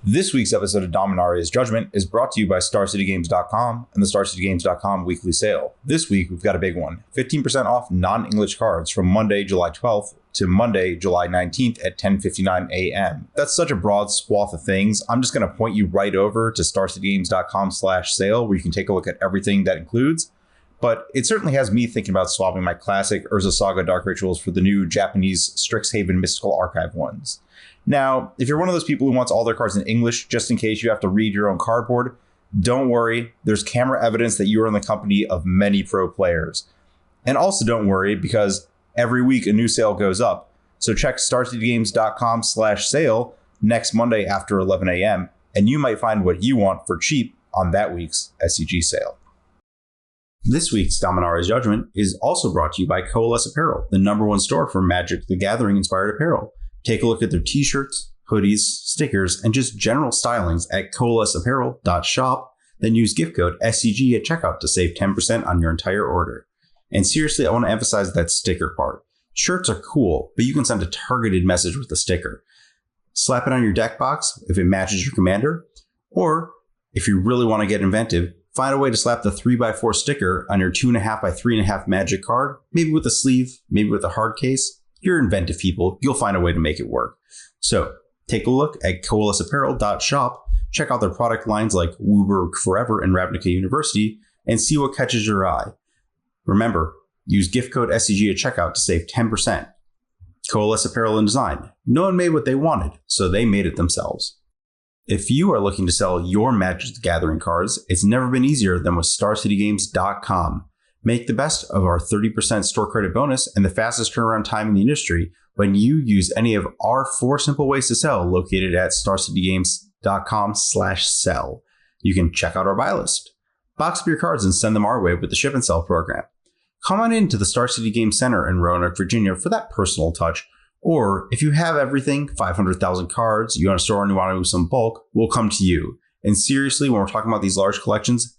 This week's episode of Dominaria's Judgment is brought to you by StarCityGames.com and the StarCityGames.com weekly sale. This week, we've got a big one. 15% off non-English cards from Monday, July 12th to Monday, July 19th at 10:59 a.m. That's such a broad swath of things. I'm just going to point you right over to StarCityGames.com/sale where you can take a look at everything that includes. But it certainly has me thinking about swapping my classic Urza Saga Dark Rituals for the new Japanese Strixhaven Mystical Archive ones. Now, if you're one of those people who wants all their cards in English, just in case you have to read your own cardboard, don't worry. There's camera evidence that you are in the company of many pro players. And also don't worry, because every week a new sale goes up. So check StarCityGames.com/sale next Monday after 11 a.m. and you might find what you want for cheap on that week's SCG sale. This week's Dominaria's Judgment is also brought to you by Coalesce Apparel, the #1 store for Magic the Gathering inspired apparel. Take a look at their t-shirts, hoodies, stickers, and just general stylings at coalesceapparel.shop. Then use gift code SCG at checkout to save 10% on your entire order. And seriously, I want to emphasize that sticker part. Shirts are cool, but you can send a targeted message with the sticker. Slap it on your deck box if it matches your commander, or if you really want to get inventive, find a way to slap the 3x4 sticker on your 2.5x3.5 Magic card, maybe with a sleeve, maybe with a hard case. You're inventive people. You'll find a way to make it work. So take a look at coalesceapparel.shop, check out their product lines like Wooburg Forever and Ravnica University, and see what catches your eye. Remember, use gift code SCG at checkout to save 10%. Coalesce Apparel and Design. No one made what they wanted, so they made it themselves. If you are looking to sell your Magic the Gathering cards, it's never been easier than with StarCityGames.com. Make the best of our 30% store credit bonus and the fastest turnaround time in the industry when you use any of our 4 simple ways to sell located at StarCityGames.com/sell. You can check out our buy list, box up your cards and send them our way with the ship and sell program. Come on into the Star City Games Center in Roanoke, Virginia for that personal touch. Or if you have everything, 500,000 cards, you want to store and you want to do some bulk, we'll come to you. And seriously, when we're talking about these large collections,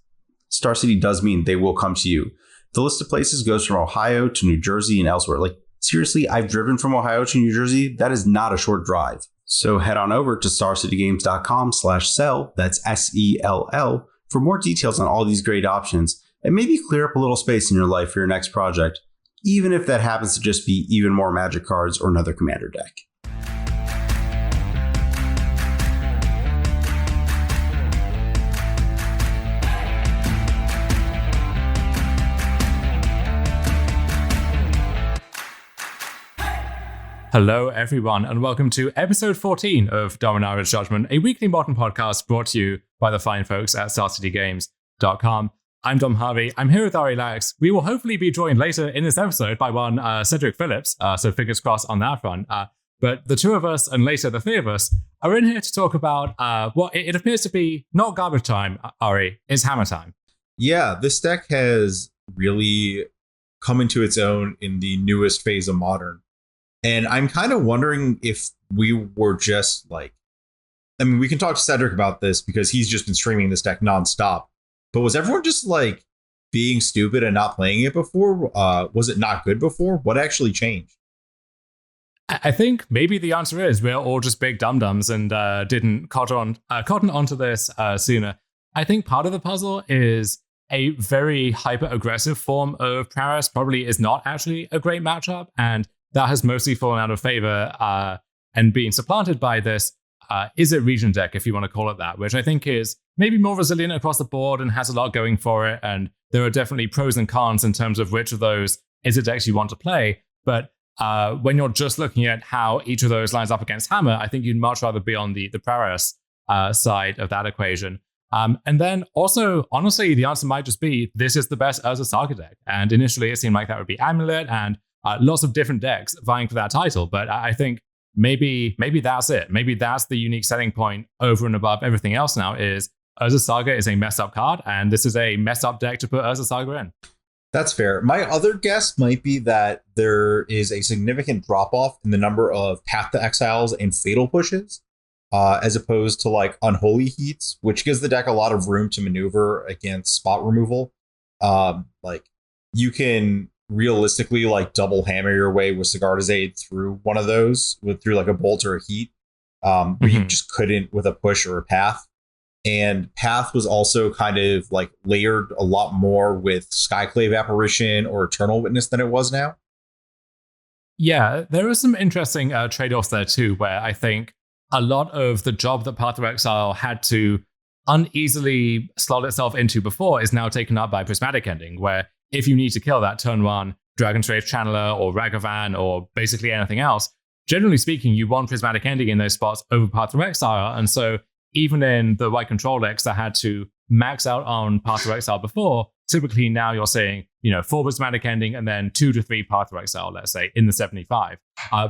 Star City does mean they will come to you. The list of places goes from Ohio to New Jersey and elsewhere. Like, seriously, I've driven from Ohio to New Jersey. That is not a short drive. So head on over to StarCityGames.com/sell, that's SELL, for more details on all these great options and maybe clear up a little space in your life for your next project, even if that happens to just be even more Magic cards or another Commander deck. Hello, everyone, and welcome to episode 14 of Dominaria's Judgment, a weekly modern podcast brought to you by the fine folks at StarCityGames.com. I'm Dom Harvey. I'm here with Ari Lax. We will hopefully be joined later in this episode by one Cedric Phillips, so fingers crossed on that front. But the two of us, and later the 3 of us, are in here to talk about what it appears to be not garbage time, Ari. It's hammer time. Yeah, this deck has really come into its own in the newest phase of Modern. And I'm kind of wondering if we were just like, I mean, we can talk to Cedric about this because he's just been streaming this deck nonstop. But was everyone just like being stupid and not playing it before? Was it not good before? What actually changed? I think maybe the answer is we're all just big dum-dums and didn't cotton onto this sooner. I think part of the puzzle is a very hyper-aggressive form of Praris probably is not actually a great matchup, and that has mostly fallen out of favor and being supplanted by this is a region deck, if you want to call it that, which I think is maybe more resilient across the board and has a lot going for it. And there are definitely pros and cons in terms of which of those is a decks you want to play. But when you're just looking at how each of those lines up against Hammer, I think you'd much rather be on the Praris side of that equation. And then also, honestly, the answer might just be this is the best Urza Saga deck. And initially, it seemed like that would be Amulet and lots of different decks vying for that title, but I think maybe that's it. Maybe that's the unique selling point over and above everything else now is Urza Saga is a messed up card, and this is a messed up deck to put Urza Saga in. That's fair. My other guess might be that there is a significant drop-off in the number of Path to Exiles and Fatal Pushes, as opposed to like Unholy Heats, which gives the deck a lot of room to maneuver against spot removal. Like you can realistically like double hammer your way with Sigard's Aid through one of those through like a bolt or a heat. where you just couldn't with a push or a path. And path was also kind of like layered a lot more with Skyclave Apparition or Eternal Witness than it was now. Yeah, there are some interesting trade-offs there too, where I think a lot of the job that Path of Exile had to uneasily slot itself into before is now taken up by Prismatic Ending, where if you need to kill that turn 1 Dragon's Rage Channeler or Ragavan or basically anything else, generally speaking, you want Prismatic Ending in those spots over Path of Exile. And so even in the white control decks that had to max out on Path of Exile before, typically now you're saying, 4 Prismatic Ending and then 2 to 3 Path of Exile, let's say, in the 75,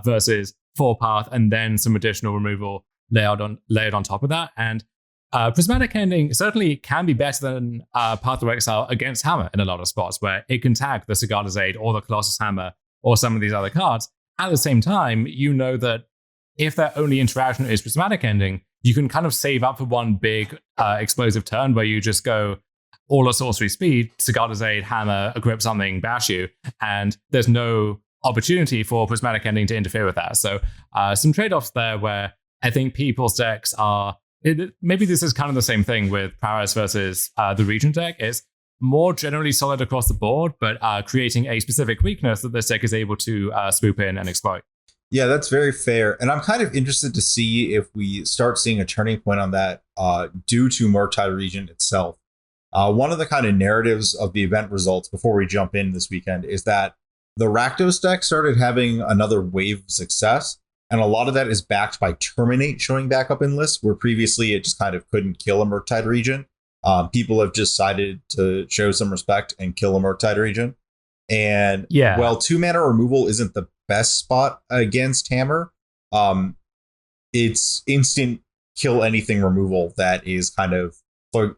versus 4 Path and then some additional removal layered on top of that. And Prismatic Ending certainly can be better than Path of Exile against Hammer in a lot of spots, where it can tag the Sigarda's Aid or the Colossus Hammer or some of these other cards. At the same time, you know that if their only interaction is Prismatic Ending, you can kind of save up for one big explosive turn where you just go all a sorcery speed, Sigarda's Aid, Hammer, equip something, bash you, and there's no opportunity for Prismatic Ending to interfere with that. So some trade-offs there where I think people's decks are... maybe this is kind of the same thing with Paris versus the Regent deck. It's more generally solid across the board, but creating a specific weakness that this deck is able to swoop in and exploit. Yeah, that's very fair. And I'm kind of interested to see if we start seeing a turning point on that due to Murktide Regent itself. One of the kind of narratives of the event results before we jump in this weekend is that the Rakdos deck started having another wave of success. And a lot of that is backed by Terminate showing back up in lists, where previously it just kind of couldn't kill a Murktide Regent. People have decided to show some respect and kill a Murktide Regent. And while 2 mana removal isn't the best spot against Hammer, it's instant kill anything removal that is kind of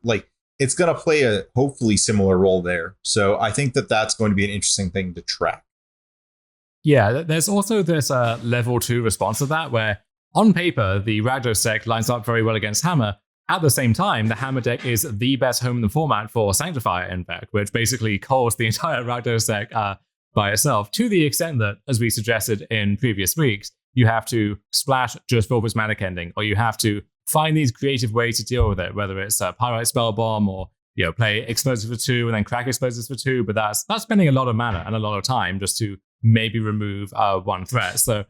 like it's going to play a hopefully similar role there. So I think that that's going to be an interesting thing to track. Yeah, there's also this level 2 response to that, where on paper, the Rakdos deck lines up very well against Hammer. At the same time, the Hammer deck is the best home in the format for Sanctifier, in fact, which basically calls the entire Rakdos deck by itself, to the extent that, as we suggested in previous weeks, you have to splash just for Prismatic Ending, or you have to find these creative ways to deal with it, whether it's Pyrite Spellbomb or play Explosive for 2 and then crack Explosives for 2, but that's spending a lot of mana and a lot of time just to maybe remove one threat. So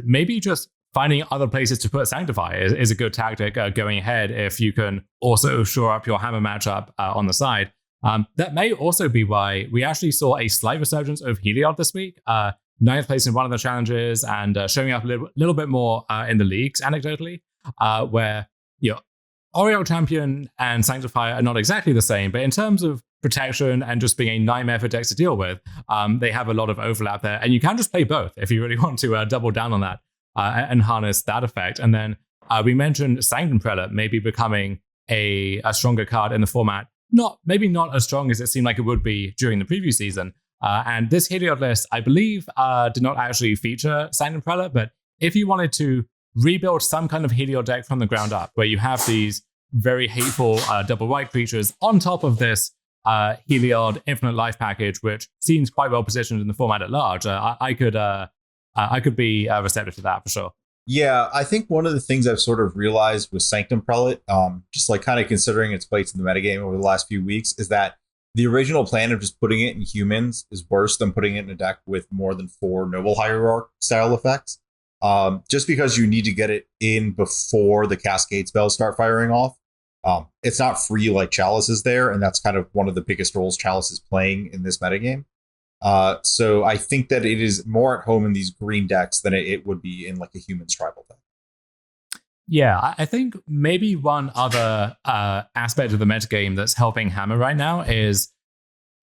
maybe just finding other places to put Sanctify is a good tactic going ahead if you can also shore up your Hammer matchup on the side. That may also be why we actually saw a slight resurgence of Heliod this week. 9th place in one of the challenges and showing up a little bit more in the leagues, anecdotally, where Oriole Champion and Sanctifier are not exactly the same, but in terms of protection and just being a nightmare for decks to deal with, they have a lot of overlap there. And you can just play both if you really want to double down on that and harness that effect. And then we mentioned Sanctum Prelate maybe becoming a stronger card in the format. Maybe not as strong as it seemed like it would be during the preview season. And this Heliod list, I believe, did not actually feature Sanctum Prelate, but if you wanted to rebuild some kind of Heliod deck from the ground up, where you have these very hateful double white creatures on top of this Heliod Infinite Life package, which seems quite well positioned in the format at large, I could be receptive to that for sure. Yeah, I think one of the things I've sort of realized with Sanctum Prelate, just like kind of considering its place in the metagame over the last few weeks, is that the original plan of just putting it in humans is worse than putting it in a deck with more than 4 Noble Hierarch style effects. Just because you need to get it in before the Cascade spells start firing off. It's not free like Chalice is there, and that's kind of one of the biggest roles Chalice is playing in this metagame. So I think that it is more at home in these green decks than it would be in like a human's tribal deck. Yeah, I think maybe one other aspect of the metagame that's helping Hammer right now is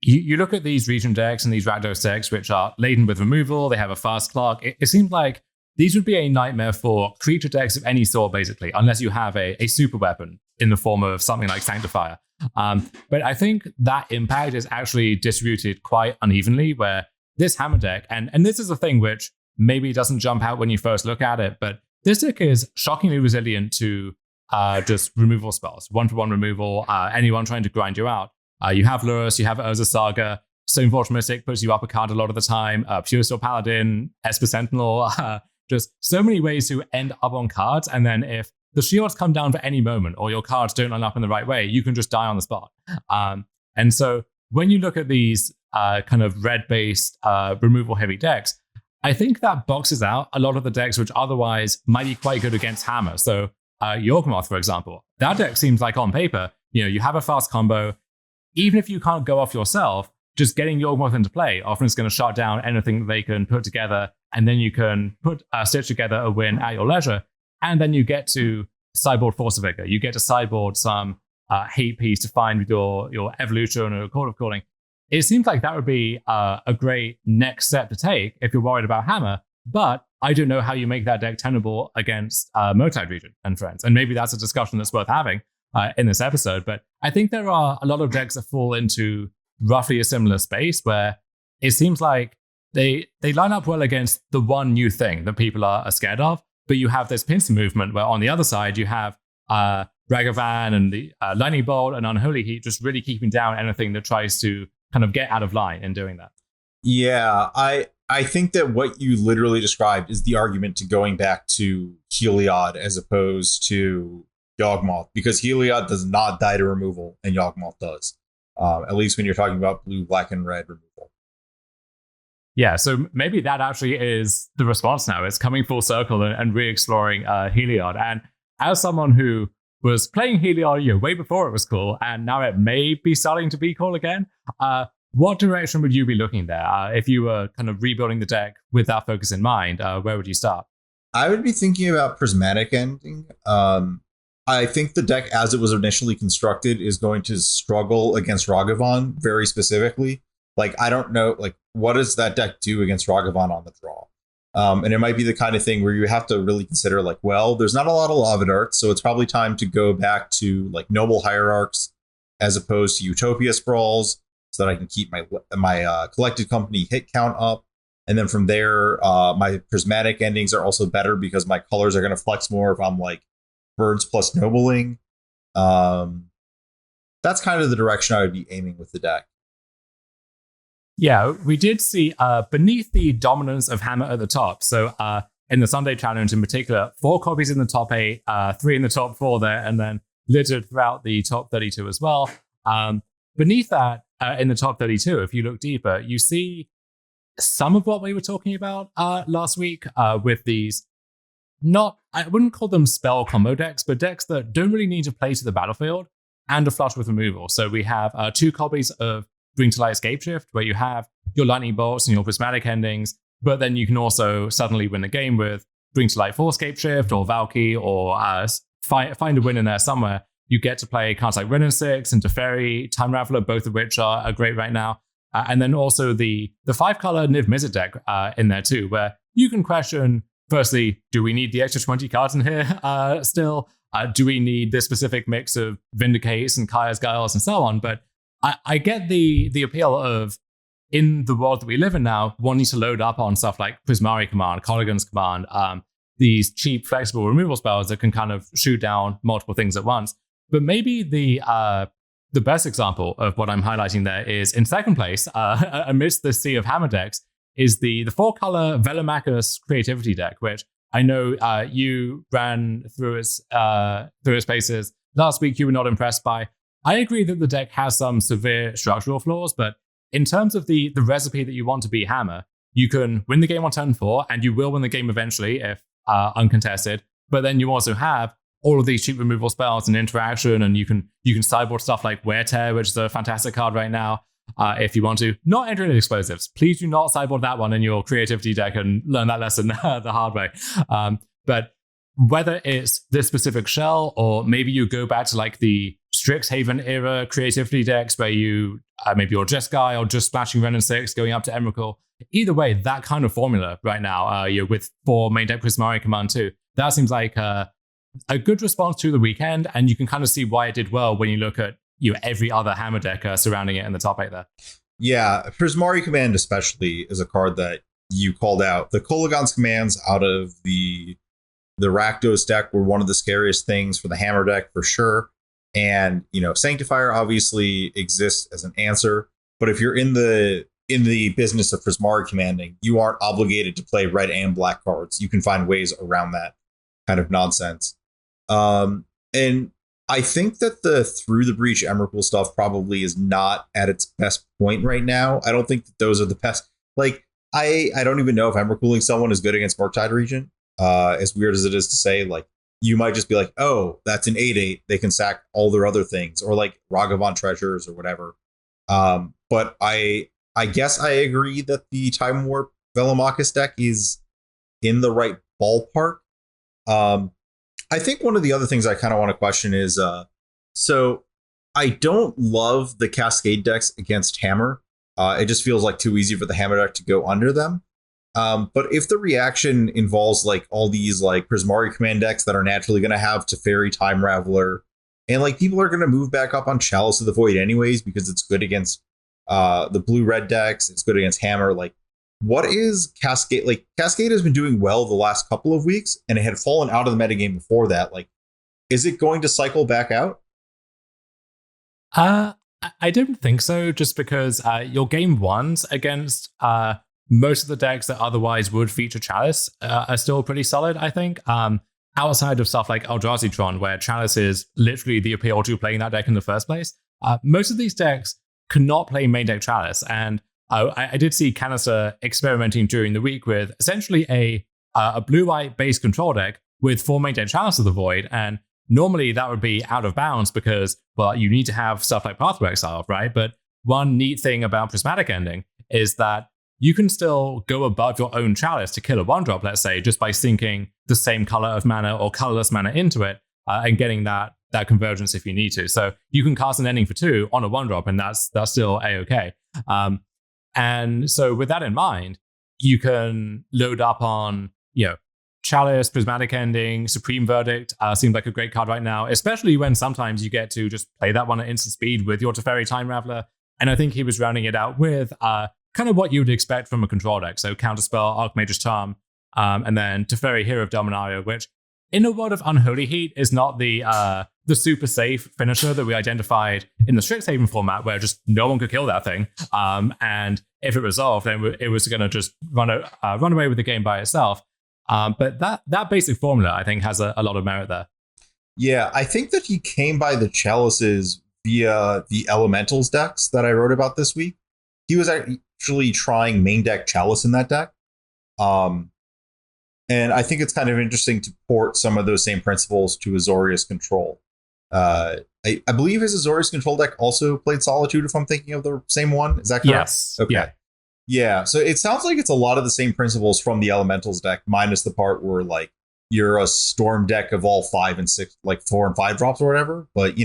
you look at these region decks and these Rakdos decks, which are laden with removal, they have a fast clock. It seems like these would be a nightmare for creature decks of any sort, basically, unless you have a super weapon in the form of something like Sanctifier. But I think that impact is actually distributed quite unevenly, where this Hammer deck, and this is a thing which maybe doesn't jump out when you first look at it, but this deck is shockingly resilient to just removal spells, 1-for-1 removal, anyone trying to grind you out. You have Lurrus, you have Urza Saga, Stoneforge Mystic puts you up a card a lot of the time, Pure Steel Paladin, Esper Sentinel Just so many ways to end up on cards. And then if the shields come down for any moment or your cards don't line up in the right way, you can just die on the spot. And so when you look at these kind of red-based removal-heavy decks, I think that boxes out a lot of the decks which otherwise might be quite good against Hammer. So Yawgmoth, for example, that deck seems like on paper, you have a fast combo. Even if you can't go off yourself, just getting Yawgmoth into play often is going to shut down anything that they can put together, and then you can stitch together a win at your leisure, and then you get to sideboard Force of Vigor. You get to sideboard some hate piece to find your evolution or Court of Calling. It seems like that would be a great next step to take if you're worried about Hammer, but I don't know how you make that deck tenable against Motide Region and friends. And maybe that's a discussion that's worth having in this episode. But I think there are a lot of decks that fall into roughly a similar space where it seems like they line up well against the one new thing that people are scared of, but you have this pincer movement where on the other side you have Ragavan and the Lightning Bolt and Unholy Heat just really keeping down anything that tries to kind of get out of line in doing that. Yeah, I think that what you literally described is the argument to going back to Heliod as opposed to Yawgmoth, because Heliod does not die to removal and Yawgmoth does. At least when you're talking about blue, black, and red removal. Yeah, so maybe that actually is the response now. It's coming full circle and re-exploring Heliod. And as someone who was playing Heliod way before it was cool, and now it may be starting to be cool again, what direction would you be looking there? If you were kind of rebuilding the deck with that focus in mind, where would you start? I would be thinking about Prismatic Ending. I think the deck as it was initially constructed is going to struggle against Ragavan very specifically. Like, I don't know, like, what does that deck do against Ragavan on the draw? And it might be the kind of thing where you have to really consider, like, well, there's not a lot of Lava Darts, so it's probably time to go back to, like, Noble Hierarchs as opposed to Utopia Sprawls so that I can keep my collected company hit count up. And then from there, my Prismatic Endings are also better because my colors are going to flex more if I'm, like, Birds plus Nobling. That's kind of the direction I would be aiming with the deck. Yeah, we did see beneath the dominance of Hammer at the top. So in the Sunday Challenge in particular, 4 copies in the top 8, 3 in the top 4 there, and then littered throughout the top 32 as well. Beneath that, in the top 32, if you look deeper, you see some of what we were talking about last week with these I wouldn't call them spell combo decks, but decks that don't really need to play to the battlefield and are flush with removal. So we have 2 copies of Bring to Light Scapeshift, where you have your Lightning Bolts and your Prismatic Endings, but then you can also suddenly win the game with Bring to Light 4 Scapeshift or Valky or find a win in there somewhere. You get to play cards like Ren and Six and Teferi, Time Raveler, both of which are great right now. And then also the 5-color Niv Mizzet deck in there too, where you can question, firstly, do we need the extra 20 cards in here still? Do we need this specific mix of Vindicates and Kaya's Guiles and so on? But I get the appeal of, in the world that we live in now, wanting to load up on stuff like Prismari Command, Colligan's Command, these cheap, flexible removal spells that can kind of shoot down multiple things at once. But maybe the best example of what I'm highlighting there is in second place, amidst the sea of Hammer decks, is the 4-color Velomachus Creativity deck, which I know you ran through its paces last week. You were not impressed by. I agree that the deck has some severe structural flaws, but in terms of the recipe that you want to be Hammer, you can win the game on turn 4, and you will win the game eventually if uncontested. But then you also have all of these cheap removal spells and interaction, and you can sideboard stuff like Wear Tear, which is a fantastic card right now. If you want to, not enter into explosives. Please do not sideboard that one in your creativity deck and learn that lesson the hard way. But whether it's this specific shell, or maybe you go back to like the Strixhaven era creativity decks where you maybe you're just Guy or just splashing Ren and Six, going up to Emrakul. Either way, that kind of formula right now, with 4 main deck Prismari Command 2, that seems like a good response to the weekend, and you can kind of see why it did well when you look at every other Hammer deck surrounding it in the top 8 there. Yeah, Prismari Command especially is a card that you called out. The Kolaghan's commands out of the Rakdos deck were one of the scariest things for the Hammer deck for sure. And, Sanctifier obviously exists as an answer. But if you're in the in the business of Prismari commanding, you aren't obligated to play red and black cards. You can find ways around that kind of nonsense. And I think that the Through the Breach Emrakul stuff probably is not at its best point right now. I don't think that those are the best. Like, I don't even know if Emrakuling someone is good against Murktide Region. As weird as it is to say, like, you might just be like, oh, that's an 8/8. They can sack all their other things, or like Ragavan Treasures or whatever. But I guess I agree that the Time Warp Velomachus deck is in the right ballpark. I think one of the other things I kind of want to question is, so I don't love the Cascade decks against Hammer. It just feels like too easy for the Hammer deck to go under them. But if the reaction involves like all these like Prismari command decks that are naturally going to have Teferi, Time Raveler, and like people are going to move back up on Chalice of the Void anyways because it's good against the blue-red decks, it's good against Hammer. Like, what is Cascade? Like, Cascade has been doing well the last couple of weeks, and it had fallen out of the metagame before that. Like, is it going to cycle back out? I don't think so, just because your game ones against most of the decks that otherwise would feature Chalice are still pretty solid, I think. Outside of stuff like Eldrazi-tron, where Chalice is literally the appeal to playing that deck in the first place, most of these decks cannot play main deck Chalice. And I did see Canister experimenting during the week with essentially a blue-white base control deck with 4 main deck Chalice of the Void, and normally that would be out of bounds because, well, you need to have stuff like Pathway Exile, right? But one neat thing about Prismatic Ending is that you can still go above your own Chalice to kill a 1-drop, let's say, just by sinking the same color of mana or colorless mana into it and getting that convergence if you need to. So you can cast an ending for 2 on a 1-drop, and that's still A-okay. And so with that in mind, you can load up on, Chalice, Prismatic Ending, Supreme Verdict seems like a great card right now, especially when sometimes you get to just play that one at instant speed with your Teferi Time Raveler. And I think he was rounding it out with kind of what you would expect from a control deck. So Counterspell, Archmage's Charm, and then Teferi, Hero of Dominaria, which in a world of Unholy Heat is not the super safe finisher that we identified in the Strixhaven format, where just no one could kill that thing. And if it resolved, then it was going to just run away with the game by itself. But that basic formula, I think, has a lot of merit there. Yeah, I think that he came by the Chalices via the Elementals decks that I wrote about this week. He was actually trying main deck Chalice in that deck. And I think it's kind of interesting to port some of those same principles to Azorius Control. I believe his Azorius Control deck also played Solitude, if I'm thinking of the same one. Is that correct? Yes. Okay. Yeah. So it sounds like it's a lot of the same principles from the Elementals deck, minus the part where like you're a Storm deck of all 5 and 6, like 4 and 5 drops or whatever. But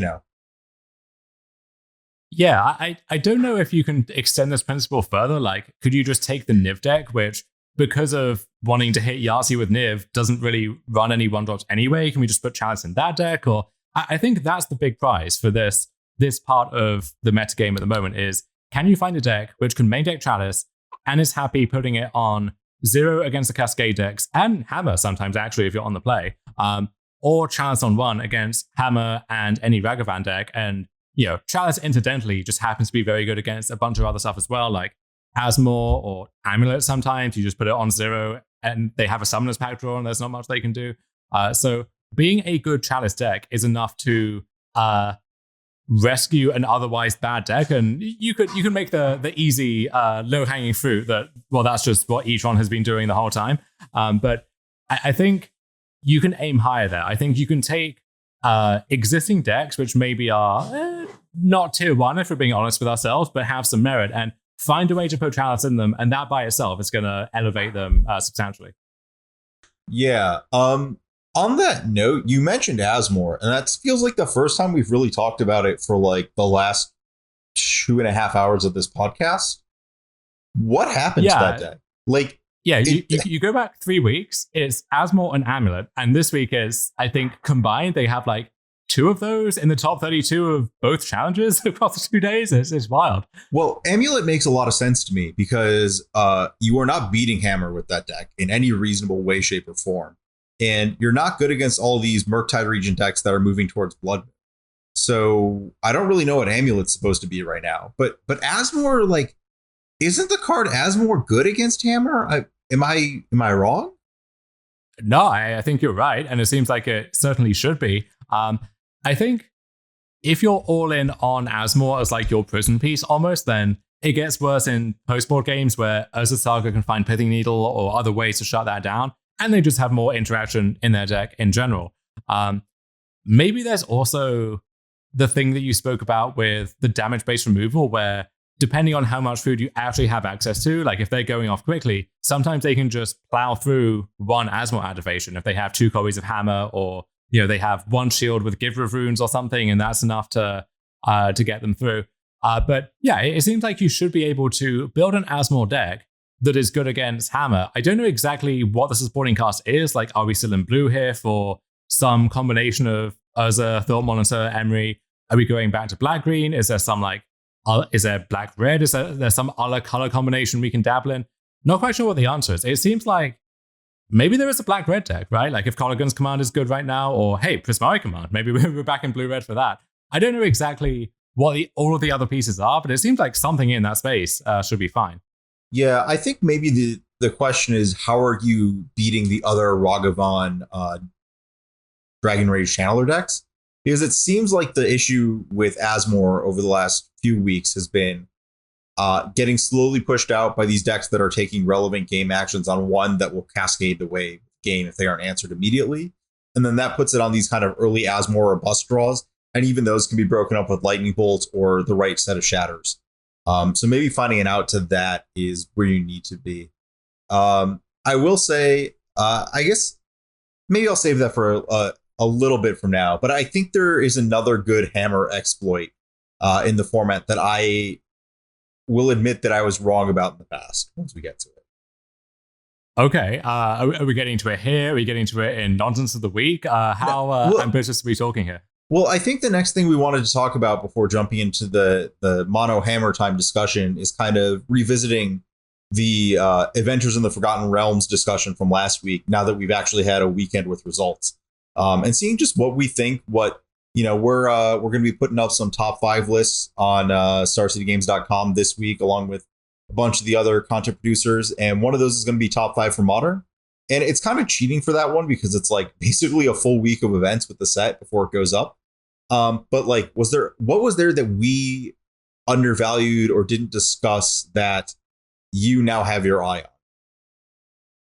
Yeah, I don't know if you can extend this principle further. Like, could you just take the Niv deck, which, because of wanting to hit Yahtzee with Niv, doesn't really run any 1-drops anyway? Can we just put Chalice in that deck? Or I think that's the big prize for this part of the metagame at the moment is, can you find a deck which can main deck Chalice and is happy putting it on 0 against the Cascade decks, and Hammer sometimes, actually, if you're on the play, or Chalice on 1 against Hammer and any Ragavan deck, and Chalice incidentally just happens to be very good against a bunch of other stuff as well, like Asmore or Amulet sometimes. You just put it on 0 and they have a Summoner's Pact draw and there's not much they can do. So being a good Chalice deck is enough to rescue an otherwise bad deck. And you can make the easy low-hanging fruit that, well, that's just what each one has been doing the whole time. But I think you can aim higher there. I think you can take existing decks, which maybe are not tier 1, if we're being honest with ourselves, but have some merit, and find a way to put Chalice in them, and that by itself is going to elevate them substantially. Yeah. On that note, you mentioned Asmore, and that feels like the first time we've really talked about it for like the last 2.5 hours of this podcast. What happened to that deck? Like, yeah, you go back 3 weeks, it's Asmore and Amulet, and this week is, I think, combined, they have like 2 of those in the top 32 of both challenges across the 2 days. It's wild. Well, Amulet makes a lot of sense to me because you are not beating Hammer with that deck in any reasonable way, shape, or form. And you're not good against all these Murktide region decks that are moving towards Blood. So I don't really know what Amulet's supposed to be right now. But Asmore, like, Isn't the card Asmore good against Hammer? Am I wrong? No, I think you're right, and it seems like it certainly should be. I think if you're all in on Asmore as like your prison piece almost, then it gets worse in post-board games where Urza Saga can find Pithing Needle or other ways to shut that down, and they just have more interaction in their deck in general. Maybe there's also the thing that you spoke about with the damage-based removal, where depending on how much food you actually have access to, like if they're going off quickly, sometimes they can just plow through one Asmore activation if they have 2 copies of Hammer, or they have 1 shield with Giver of Runes or something, and that's enough to get them through. But yeah, it seems like you should be able to build an Asmore deck that is good against Hammer. I don't know exactly what the supporting cast is. Like, are we still in blue here for some combination of Urza, Thought Monitor, Emery? Are we going back to black-green? Is there some is there black-red? Is there some other color combination we can dabble in? Not quite sure what the answer is. It seems like maybe there is a black-red deck, right? Like if Colligan's Command is good right now, or hey, Prismari Command, maybe we're back in blue-red for that. I don't know exactly what all of the other pieces are, but it seems like something in that space should be fine. Yeah, I think maybe the question is, how are you beating the other Ragavan Dragon Rage Channeler decks? Because it seems like the issue with Asmore over the last few weeks has been getting slowly pushed out by these decks that are taking relevant game actions on one that will cascade the way game if they aren't answered immediately. And then that puts it on these kind of early Asmore or bust draws. And even those can be broken up with Lightning Bolts or the right set of Shatters. So maybe finding an out to that is where you need to be. I will say, I guess maybe I'll save that for a little bit from now, but I think there is another good Hammer exploit in the format that I will admit that I was wrong about in the past once we get to it. Okay. Are we getting to it here? Are we getting to it in Nonsense of the Week? How ambitious are we talking here? Well, I think the next thing we wanted to talk about before jumping into the Mono Hammer time discussion is kind of revisiting the Adventures in the Forgotten Realms discussion from last week, now that we've actually had a weekend with results. And seeing just what we think, we're going to be putting up some top 5 lists on StarCityGames.com this week, along with a bunch of the other content producers. And one of those is going to be top 5 for Modern. And it's kind of cheating for that one because it's like basically a full week of events with the set before it goes up. But like, what was there that we undervalued or didn't discuss that you now have your eye on?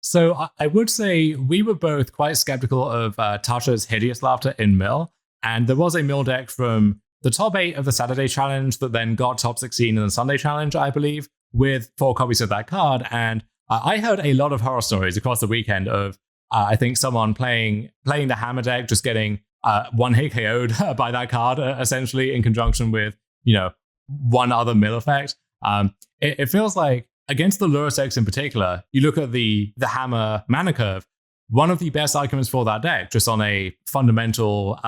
So I would say we were both quite skeptical of Tasha's Hideous Laughter in Mill. And there was a Mill deck from the top 8 of the Saturday Challenge that then got top 16 in the Sunday Challenge, I believe, with 4 copies of that card. And I heard a lot of horror stories across the weekend of, I think, someone playing the Hammer deck, just getting one hit KO'd by that card, essentially, in conjunction with, one other Mill effect. It feels like, against the Lurus decks in particular, you look at the Hammer mana curve, one of the best arguments for that deck, just on a fundamental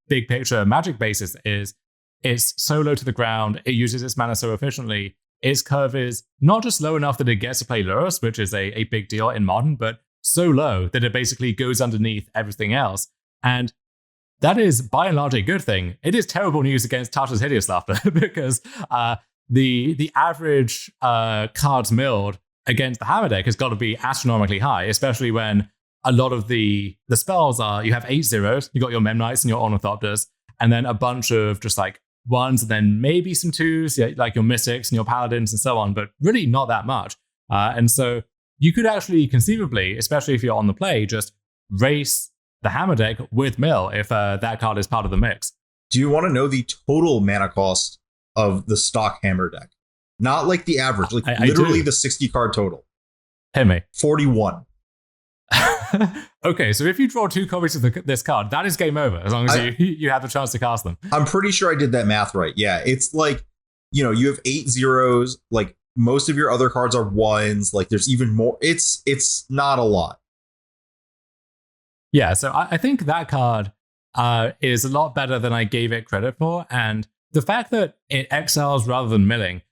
big picture Magic basis, is it's so low to the ground, it uses its mana so efficiently, its curve is not just low enough that it gets to play Lurus, which is a big deal in Modern, but so low that it basically goes underneath everything else. And that is, by and large, a good thing. It is terrible news against Tasha's Hideous Laughter because the average cards milled against the Hammer deck has got to be astronomically high, especially when a lot of the spells are, you have 8 zeros, you got your Memnites and your Ornithopters, and then a bunch of just like 1s, and then maybe some 2s, like your Mystics and your Paladins and so on, but really not that much. And so you could actually conceivably, especially if you're on the play, just race the Hammer deck with Mill if that card is part of the mix. Do you want to know the total mana cost of the stock Hammer deck? Not like the average, like literally the 60 card total. Hit me. 41. Okay, so if you draw 2 copies of this card, that is game over, as long as you have the chance to cast them. I'm pretty sure I did that math right. Yeah, it's like, you have 8 zeros, like most of your other cards are 1s, like there's even more. It's not a lot. Yeah, so I think that card is a lot better than I gave it credit for, and the fact that it exiles rather than milling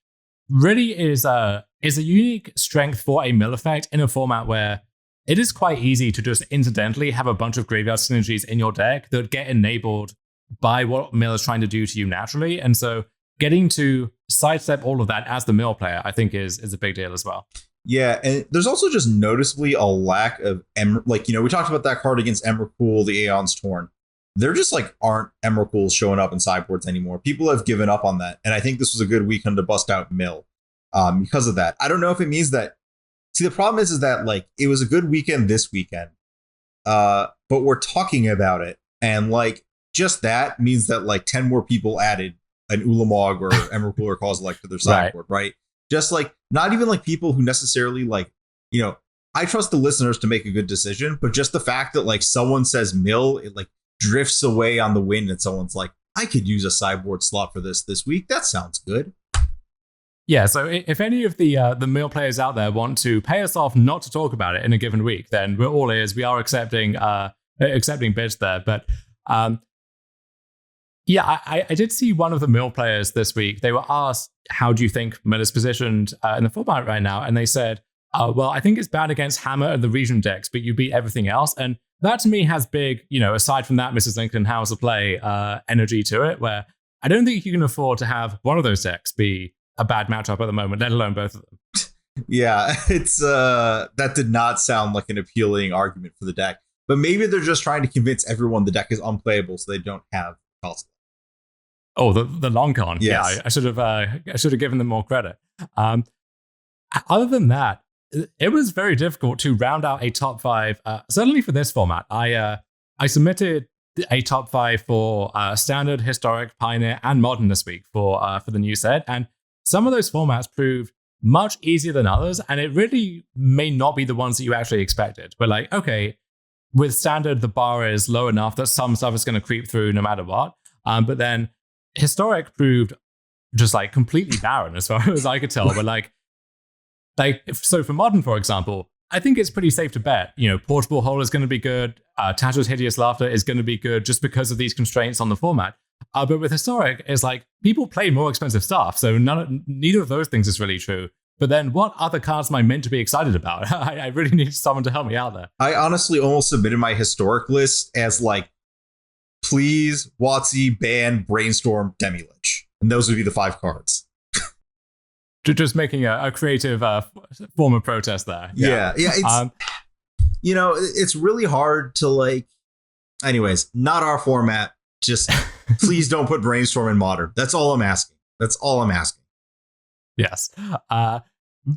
really is a unique strength for a mill effect in a format where it is quite easy to just incidentally have a bunch of graveyard synergies in your deck that get enabled by what mill is trying to do to you naturally. And so getting to sidestep all of that as the mill player, I think is a big deal as well. Yeah, and there's also just noticeably a lack of we talked about that card against Emrakul, the Aeon's Torn. There just aren't Emrakuls showing up in sideboards anymore. People have given up on that, and I think this was a good weekend to bust out mill because of that. I don't know if it means that. See, the problem is that it was a good weekend this weekend, but we're talking about it, and just that means that 10 more people added an Ulamog or Emrakul or Kozilek to their sideboard, right? Just not even people who necessarily I trust the listeners to make a good decision, but just the fact that someone says mill, it drifts away on the wind, and someone's I could use a sideboard slot for this week. That sounds good. Yeah, so if any of the mill players out there want to pay us off not to talk about it in a given week, then we're all ears. We are accepting bids there, but. Yeah, I did see one of the mill players this week. They were asked, how do you think mill is positioned in the format right now? And they said, well, I think it's bad against Hammer and the region decks, but you beat everything else. And that to me has big, aside from that, Mrs. Lincoln, how's the play energy to it, where I don't think you can afford to have one of those decks be a bad matchup at the moment, let alone both of them. Yeah, it's that did not sound like an appealing argument for the deck. But maybe they're just trying to convince everyone the deck is unplayable so they don't have cost. Oh, the long con. Yes. Yeah, I should have given them more credit. Other than that, it was very difficult to round out a top 5. Certainly for this format, I submitted a top 5 for Standard, Historic, Pioneer, and Modern this week for the new set, and some of those formats proved much easier than others, and it really may not be the ones that you actually expected. But okay, with Standard, the bar is low enough that some stuff is going to creep through no matter what. But then Historic proved just completely barren as far as I could tell. But so for Modern, for example, I think it's pretty safe to bet, Portable Hole is going to be good. Tatto's Hideous Laughter is going to be good just because of these constraints on the format. But with Historic, it's people play more expensive stuff. So neither of those things is really true. But then what other cards am I meant to be excited about? I really need someone to help me out there. I honestly almost submitted my Historic list as please, WotC, ban, Brainstorm, Demi-Lich. And those would be the 5 cards. Just making a creative form of protest there. Yeah. It's, it's really hard to anyways, not our format. Just please don't put Brainstorm in Modern. That's all I'm asking. Yes.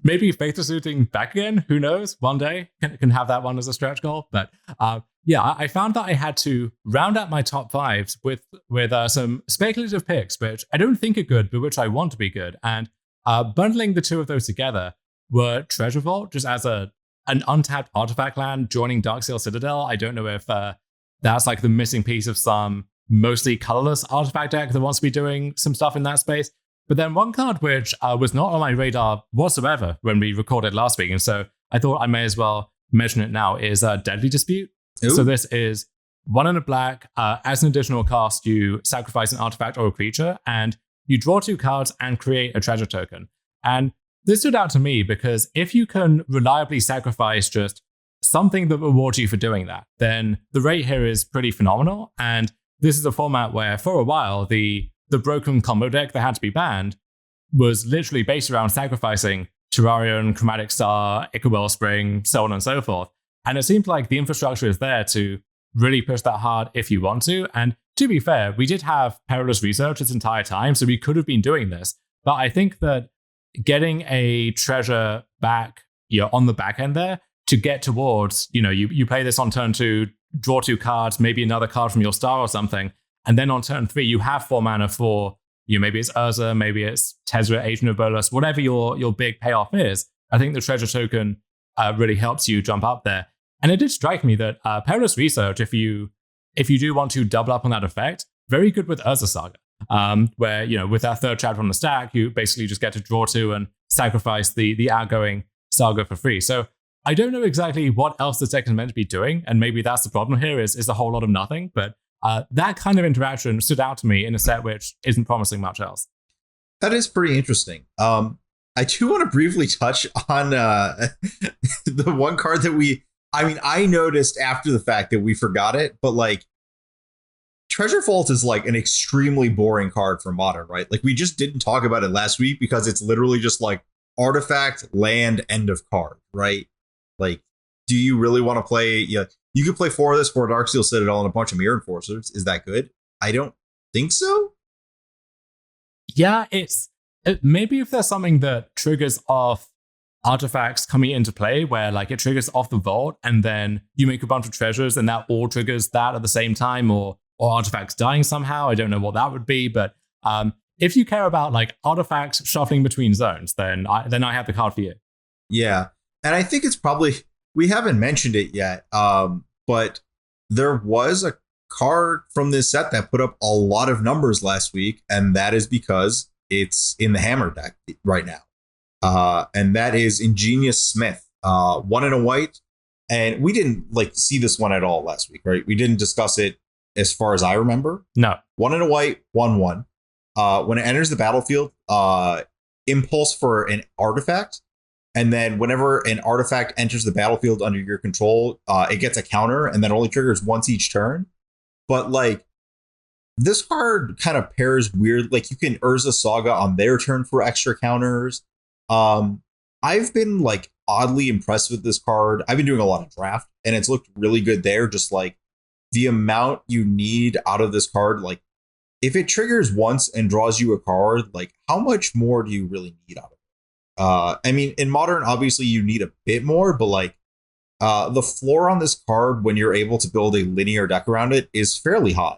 Maybe Faithful Suiting back again. Who knows? One day can have that one as a stretch goal. But I found that I had to round out my top 5s with some speculative picks, which I don't think are good, but which I want to be good. And bundling the two of those together were Treasure Vault, just as an untapped artifact land joining Darksail Citadel. I don't know if that's the missing piece of some mostly colorless artifact deck that wants to be doing some stuff in that space. But then one card which was not on my radar whatsoever when we recorded last week, and so I thought I may as well mention it now, is Deadly Dispute. Ooh. So this is 1 and a black. As an additional cost, you sacrifice an artifact or a creature, and you draw 2 cards and create a treasure token. And this stood out to me because if you can reliably sacrifice just something that rewards you for doing that, then the rate here is pretty phenomenal. And this is a format where, for a while, the broken combo deck that had to be banned was literally based around sacrificing Terrarion, Chromatic Star, Ichor Wellspring, so on and so forth. And it seemed like the infrastructure is there to really push that hard if you want to. And to be fair, we did have Perilous Research this entire time, so we could have been doing this. But I think that getting a treasure back on the back end there to get towards, you play this on turn 2, draw 2 cards, maybe another card from your star or something. And then on turn 3, you have 4 mana for, maybe it's Urza, maybe it's Tezzeret, Agent of Bolas, whatever your big payoff is. I think the treasure token really helps you jump up there. And it did strike me that Perilous Research, if you do want to double up on that effect, very good with Urza Saga, where, with that 3rd chapter on the stack, you basically just get to draw 2 and sacrifice the outgoing Saga for free. So I don't know exactly what else this deck is meant to be doing, and maybe that's the problem here is a whole lot of nothing, but that kind of interaction stood out to me in a set which isn't promising much else. That is pretty interesting. I do want to briefly touch on the one card that I noticed after the fact that we forgot it, but Treasure Vault is like an extremely boring card for Modern, right? Like we just didn't talk about it last week because it's literally just like artifact, land, end of card, right? Like, do you really want to play? Yeah, you could play 4 of this for Darksteel Citadel and a bunch of Mirror Enforcers. Is that good? I don't think so. Yeah, maybe if there's something that triggers off artifacts coming into play where like it triggers off the vault and then you make a bunch of treasures and that all triggers that at the same time, or artifacts dying somehow. I don't know what that would be, but if you care about like artifacts shuffling between zones, then I have the card for you. Yeah, and I think it's probably, we haven't mentioned it yet, but there was a card from this set that put up a lot of numbers last week, and that is because it's in the Hammer deck right now. And that is Ingenious Smith, 1 and a white. And we didn't like see this one at all last week, right? We didn't discuss it as far as I remember. No. 1 and a white, 1/1. When it enters the battlefield, impulse for an artifact. And then whenever an artifact enters the battlefield under your control, it gets a counter and then only triggers once each turn. But like, this card kind of pairs weird. Like you can Urza Saga on their turn for extra counters. I've been like oddly impressed with this card. I've been doing a lot of draft and it's looked really good there. Just like the amount you need out of this card. Like if it triggers once and draws you a card, like how much more do you really need out of it? I mean, in Modern, obviously you need a bit more, but like the floor on this card when you're able to build a linear deck around it is fairly high.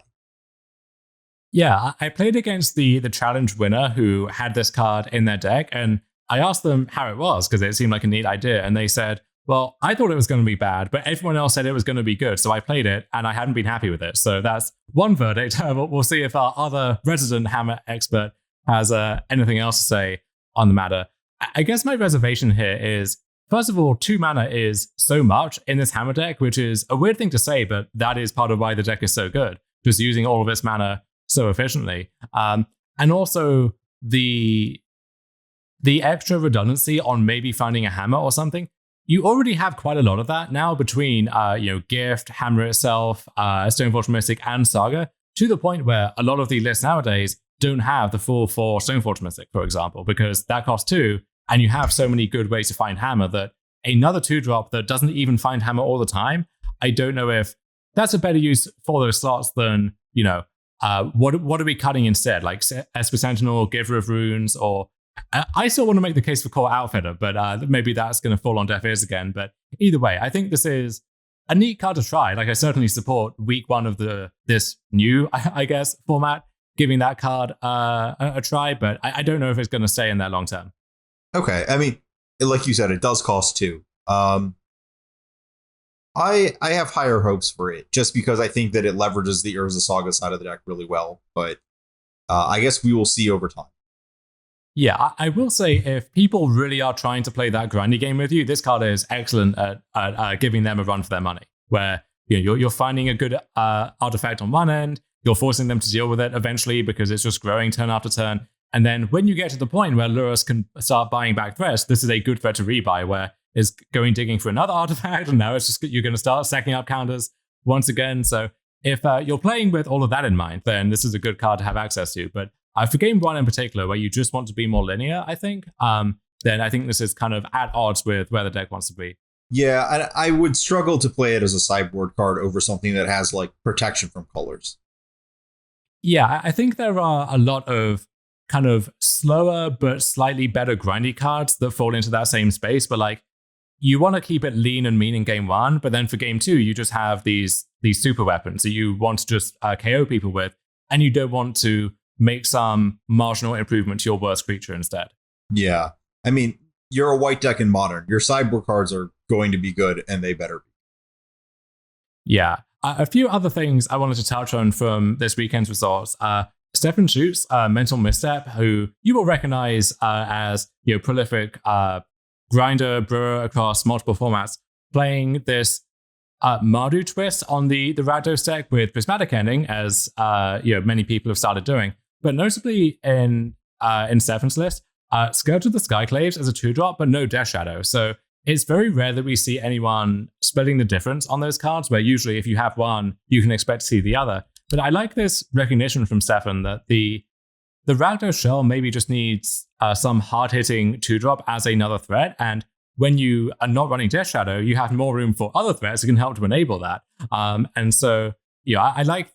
Yeah, I played against the challenge winner who had this card in their deck, and I asked them how it was because it seemed like a neat idea, and they said, well, I thought it was going to be bad, but everyone else said it was going to be good, so I played it, and I hadn't been happy with it. So that's one verdict. We'll see if our other resident Hammer expert has anything else to say on the matter. I guess my reservation here is, first of all, 2 mana is so much in this Hammer deck, which is a weird thing to say, but that is part of why the deck is so good, just using all of its mana so efficiently. And also the extra redundancy on maybe finding a hammer or something. You already have quite a lot of that now between Gift, Hammer itself, Stoneforge Mystic, and Saga, to the point where a lot of the lists nowadays don't have the full 4 Stoneforge Mystic, for example, because that costs 2, and you have so many good ways to find hammer that another 2-drop that doesn't even find hammer all the time, I don't know if that's a better use for those slots than, what are we cutting instead? Like Esper Sentinel, Giver of Runes, or I still want to make the case for Core Outfitter, but maybe that's going to fall on deaf ears again. But either way, I think this is a neat card to try. Like I certainly support week 1 of this new, I guess, format, giving that card a try, but I don't know if it's going to stay in there long term. Okay, I mean, like you said, it does cost 2. I have higher hopes for it just because I think that it leverages the Urza Saga side of the deck really well, but I guess we will see over time. Yeah, I will say if people really are trying to play that grindy game with you, this card is excellent at giving them a run for their money, where you're finding a good artifact on one end, you're forcing them to deal with it eventually because it's just growing turn after turn. And then when you get to the point where Lurrus can start buying back threats, this is a good threat to rebuy, where it's going digging for another artifact, and now it's just you're going to start stacking up counters once again. So if you're playing with all of that in mind, then this is a good card to have access to. But for game 1 in particular, where you just want to be more linear, I think, then I think this is kind of at odds with where the deck wants to be. Yeah, I would struggle to play it as a sideboard card over something that has like protection from colors. Yeah, I think there are a lot of kind of slower but slightly better grindy cards that fall into that same space, but like you want to keep it lean and mean in game 1, but then for game 2 you just have these super weapons that you want to just KO people with, and you don't want to make some marginal improvement to your worst creature instead. Yeah, I mean, you're a white deck in Modern, your sideboard cards are going to be good, and they better be. Yeah, a few other things I wanted to touch on from this weekend's results. Stefan Schutz, Mental Misstep, who you will recognize as prolific grinder, brewer across multiple formats, playing this Mardu twist on the Rakdos deck with Prismatic Ending, as many people have started doing. But notably in Stefan's list, Scourge of the Skyclaves as a 2-drop, but no Death Shadow. So it's very rare that we see anyone splitting the difference on those cards, where usually if you have one, you can expect to see the other. But I like this recognition from Stefan that the Rakdos shell maybe just needs some hard-hitting 2-drop as another threat, and when you are not running Death Shadow, you have more room for other threats that can help to enable that. And so, I like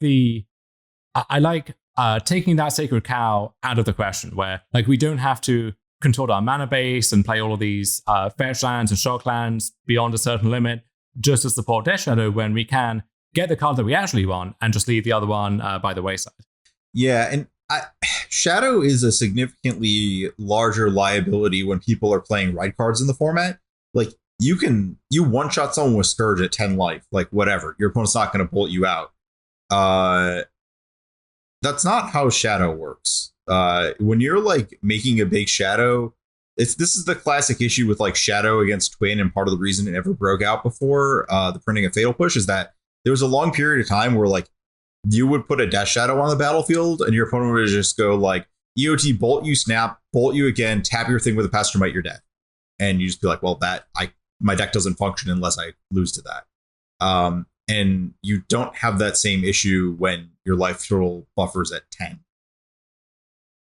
taking that Sacred Cow out of the question, where like we don't have to contort our mana base and play all of these fetch lands and shock lands beyond a certain limit just to support Death Shadow, when we can get the card that we actually want and just leave the other one by the wayside. Yeah, and Shadow is a significantly larger liability when people are playing right cards in the format. Like you one-shot someone with Scourge at 10 life, like whatever. Your opponent's not going to bolt you out. That's not how Shadow works. When you're like making a big Shadow, this is the classic issue with like Shadow against Twin, and part of the reason it never broke out before the printing of Fatal Push is that there was a long period of time where like you would put a Death Shadow on the battlefield and your opponent would just go like EOT, bolt you, snap, bolt you again, tap your thing with a Pastor Might, you're dead. And you just be like, well, my deck doesn't function unless I lose to that. And you don't have that same issue when your life total buffers at 10.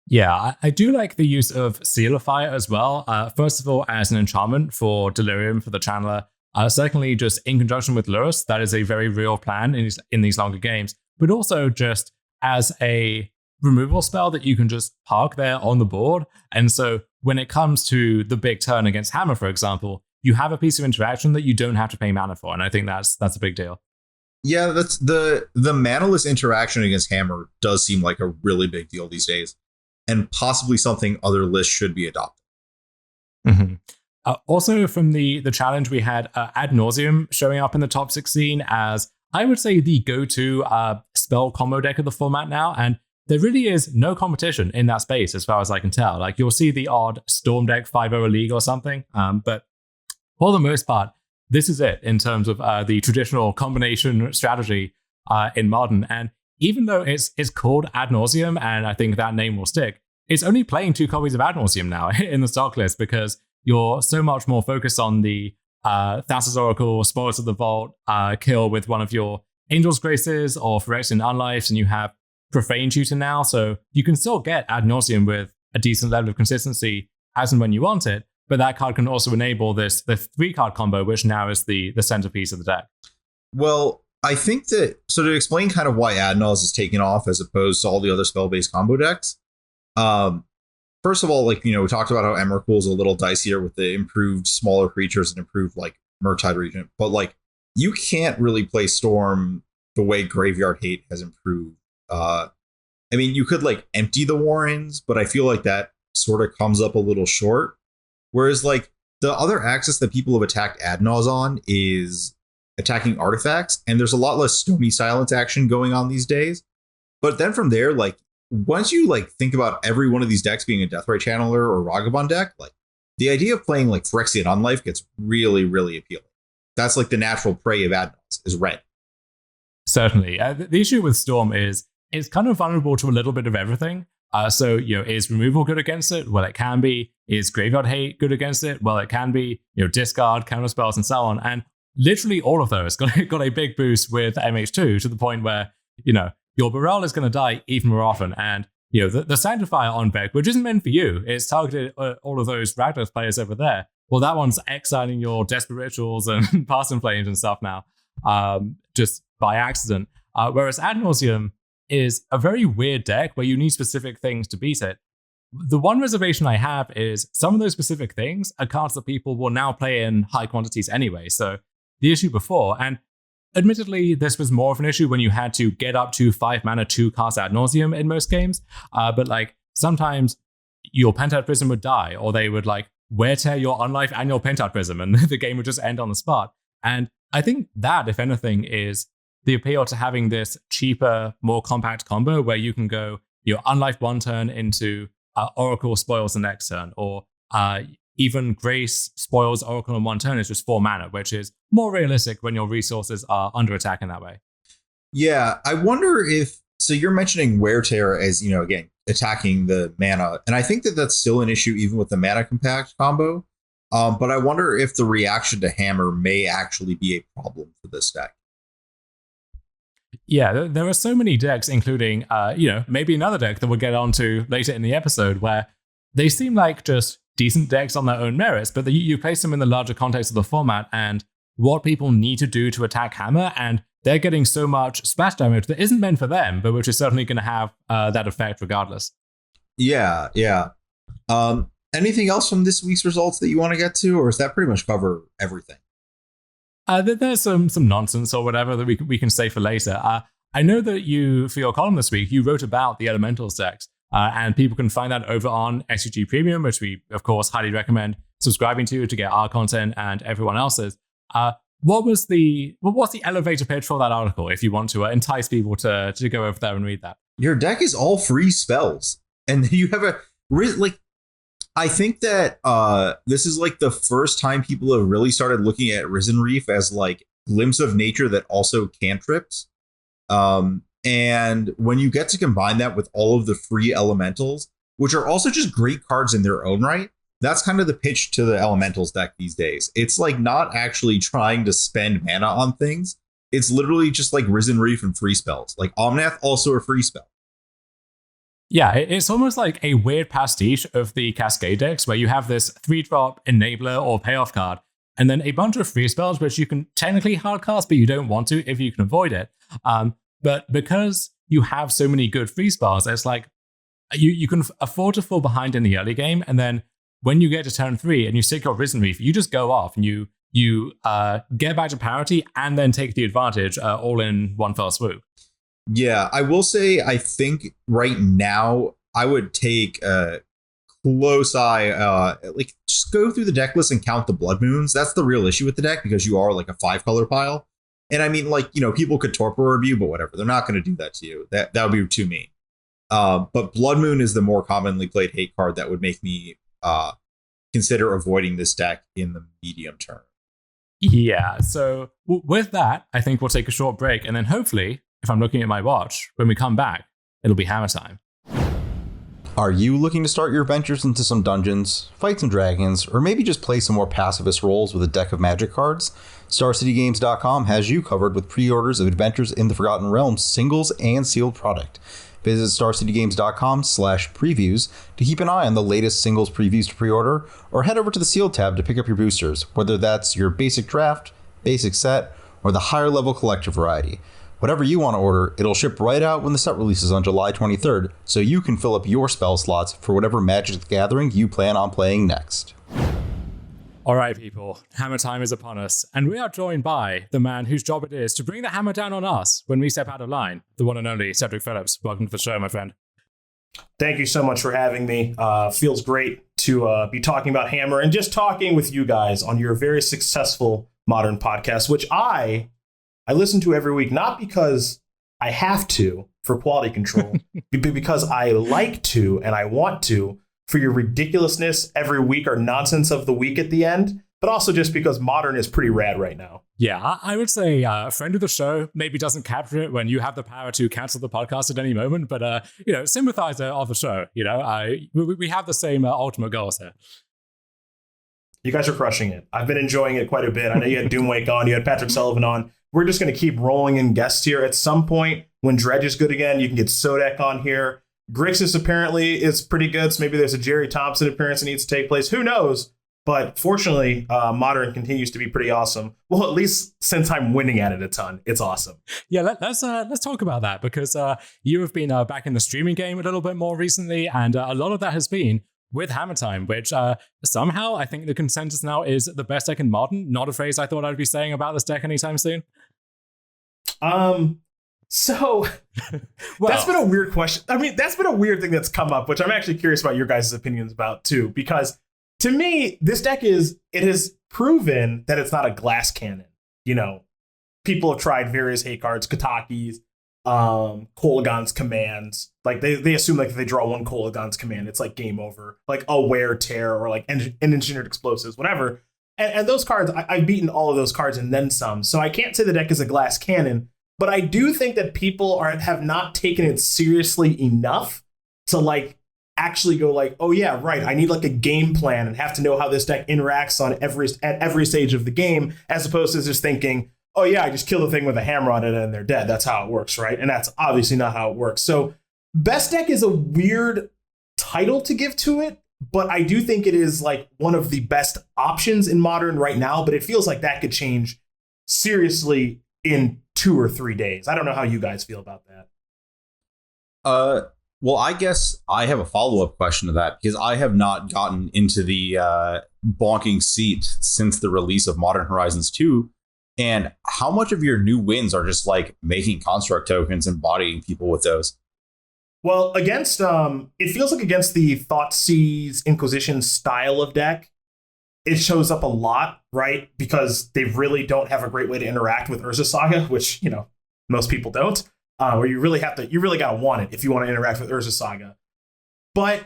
Yeah, I do like the use of Seal of Fire as well. First of all, as an enchantment for Delirium for the Channeler. Secondly, just in conjunction with Lurrus, that is a very real plan in these longer games. But also just as a removal spell that you can just park there on the board. And so when it comes to the big turn against Hammer, for example, you have a piece of interaction that you don't have to pay mana for. And I think that's a big deal. Yeah, that's the manaless interaction against Hammer does seem like a really big deal these days, and possibly something other lists should be adopting. Mm-hmm. Also, from the challenge, we had Ad Nauseam showing up in the top 16 as, I would say, the go-to spell combo deck of the format now. And there really is no competition in that space, as far as I can tell. Like, you'll see the odd Storm deck 5-0 league or something. But for the most part, this is it in terms of the traditional combination strategy in Modern. And even though it's called Ad Nauseam, and I think that name will stick, it's only playing 2 copies of Ad Nauseam now in the stock list, because you're so much more focused on the Thassa's Oracle, Spoils of the Vault, kill with one of your Angel's Graces or Phyrexian Unlives, and you have Profane Tutor now, so you can still get Ad Nauseam with a decent level of consistency as and when you want it, but that card can also enable the 3-card combo, which now is the centerpiece of the deck. Well, I think that, so to explain kind of why Adnals is taken off as opposed to all the other spell-based combo decks, first of all, like, we talked about how Emrakul is a little dicier with the improved smaller creatures and improved like Murktide Regent, but like you can't really play Storm the way Graveyard Hate has improved. I mean, you could like empty the Warrens, but I feel like that sort of comes up a little short. Whereas like the other axis that people have attacked Adnals on is attacking artifacts, and there's a lot less Stony Silence action going on these days. But then from there, like, once you like think about every one of these decks being a Deathrite Channeler or Ragabond deck, like the idea of playing like Phyrexian Unlife gets really, really appealing. That's like the natural prey of Adnals is red. Certainly. The issue with Storm is it's kind of vulnerable to a little bit of everything. So, is removal good against it? Well, it can be. Is Graveyard Hate good against it? Well, it can be. Discard, counter spells, and so on. And literally all of those got a big boost with MH2 to the point where, your Baral is going to die even more often. And, the Sanctifier on Beck, which isn't meant for you, it's targeted all of those Rakdos players over there. Well, that one's exiling your Desperate Rituals and Past Flames and stuff now, just by accident. Whereas Ad Nauseam is a very weird deck where you need specific things to beat it. The one reservation I have is some of those specific things are cards that people will now play in high quantities anyway. So the issue before, and admittedly, this was more of an issue when you had to get up to 5 mana to cast Ad Nauseam in most games. But like sometimes your Pentad Prism would die, or they would like wear tear your Unlife and your Pentad Prism, and the game would just end on the spot. And I think that, if anything, is the appeal to having this cheaper, more compact combo where you can go Unlife one turn into Oracle Spoils the next turn, or even Grace Spoils Oracle in one turn is just 4 mana, which is more realistic when your resources are under attack in that way. Yeah, I wonder if, so you're mentioning Wear Tear as, again, attacking the mana, and I think that that's still an issue even with the mana compact combo, but I wonder if the reaction to Hammer may actually be a problem for this deck. Yeah, there are so many decks, including, maybe another deck that we'll get onto later in the episode, where they seem like just decent decks on their own merits, but you place them in the larger context of the format and what people need to do to attack Hammer, and they're getting so much splash damage that isn't meant for them, but which is certainly going to have that effect regardless. Yeah. Anything else from this week's results that you want to get to, or does that pretty much cover everything? There's some nonsense or whatever that we can say for later. I know that for your column this week, you wrote about the Elementals decks, and people can find that over on SCG Premium, which we, of course, highly recommend subscribing to get our content and everyone else's. What's the elevator pitch for that article, if you want to entice people to go over there and read that? Your deck is all free spells, and you have I think that this is like the first time people have really started looking at Risen Reef as like glimpse of nature that also cantrips. And when you get to combine that with all of the free elementals, which are also just great cards in their own right, that's kind of the pitch to the Elementals deck these days. It's like not actually trying to spend mana on things. It's literally just like Risen Reef and free spells. Like Omnath, also a free spell. Yeah, it's almost like a weird pastiche of the Cascade decks where you have this 3-drop enabler or payoff card, and then a bunch of free spells which you can technically hardcast, but you don't want to if you can avoid it. But because you have so many good free spells, it's like you can afford to fall behind in the early game, and then when you get to turn 3 and you stick your Risen Reef, you just go off and you get back to parity and then take the advantage all in one fell swoop. Yeah, I will say, I think right now I would take a close eye, just go through the deck list and count the Blood Moons. That's the real issue with the deck, because you are like a 5-color pile. And I mean, people could torpor review, but whatever. They're not going to do that to you. That would be too mean. But Blood Moon is the more commonly played hate card that would make me consider avoiding this deck in the medium term. Yeah, so with that, I think we'll take a short break, and then hopefully, if I'm looking at my watch, when we come back, it'll be Hammer time. Are you looking to start your ventures into some dungeons, fight some dragons, or maybe just play some more pacifist roles with a deck of Magic cards? StarCityGames.com has you covered with pre-orders of Adventures in the Forgotten Realms singles and sealed product. Visit StarCityGames.com/previews to keep an eye on the latest singles previews to pre-order, or head over to the sealed tab to pick up your boosters, whether that's your basic draft, basic set, or the higher level collector variety. Whatever you want to order, it'll ship right out when the set releases on July 23rd, so you can fill up your spell slots for whatever Magic the Gathering you plan on playing next. All right, people, Hammer time is upon us, and we are joined by the man whose job it is to bring the hammer down on us when we step out of line, the one and only Cedric Phillips. Welcome to the show, my friend. Thank you so much for having me. Feels great to be talking about Hammer and just talking with you guys on your very successful Modern podcast, which I listen to every week, not because I have to for quality control, but because I like to and I want to for your ridiculousness every week or nonsense of the week at the end, but also just because Modern is pretty rad right now. Yeah, I would say a friend of the show maybe doesn't capture it when you have the power to cancel the podcast at any moment, but, sympathizer of the show, we have the same ultimate goals here. You guys are crushing it. I've been enjoying it quite a bit. I know you had Doomwake on, you had Patrick Sullivan on. We're just going to keep rolling in guests here. At some point, when Dredge is good again, you can get Sodek on here. Grixis apparently is pretty good, so maybe there's a Jerry Thompson appearance that needs to take place. Who knows? But fortunately, Modern continues to be pretty awesome. Well, at least since I'm winning at it a ton, it's awesome. Yeah, let's talk about that, because you have been back in the streaming game a little bit more recently, and a lot of that has been with Hammer Time, which somehow I think the consensus now is the best deck in Modern. Not a phrase I thought I'd be saying about this deck anytime soon. So that's been a weird question. I mean, that's been a weird thing that's come up, which I'm actually curious about your guys' opinions about too, because to me, this deck it has proven that it's not a glass cannon. People have tried various hate cards, Kataki's, Kolagon's commands. Like they assume like if they draw one Kolagon's command, it's like game over, like a wear tear or like engineered explosives, whatever. And those cards, I've beaten all of those cards and then some. So I can't say the deck is a glass cannon, but I do think that people have not taken it seriously enough to like actually go like, oh yeah, right, I need like a game plan and have to know how this deck interacts at every stage of the game, as opposed to just thinking, oh yeah, I just kill the thing with a hammer on it and they're dead. That's how it works, right? And that's obviously not how it works. So best deck is a weird title to give to it, but I do think it is like one of the best options in Modern right now, but it feels like that could change seriously in 2 or 3 days. I don't know how you guys feel about that. Well, I guess I have a follow-up question to that because I have not gotten into the bonking seat since the release of Modern Horizons 2. And how much of your new wins are just like making construct tokens and bodying people with those? Well, against it feels like against the Thoughtseize Inquisition style of deck, it shows up a lot, right? Because they really don't have a great way to interact with Urza Saga, which, you know, most people don't. Where you really gotta want it if you want to interact with Urza Saga. But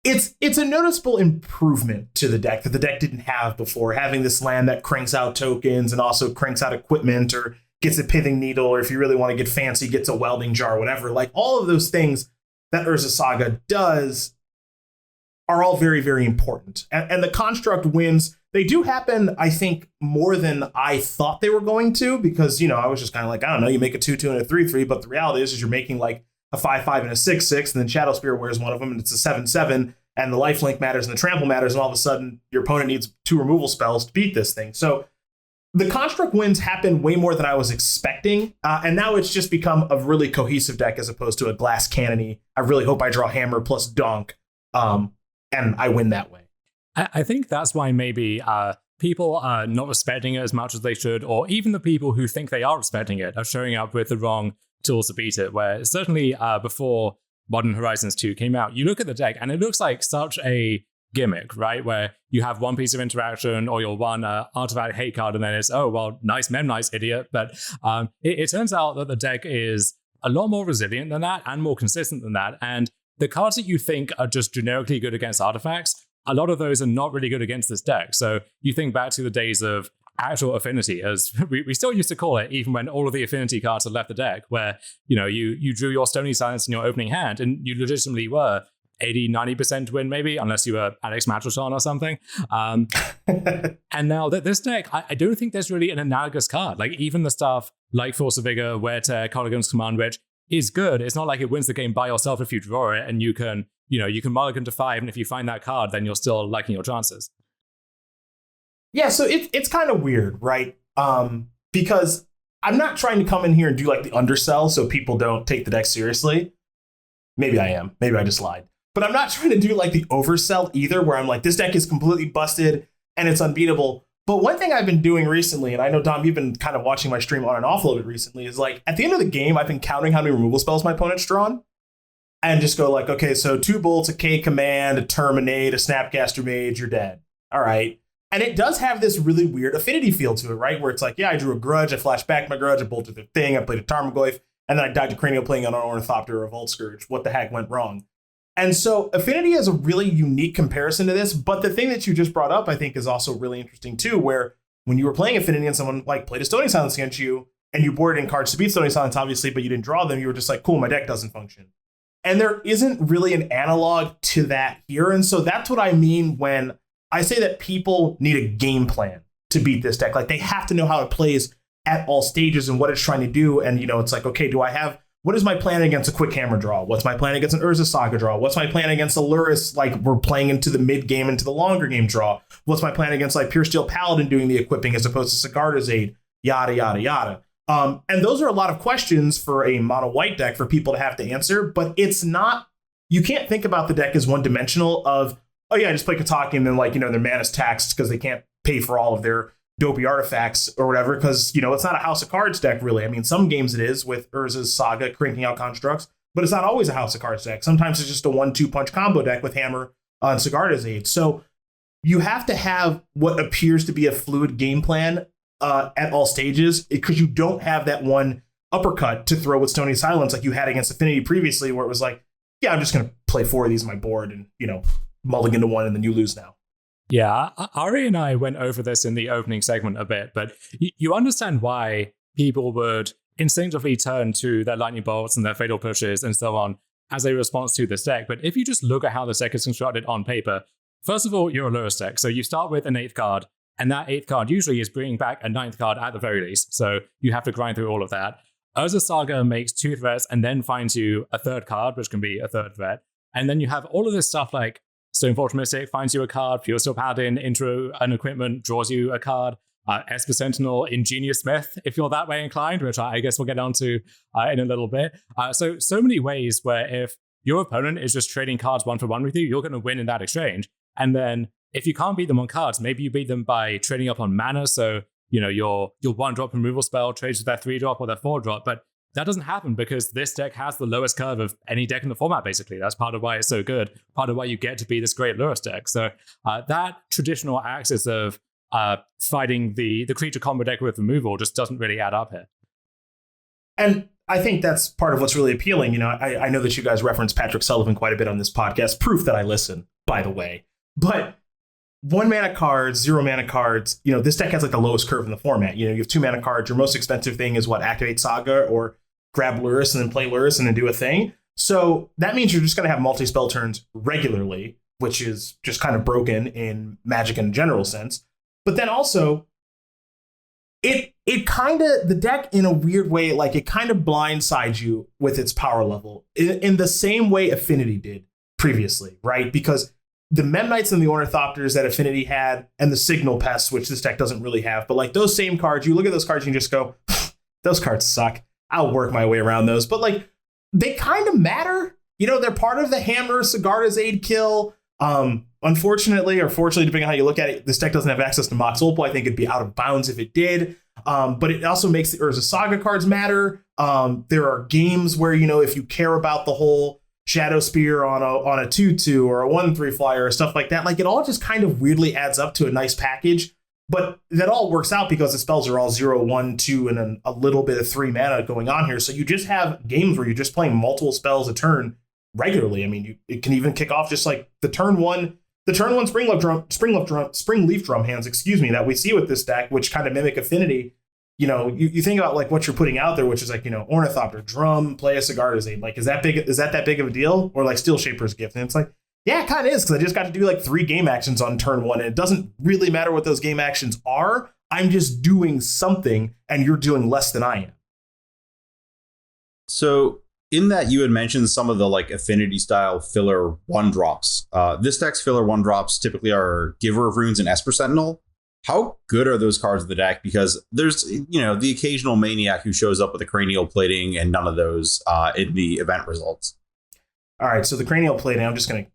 it's a noticeable improvement to the deck that the deck didn't have before, having this land that cranks out tokens and also cranks out equipment or gets a pithing needle, or if you really want to get fancy, gets a welding jar, whatever. Like all of those things that Urza Saga does are all very, very important. And the construct wins, they do happen, I think, more than I thought they were going to, because, you know, I was just kind of like, I don't know, you make a 2/2 and a 3/3, but the reality is you're making like a 5/5 and a 6/6, and then Shadow Spear wears one of them, and it's a 7/7, and the lifelink matters and the trample matters, and all of a sudden your opponent needs 2 removal spells to beat this thing. So the construct wins happen way more than I was expecting, and now it's just become a really cohesive deck as opposed to a glass cannony. I really hope I draw hammer plus donk, and I win that way. I think that's why maybe people are not respecting it as much as they should, or even the people who think they are respecting it are showing up with the wrong tools to beat it. Where certainly before Modern Horizons 2 came out, you look at the deck and it looks like such a gimmick, right? Where you have one piece of interaction or your one artifact hate card, and then it's, oh, well, nice mem, nice idiot. But it turns out that the deck is a lot more resilient than that and more consistent than that. And the cards that you think are just generically good against artifacts, a lot of those are not really good against this deck. So you think back to the days of actual affinity, as we still used to call it, even when all of the affinity cards had left the deck, where, you know, you drew your Stony Silence in your opening hand and you legitimately were 80-90% win, maybe, unless you were Alex Matroton or something. And now that this deck, I don't think there's really an analogous card. Like even the stuff like Force of Vigor, Wear Tear, Colligan's Command, which is good. It's not like it wins the game by yourself if you draw it, and you can mulligan to 5, and if you find that card, then you're still liking your chances. Yeah, so it's kind of weird, right? Because I'm not trying to come in here and do like the undersell so people don't take the deck seriously. Maybe I am. Maybe I just lied. But I'm not trying to do like the oversell either, where I'm like, this deck is completely busted and it's unbeatable. But one thing I've been doing recently, and I know, Dom, you've been kind of watching my stream on and off a little bit recently, is like at the end of the game, I've been counting how many removal spells my opponent's drawn and just go like, okay, so 2 bolts, a K command, a terminate, a Snapcaster Mage, you're dead. All right. And it does have this really weird affinity feel to it, right? Where it's like, yeah, I drew a grudge, I flashed back my grudge, I bolted the thing, I played a Tarmogoyf, and then I died to Cranial playing on an Ornithopter or a Volt Scourge. What the heck went wrong? And so Affinity is a really unique comparison to this, but the thing that you just brought up, I think, is also really interesting too, where when you were playing Affinity and someone like played a Stony Silence against you, and you boarded in cards to beat Stony Silence, obviously, but you didn't draw them, you were just like, cool, my deck doesn't function. And there isn't really an analog to that here. And so that's what I mean when I say that people need a game plan to beat this deck. Like they have to know how it plays at all stages and what it's trying to do. And, you know, it's like, okay, what is my plan against a quick hammer draw? What's my plan against an Urza Saga draw? What's my plan against a Luris, like we're playing into the mid game, into the longer game draw? What's my plan against like Pure Steel Paladin doing the equipping as opposed to Sigarda's Aid? Yada, yada, yada. And those are a lot of questions for a mono white deck for people to have to answer, but it's not, you can't think about the deck as one dimensional of, oh yeah, I just play Kataki and then like, you know, their mana's taxed because they can't pay for all of their dopey artifacts or whatever, because, you know, it's not a House of Cards deck, really. I mean, some games it is with Urza's Saga cranking out constructs, but it's not always a House of Cards deck. Sometimes it's just a 1-2 punch combo deck with Hammer and Sigarda's Aid. So you have to have what appears to be a fluid game plan at all stages, because you don't have that one uppercut to throw with Stony Silence like you had against Affinity previously, where it was like, yeah, I'm just going to play 4 of these on my board and, you know, mulligan to 1 and then you lose now. Yeah, Ari and I went over this in the opening segment a bit, but you understand why people would instinctively turn to their lightning bolts and their fatal pushes and so on as a response to this deck. But if you just look at how the deck is constructed on paper, first of all, you're a Luris deck. So you start with an 8th card, And that 8th card usually is bringing back a 9th card at the very least. So you have to grind through all of that. Urza Saga makes 2 threats and then finds you a 3rd card, which can be a 3rd threat. And then you have all of this stuff like Stoneforge Mystic finds you a card, Pure Steel Paladin into an equipment draws you a card, Esper Sentinel, Ingenious Smith, if you're that way inclined, which I guess we'll get onto in a little bit. So many ways where if your opponent is just trading cards 1 for 1 with you, you're going to win in that exchange. And then if you can't beat them on cards, maybe you beat them by trading up on mana. So, your 1-drop removal spell trades with their 3-drop or their 4-drop. But that doesn't happen because this deck has the lowest curve of any deck in the format, basically. That's part of why it's so good, part of why you get to be this great Lurrus deck. So that traditional axis of fighting the creature combo deck with removal just doesn't really add up here. And I think that's part of what's really appealing. I know that you guys reference Patrick Sullivan quite a bit on this podcast. Proof that I listen, by the way. But 1 mana cards, 0 mana cards, this deck has like the lowest curve in the format. You have 2 mana cards. Your most expensive thing is Activate Saga or grab Lurrus and then play Lurrus and then do a thing. So that means you're just going to have multi-spell turns regularly, which is just kind of broken in Magic in a general sense. But then also, it kind of, the deck in a weird way, like it kind of blindsides you with its power level in the same way Affinity did previously, right? Because the Memnites and the Ornithopters that Affinity had and the Signal Pests, which this deck doesn't really have, but like those same cards, you look at those cards and you just go, those cards suck. I'll work my way around those. But like, they kind of matter. They're part of the Hammer, Sigarda's Aid kill. Unfortunately, or fortunately, depending on how you look at it, this deck doesn't have access to Mox Opal. I think it'd be out of bounds if it did. But it also makes the Urza Saga cards matter. There are games where, if you care about the whole Shadow Spear on a 2/2 or a 1/3 flyer or stuff like that, like it all just kind of weirdly adds up to a nice package. But that all works out because the spells are all 0, 1, 2, and then a little bit of 3 mana going on here. So you just have games where you're just playing multiple spells a turn regularly. I mean, it can even kick off just like the turn one Spring Leaf Drum hands, that we see with this deck, which kind of mimic Affinity. You think about like what you're putting out there, which is like, Ornithopter, Drum, play a Sigarda's Aid. Like, is that big of a deal? Or like Steel Shaper's Gift? And it's like, yeah, it kind of is, because I just got to do like 3 game actions on turn 1, and it doesn't really matter what those game actions are. I'm just doing something, and you're doing less than I am. So in that, you had mentioned some of the like Affinity style filler 1-drops. This deck's filler 1-drops typically are Giver of Runes and Esper Sentinel. How good are those cards of the deck? Because there's, the occasional maniac who shows up with a Cranial Plating and none of those in the event results. All right, so the Cranial Plating, I'm just going to,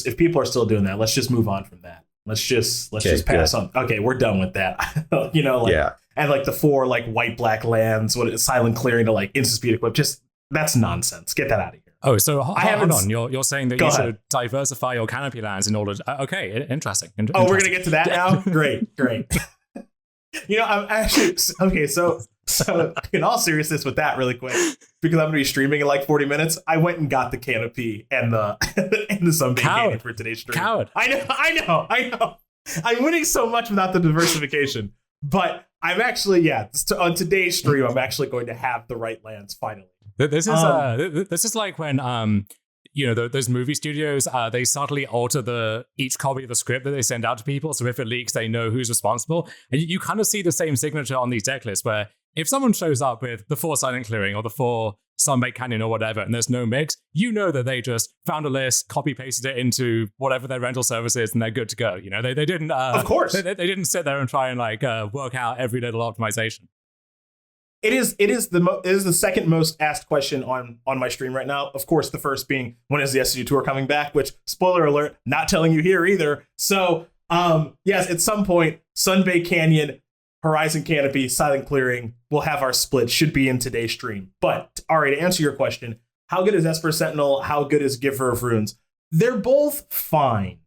if people are still doing that, let's just move on from that. Let's just pass on. Okay, we're done with that. Yeah. And like the 4 like white-black lands, Silent Clearing to like instant speed equip, just that's nonsense. Get that out of here. Oh, so hold on. You're saying that you should diversify your canopy lands in order to... Okay, interesting. Oh, we're going to get to that now? Great. I'm actually... Okay, so in all seriousness with that really quick, because I'm going to be streaming in like 40 minutes, I went and got the canopy and the Sunbake Canyon for today's stream. Coward. I know. I'm winning so much without the diversification. But I'm actually, on today's stream, I'm actually going to have the right lands finally. This is like when those movie studios they subtly alter each copy of the script that they send out to people, so if it leaks they know who's responsible. And you kind of see the same signature on these deck lists, where if someone shows up with the 4 Silent Clearing or the 4 Sunbake Canyon or whatever, and there's no mix, that they just found a list, copy pasted it into whatever their rental service is, and they're good to go. They didn't of course they didn't sit there and try and like work out every little optimization. It is the second most asked question on my stream right now. Of course, the first being, when is the SCG Tour coming back? Which, spoiler alert, not telling you here either. So, yes, at some point, Sunbake Canyon, Horizon Canopy, Silent Clearing will have our split. Should be in today's stream. But, all right, to answer your question, how good is Esper Sentinel? How good is Giver of Runes? They're both fine.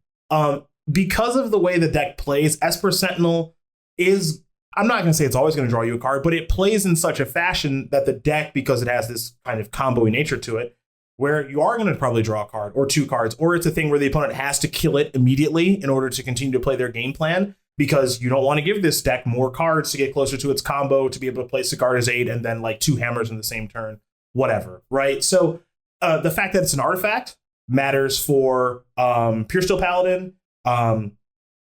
Because of the way the deck plays, Esper Sentinel is... I'm not going to say it's always going to draw you a card, but it plays in such a fashion that the deck, because it has this kind of combo nature to it, where you are going to probably draw a card or 2 cards, or it's a thing where the opponent has to kill it immediately in order to continue to play their game plan, because you don't want to give this deck more cards to get closer to its combo to be able to play Sigarda's Aid and then like 2 hammers in the same turn, whatever, right? So the fact that it's an artifact matters for Pure Steel Paladin,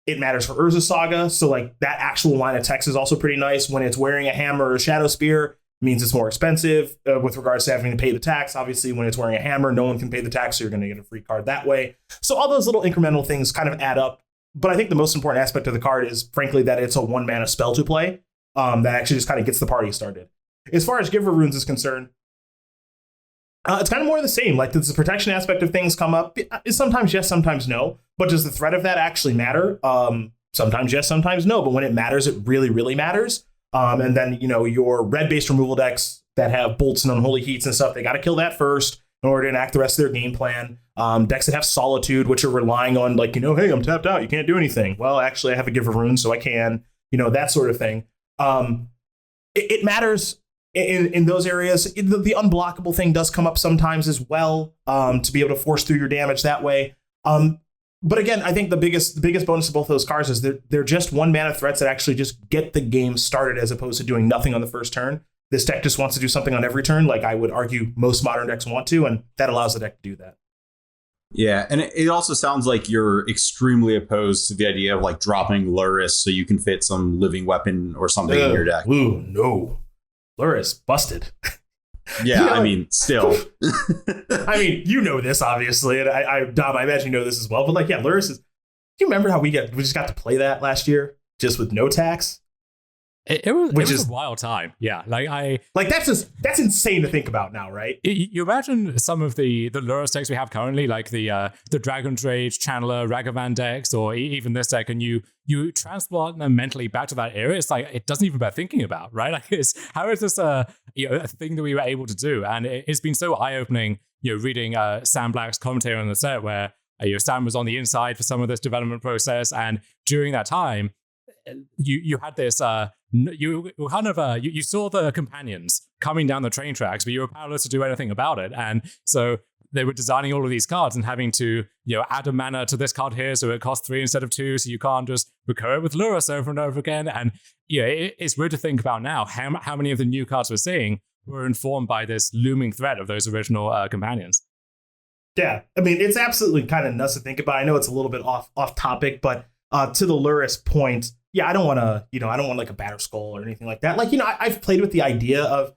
It matters for Urza Saga. So like that actual line of text is also pretty nice. When it's wearing a hammer or a shadow spear, means it's more expensive with regards to having to pay the tax. Obviously, when it's wearing a hammer, no one can pay the tax, so you're going to get a free card that way. So all those little incremental things kind of add up. But I think the most important aspect of the card is, frankly, that it's a 1-mana spell to play that actually just kind of gets the party started. As far as Giver Runes is concerned, it's kind of more of the same. Like, does the protection aspect of things come up? Sometimes yes, sometimes no. But does the threat of that actually matter? Sometimes yes, sometimes no. But when it matters, it really, really matters. And then, your red-based removal decks that have bolts and unholy heats and stuff, they got to kill that first in order to enact the rest of their game plan. Decks that have solitude, which are relying on, like, hey, I'm tapped out, you can't do anything. Well, actually, I have a Giver Rune, so I can, that sort of thing. It matters. In those areas, the unblockable thing does come up sometimes as well, to be able to force through your damage that way. But again, I think the biggest bonus of both of those cards is they're just 1-mana threats that actually just get the game started as opposed to doing nothing on the first turn. This deck just wants to do something on every turn, like I would argue most modern decks want to, and that allows the deck to do that. Yeah, and it also sounds like you're extremely opposed to the idea of like dropping Luris so you can fit some living weapon or something in your deck. Ooh, no. Luris, busted. Yeah, I mean, still. I mean, this, obviously, and Dom, I imagine you know this as well, but like, yeah, Luris is... Do you remember how we just got to play that last year, just with no tax? It was a wild time. Yeah, that's insane to think about now, right? You imagine some of the Luris decks we have currently, like the Dragon's Rage, Channeler, Ragavan decks, or even this deck, and you transport them mentally back to that era. It's like it doesn't even bear thinking about, right? Like, how is this a thing that we were able to do? And it's been so eye opening. Reading Sam Black's commentary on the set, where Sam was on the inside for some of this development process, and during that time, you had this. You saw the companions coming down the train tracks, but you were powerless to do anything about it. And so they were designing all of these cards and having to, add a mana to this card here, so it costs 3 instead of 2, so you can't just recur it with Luris over and over again. And it's weird to think about now how many of the new cards we're seeing were informed by this looming threat of those original companions. Yeah, I mean, it's absolutely kind of nuts to think about. I know it's a little bit off topic, but to the Luris point, yeah, I don't want like a Batter Skull or anything like that. Like, I've played with the idea of,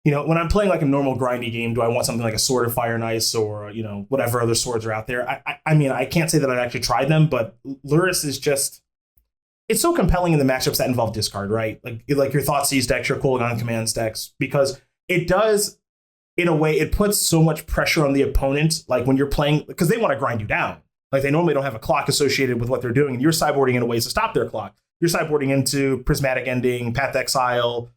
when I'm playing like a normal grindy game, do I want something like a Sword of Fire and Ice or, whatever other swords are out there? I mean, I can't say that I've actually tried them, but Luris is just, it's so compelling in the matchups that involve discard, right? Like your Thoughtseize decks, your Kolaghan Commands decks, because it does, in a way, it puts so much pressure on the opponent, like when you're playing, because they want to grind you down. Like, they normally don't have a clock associated with what they're doing, and you're sideboarding in ways to stop their clock. You're sideboarding into Prismatic Ending, Path to Exile,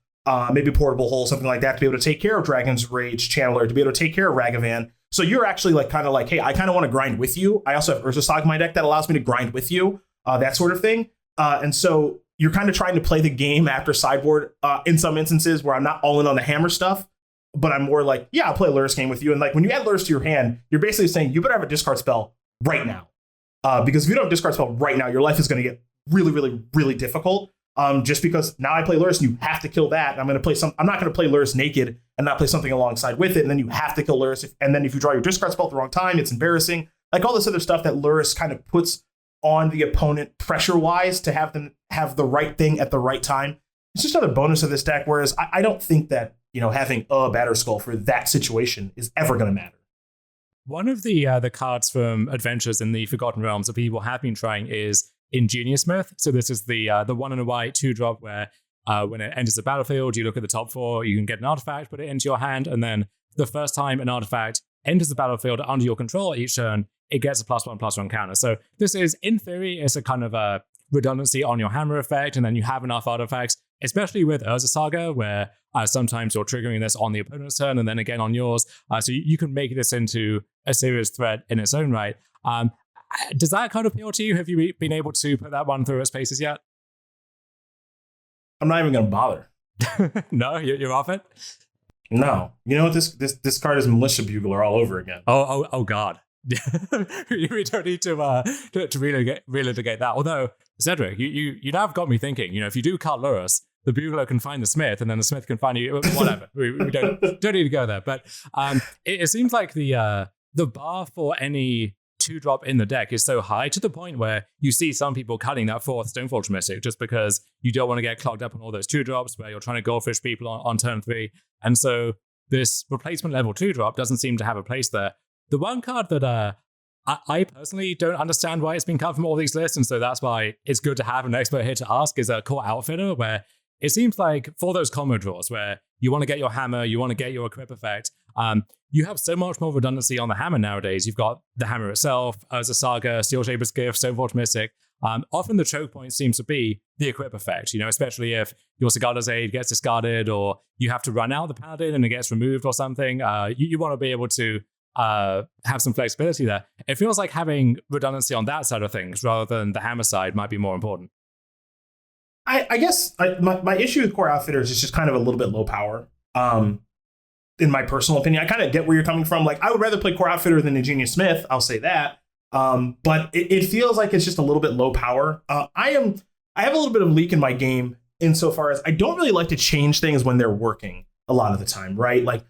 maybe Portable Hole, something like that, to be able to take care of Dragon's Rage Channeler, to be able to take care of Ragavan. So you're actually like kind of like, hey, I kind of want to grind with you. I also have Urza Saga in my deck that allows me to grind with you, that sort of thing. And so you're kind of trying to play the game after sideboard in some instances where I'm not all in on the hammer stuff, but I'm more like, yeah, I'll play a Luris game with you. And like when you add Luris to your hand, you're basically saying you better have a discard spell right now. Because if you don't have a discard spell right now, your life is going to get really, really, really difficult. Just because now I play Luris and you have to kill that. And I'm not going to play Luris naked and not play something alongside with it. And then you have to kill Luris. And then if you draw your discard spell at the wrong time, it's embarrassing. Like all this other stuff that Luris kind of puts on the opponent pressure wise to have them have the right thing at the right time. It's just another bonus of this deck. Whereas I don't think that, having a Batter Skull for that situation is ever going to matter. One of the cards from Adventures in the Forgotten Realms that people have been trying is Ingenious Myth. So this is the 1 and a white 2-drop where when it enters the battlefield, you look at the top 4, you can get an artifact, put it into your hand, and then the first time an artifact enters the battlefield under your control each turn, it gets a +1/+1 counter. So this is, in theory, it's a kind of a redundancy on your hammer effect, and then you have enough artifacts, especially with Urza Saga, where sometimes you're triggering this on the opponent's turn and then again on yours. So you can make this into a serious threat in its own right. Does that kind of appeal to you? Have you been able to put that one through its paces yet? I'm not even going to bother. No, you're off it? No. You know what? This card is Militia Bugler all over again. Oh God. We don't need to relitigate that. Although, Cedric, you now have got me thinking, if you do cut Luris, the Bugler can find the Smith, and then the Smith can find you. Whatever. we don't need to go there. But it seems like the bar for any 2-drop in the deck is so high to the point where you see some people cutting that 4th Stoneforge Mystic just because you don't want to get clogged up on all those 2-drops where you're trying to goldfish people on turn 3. And so this replacement level 2-drop doesn't seem to have a place there. The one card that I personally don't understand why it's been cut from all these lists, and so that's why it's good to have an expert here to ask, is a Core Outfitter, where it seems like for those combo draws where you want to get your hammer, you want to get your equip effect, you have so much more redundancy on the hammer nowadays. You've got the hammer itself, as a Saga, Steel Shaper's Gift, Stoneforge Mystic. Often the choke point seems to be the equip effect, especially if your Sagada's Aid gets discarded or you have to run out the Paladin and it gets removed or something. You want to be able to have some flexibility there. It feels like having redundancy on that side of things rather than the hammer side might be more important. I guess my issue with Core Outfitters is just kind of a little bit low power. In my personal opinion, I kind of get where you're coming from. Like, I would rather play Core Outfitter than Ingenious Smith. I'll say that. But it feels like it's just a little bit low power. I have a little bit of leak in my game insofar as I don't really like to change things when they're working a lot of the time, right? Like,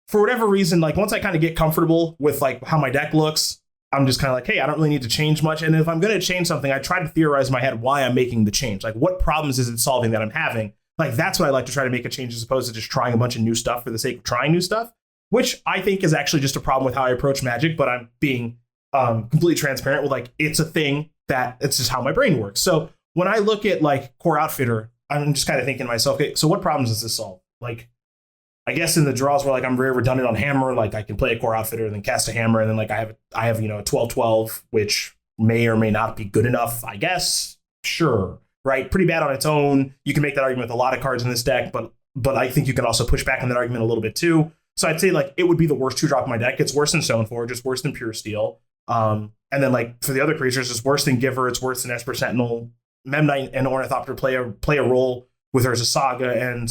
for whatever reason, like once I kind of get comfortable with like how my deck looks, I'm just kind of like, hey, I don't really need to change much. And if I'm going to change something, I try to theorize in my head why I'm making the change. Like, what problems is it solving that I'm having? Like, that's what I like to try to make a change as opposed to just trying a bunch of new stuff for the sake of trying new stuff, which I think is actually just a problem with how I approach Magic. But I'm being completely transparent with like, it's a thing that it's just how my brain works. So when I look at like Core Outfitter, I'm just kind of thinking to myself, okay, so what problems does this solve? Like, I guess in the draws where like I'm very redundant on hammer, like I can play a Core Outfitter and then cast a hammer, and then like I have a 12/12, which may or may not be good enough, I guess. Sure, right? Pretty bad on its own. You can make that argument with a lot of cards in this deck, but I think you can also push back on that argument a little bit too. So I'd say like it would be the worst 2-drop in my deck. It's worse than Stoneforge, it's worse than Pure Steel. And then like for the other creatures, it's worse than Giver, it's worse than Esper Sentinel. Memnite and Ornithopter play a role with her as a Saga and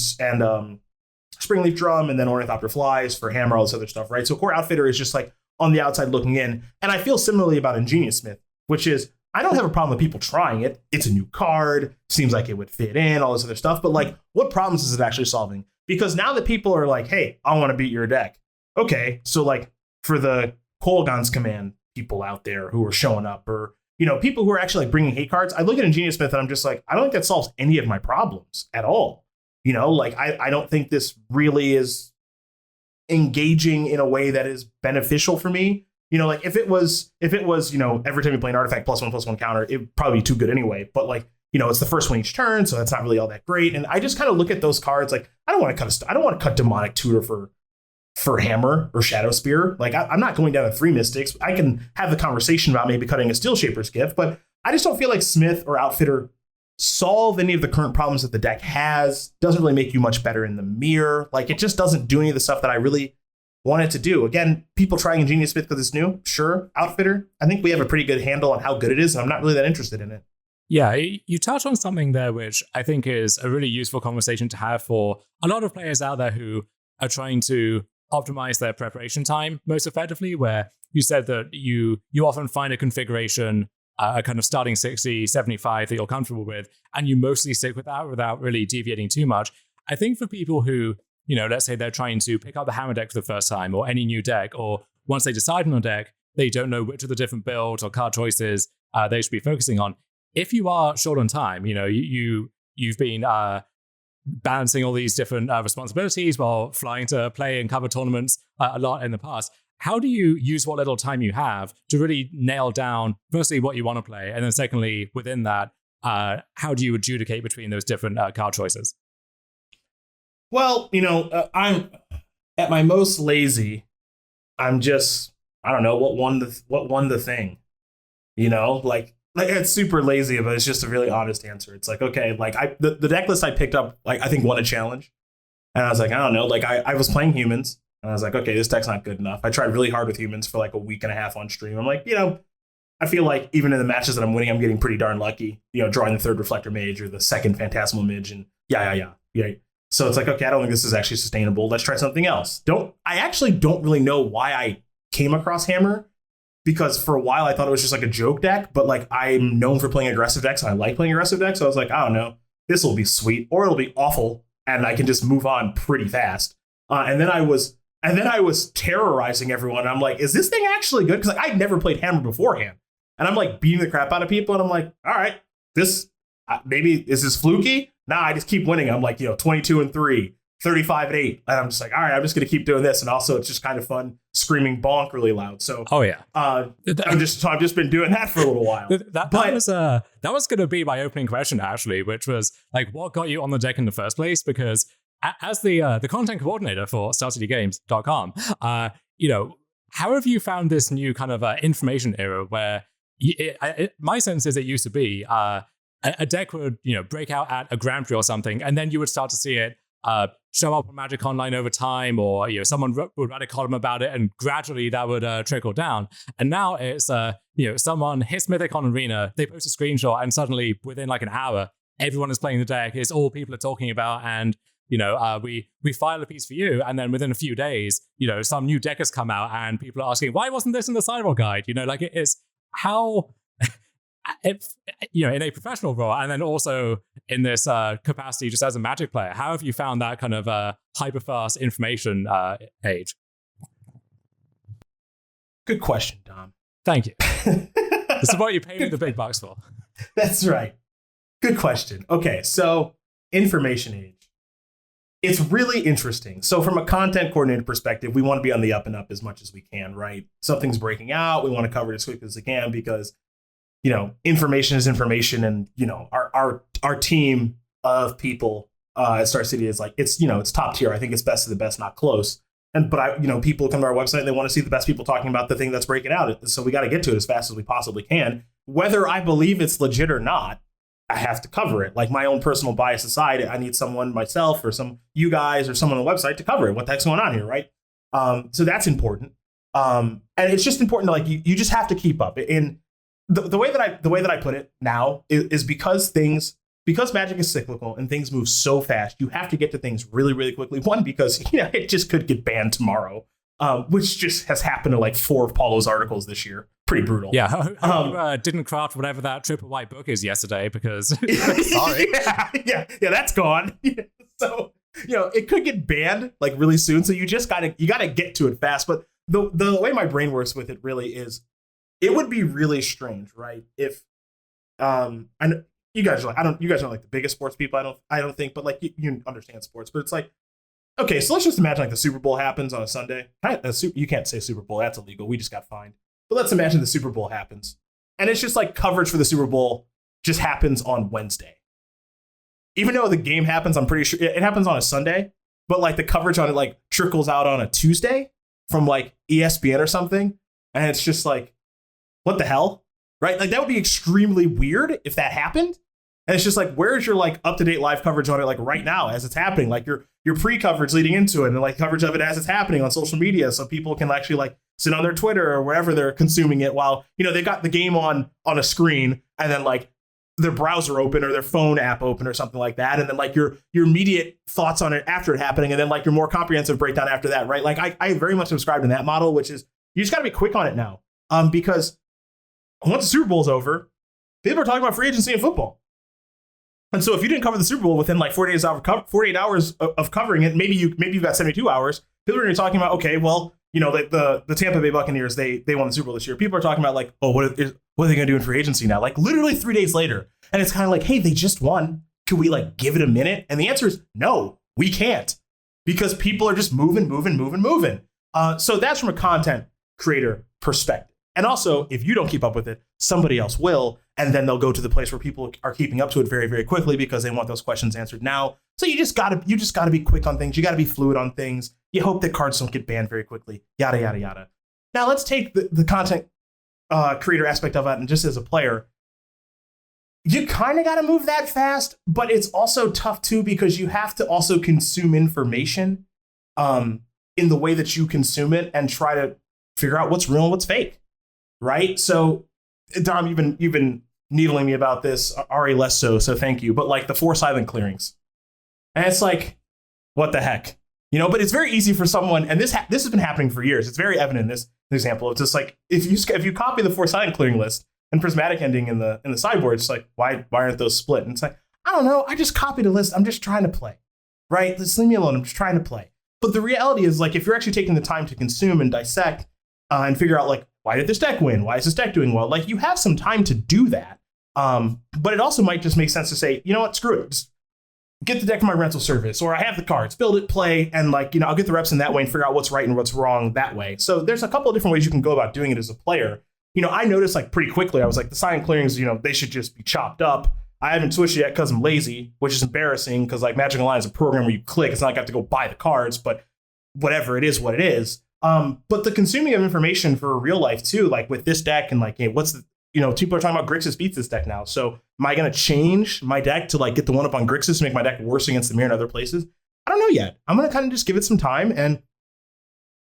Springleaf Drum, and then Ornithopter Flies for hammer, all this other stuff, right? So Core Outfitter is just like on the outside looking in. And I feel similarly about Ingenious Smith, which is I don't have a problem with people trying it. It's a new card, seems like it would fit in, all this other stuff. But like, what problems is it actually solving? Because now that people are like, hey, I want to beat your deck. Okay, so like for the Kolaghan's Command people out there who are showing up, or people who are actually like bringing hate cards, I look at Ingenious Smith and I'm just like, I don't think that solves any of my problems at all. Like I don't think this really is engaging in a way that is beneficial for me. Like if it was, every time you play an artifact +1/+1 counter, it'd probably be too good anyway. But like, it's the first one each turn, so that's not really all that great. And I just kind of look at those cards like I don't want to cut Demonic Tutor for Hammer or Shadow Spear. Like I'm not going down to 3 Mystics. I can have the conversation about maybe cutting a Steel Shaper's Gift, but I just don't feel like Smith or Outfitter solve any of the current problems that the deck has. Doesn't really make you much better in the mirror. Like it just doesn't do any of the stuff that I really want it to do. Again, people trying Ingenious Smith because it's new. Sure. Outfitter, I think we have a pretty good handle on how good it is, and I'm not really that interested in it. Yeah, you touch on something there, which I think is a really useful conversation to have for a lot of players out there who are trying to optimize their preparation time most effectively, where you said that you often find a configuration, a kind of starting 60, 75 that you're comfortable with, and you mostly stick with that without really deviating too much. I think for people who, let's say they're trying to pick up the hammer deck for the first time or any new deck, or once they decide on a deck, they don't know which of the different builds or card choices they should be focusing on. If you are short on time, you've been balancing all these different responsibilities while flying to play and cover tournaments a lot in the past. How do you use what little time you have to really nail down, firstly, what you want to play, and then secondly, within that, how do you adjudicate between those different card choices? Well, I'm at my most lazy. I'm just, I don't know what won the thing. Like it's super lazy, but it's just a really honest answer. It's like, okay, like the deck list I picked up, like I think won a challenge, and I was like, I don't know, like I was playing humans. And I was like, okay, this deck's not good enough. I tried really hard with humans for like a week and a half on stream. I'm like, I feel like even in the matches that I'm winning, I'm getting pretty darn lucky, drawing the 3rd Reflector Mage or the 2nd Phantasmal Mage. And yeah. So it's like, okay, I don't think this is actually sustainable. Let's try something else. I actually don't really know why I came across Hammer, because for a while I thought it was just like a joke deck, but like I'm known for playing aggressive decks and I like playing aggressive decks. So I was like, I don't know, this will be sweet or it'll be awful and I can just move on pretty fast. And then I And then I was terrorizing everyone. I'm like, is this thing actually good? Because like, I'd never played Hammer beforehand. And I'm like beating the crap out of people. And I'm like, all right, this maybe is this fluky? Nah, I just keep winning. I'm like, 22-3, 35-8. And I'm just like, all right, I'm just going to keep doing this. And also it's just kind of fun screaming bonk really loud. So, I've just been doing that for a little while. That was going to be my opening question, actually, which was like, what got you on the deck in the first place? Because as the content coordinator for StarCityGames.com, how have you found this new kind of information era where my sense is it used to be a deck would break out at a Grand Prix or something, and then you would start to see it show up on Magic Online over time, or someone would write a column about it, and gradually that would trickle down. And now it's someone hits Mythic on Arena, they post a screenshot, and suddenly within like an hour, everyone is playing the deck. It's all people are talking about, and we file a piece for you, and then within a few days, some new deck has come out, and people are asking, why wasn't this in the sideboard guide? Like it is how. In a professional role, and then also in this capacity just as a Magic player, how have you found that kind of hyper-fast information age? Good question, Dom. Thank you. This is what you pay me the big bucks for. That's right. Good question. Okay, so information age. It's really interesting. So from a content coordinator perspective, we want to be on the up and up as much as we can, right? Something's breaking out. We want to cover it as quickly as we can because information is information, and our team of people at Star City is like it's top tier. I think it's best of the best, not close. But people come to our website and they want to see the best people talking about the thing that's breaking out. So we got to get to it as fast as we possibly can. Whether I believe it's legit or not, I have to cover it. Like my own personal bias aside, I need someone, myself or some you guys or someone on the website to cover it. What the heck's going on here, right? So that's important. And it's just important to you just have to keep up. And the way that I put it now is because Magic is cyclical and things move so fast, you have to get to things really, really quickly. One, because it just could get banned tomorrow, which just has happened to like 4 of Paulo's articles this year. Pretty brutal. Yeah, you didn't craft whatever that triple white book is yesterday because sorry. yeah, that's gone. So it could get banned like really soon. So you gotta get to it fast. But the way my brain works with it really is, it would be really strange, right? If I know you guys are like, you guys aren't like the biggest sports people, I don't think, but like you understand sports, but it's like, okay, so let's just imagine like the Super Bowl happens on a Sunday. You can't say Super Bowl, that's illegal. We just got fined. But let's imagine the Super Bowl happens, and it's just like coverage for the Super Bowl just happens on Wednesday. Even though the game happens, I'm pretty sure it happens on a Sunday, but like the coverage on it like trickles out on a Tuesday from like ESPN or something, and it's just like, what the hell, right? Like that would be extremely weird if that happened. And it's just like, where's your like up-to-date live coverage on it like right now as it's happening? Like your pre-coverage leading into it, and like coverage of it as it's happening on social media, so people can actually like sit on their Twitter or wherever they're consuming it while they got the game on a screen, and then like their browser open or their phone app open or something like that, and then like your immediate thoughts on it after it happening, and then like your more comprehensive breakdown after that, right? Like I very much subscribe to that model, which is you just got to be quick on it now, because once the Super Bowl's over, people are talking about free agency in football. And so if you didn't cover the Super Bowl within like 48 hours of covering it, maybe you've got 72 hours. People are going to be talking about, okay, well, the Tampa Bay Buccaneers, they won the Super Bowl this year. People are talking about like, oh, what are they going to do in free agency now? Like literally 3 days later. And it's kind of like, hey, they just won. Could we like give it a minute? And the answer is no, we can't, because people are just moving. So that's from a content creator perspective. And also, if you don't keep up with it, somebody else will, and then they'll go to the place where people are keeping up to it very, very quickly because they want those questions answered now. So you just gotta be quick on things. You gotta be fluid on things. You hope that cards don't get banned very quickly. Yada yada yada. Now let's take the content creator aspect of it, and just as a player, you kind of gotta move that fast, but it's also tough too because you have to also consume information in the way that you consume it and try to figure out what's real and what's fake. Right. So, Dom, you've been needling me about this, Ari less so thank you. But like the 4 silent clearings. And it's like, what the heck? But it's very easy for someone, and this has been happening for years. It's very evident in this example. It's just like if you copy the 4 silent clearing list and prismatic ending in the sideboard, it's like, why aren't those split? And it's like, I don't know. I just copied a list. I'm just trying to play. Right. Just leave me alone. I'm just trying to play. But the reality is, like, if you're actually taking the time to consume and dissect and figure out, like, why did this deck win? Why is this deck doing well? Like, you have some time to do that. But it also might just make sense to say, you know what, screw it. Just get the deck from my rental service, or I have the cards, build it, play, and, like, you know, I'll get the reps in that way and figure out what's right and what's wrong that way. So there's a couple of different ways you can go about doing it as a player. You know, I noticed, like, pretty quickly, I was like, the sign clearings, you know, they should just be chopped up. I haven't switched yet because I'm lazy, which is embarrassing because, like, Magic Online is a program where you click. It's not like I have to go buy the cards, but whatever, it is what it is. But the consuming of information for real life too, like with this deck and like, hey, what's the, you know, people are talking about Grixis beats this deck now. So am I going to change my deck to like get the one up on Grixis to make my deck worse against the mirror in other places? I don't know yet. I'm going to kind of just give it some time, and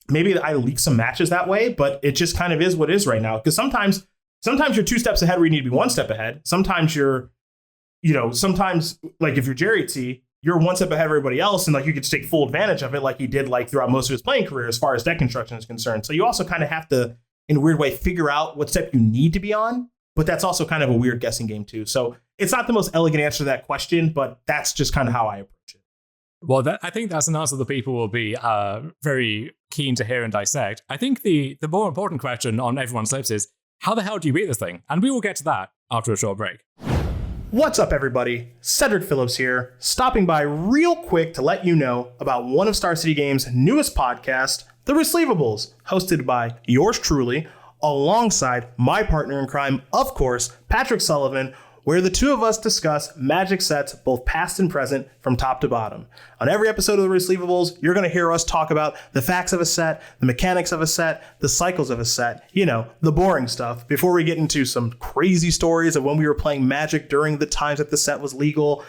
maybe I leak some matches that way, but it just kind of is what it is right now. Because sometimes you're 2 steps ahead where you need to be 1 step ahead. Sometimes you're, you know, sometimes like if you're Jerry T, you're 1 step ahead of everybody else, and like you could just take full advantage of it like he did like throughout most of his playing career as far as deck construction is concerned. So you also kind of have to, in a weird way, figure out what step you need to be on, but that's also kind of a weird guessing game too. So it's not the most elegant answer to that question, but that's just kind of how I approach it. Well, I think that's an answer that people will be very keen to hear and dissect. I think the more important question on everyone's lips is, how the hell do you beat this thing? And we will get to that after a short break. What's up, everybody? Cedric Phillips here, stopping by real quick to let you know about one of Star City Games' newest podcasts, The Receivables, hosted by yours truly, alongside my partner in crime, of course, Patrick Sullivan, where the two of us discuss Magic sets, both past and present, from top to bottom. On every episode of The Receivables, you're going to hear us talk about the facts of a set, the mechanics of a set, the cycles of a set, you know, the boring stuff, before we get into some crazy stories of when we were playing Magic during the times that the set was legal.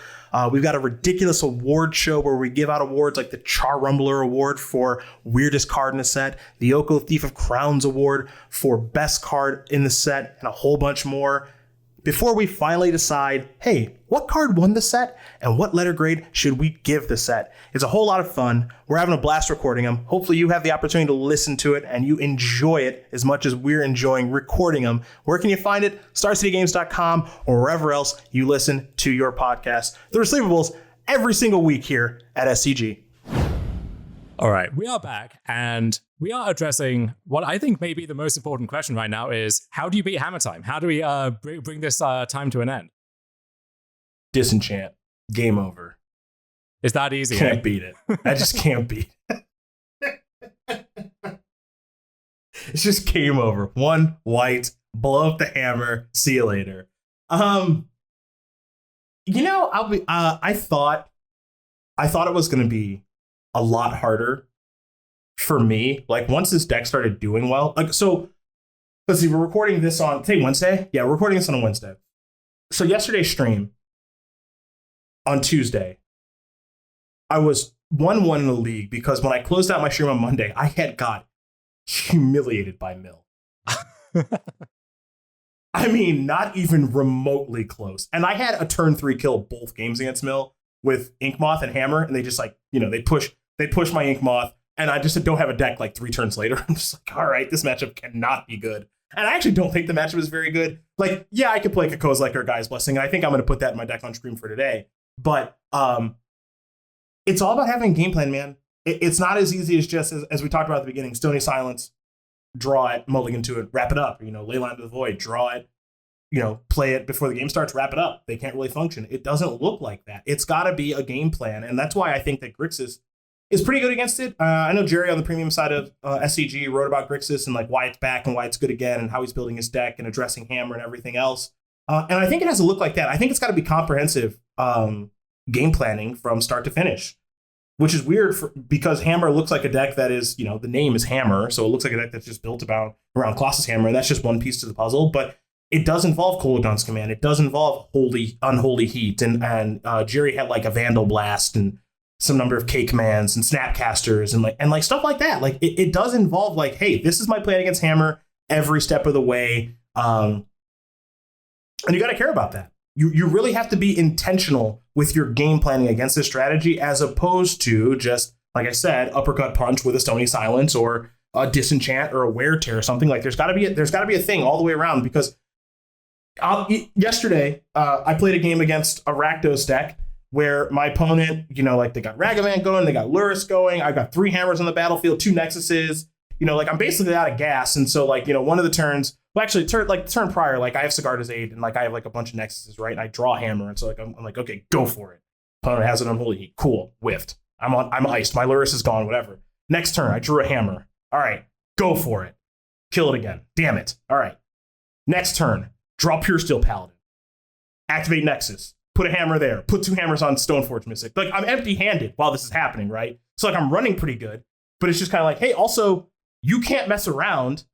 We've got a ridiculous award show where we give out awards like the Char Rumbler Award for weirdest card in a set, the Oko Thief of Crowns Award for best card in the set, and a whole bunch more, before we finally decide, hey, what card won the set and what letter grade should we give the set? It's a whole lot of fun. We're having a blast recording them. Hopefully you have the opportunity to listen to it and you enjoy it as much as we're enjoying recording them. Where can you find it? StarCityGames.com or wherever else you listen to your podcast. The Receivables every single week here at SCG. All right, we are back, and we are addressing what I think may be the most important question right now is, how do you beat Hammer Time? How do we bring this time to an end? Disenchant. Game over. Is that easy? Can't beat it. I just can't beat it. It's just game over. 1 white, blow up the hammer, see you later. You know, I thought it was going to be a lot harder for me. Like, once this deck started doing well, like, so let's see, we're recording this on, say, Wednesday. Yeah, we're recording this on a Wednesday. So yesterday's stream on Tuesday, I was 1-1 in the league because when I closed out my stream on Monday, I had got humiliated by Mill. I mean, not even remotely close. And I had a turn 3 kill both games against Mill with Inkmoth and Hammer, and they just, like, you know, they push my Inkmoth, and I just don't have a deck like 3 turns later. I'm just like, all right, this matchup cannot be good. And I actually don't think the matchup is very good. Like, yeah, I could play Kozilek or Guy's Blessing, and I think I'm going to put that in my deck on stream for today. But it's all about having a game plan, man. It's not as easy as just, as we talked about at the beginning, Stony Silence, draw it, mulligan to it, wrap it up, you know, Leyline to the Void, draw it, you know, play it before the game starts, wrap it up. They can't really function. It doesn't look like that. It's got to be a game plan. And that's why I think that Grixis is pretty good against it. I know Jerry on the premium side of SCG wrote about Grixis and like why it's back and why it's good again and how he's building his deck and addressing Hammer and everything else. And I think it has to look like that. I think it's got to be comprehensive game planning from start to finish, which is weird because Hammer looks like a deck that is, you know, the name is Hammer. So it looks like a deck that's just built around Colossus Hammer. And that's just one piece to the puzzle. But it does involve Kolodon's Command. It does involve Unholy Heat. And Jerry had like a Vandal Blast and some number of K commands and Snapcasters and like stuff like that. Like it does involve like, hey, this is my plan against Hammer every step of the way. And you got to care about that. You really have to be intentional with your game planning against this strategy, as opposed to just, like I said, uppercut punch with a Stony Silence or a Disenchant or a Wear Tear or something. Like there's got to be a thing all the way around, because yesterday I played a game against a Rakdos deck where my opponent, like they got Ragavan going, they got Lurrus going, I've got 3 hammers on the battlefield, 2 Nexuses, like I'm basically out of gas. And so like, one of the turns, well, actually the turn prior, like I have Sigarda's Aid and like I have like a bunch of Nexuses, right? And I draw a hammer. And so like, I'm like, okay, go for it. Opponent has an Unholy Heat. Cool. Whiffed. I'm iced. My Lurrus is gone, whatever. Next turn, I drew a hammer. All right, go for it. Kill it again. Damn it. All right. Next turn, draw Pure Steel Paladin. Activate Nexus. Put a hammer there. Put 2 hammers on Stoneforge Mystic. Like, I'm empty-handed while this is happening, right? So, like, I'm running pretty good. But it's just kind of like, hey, also, you can't mess around.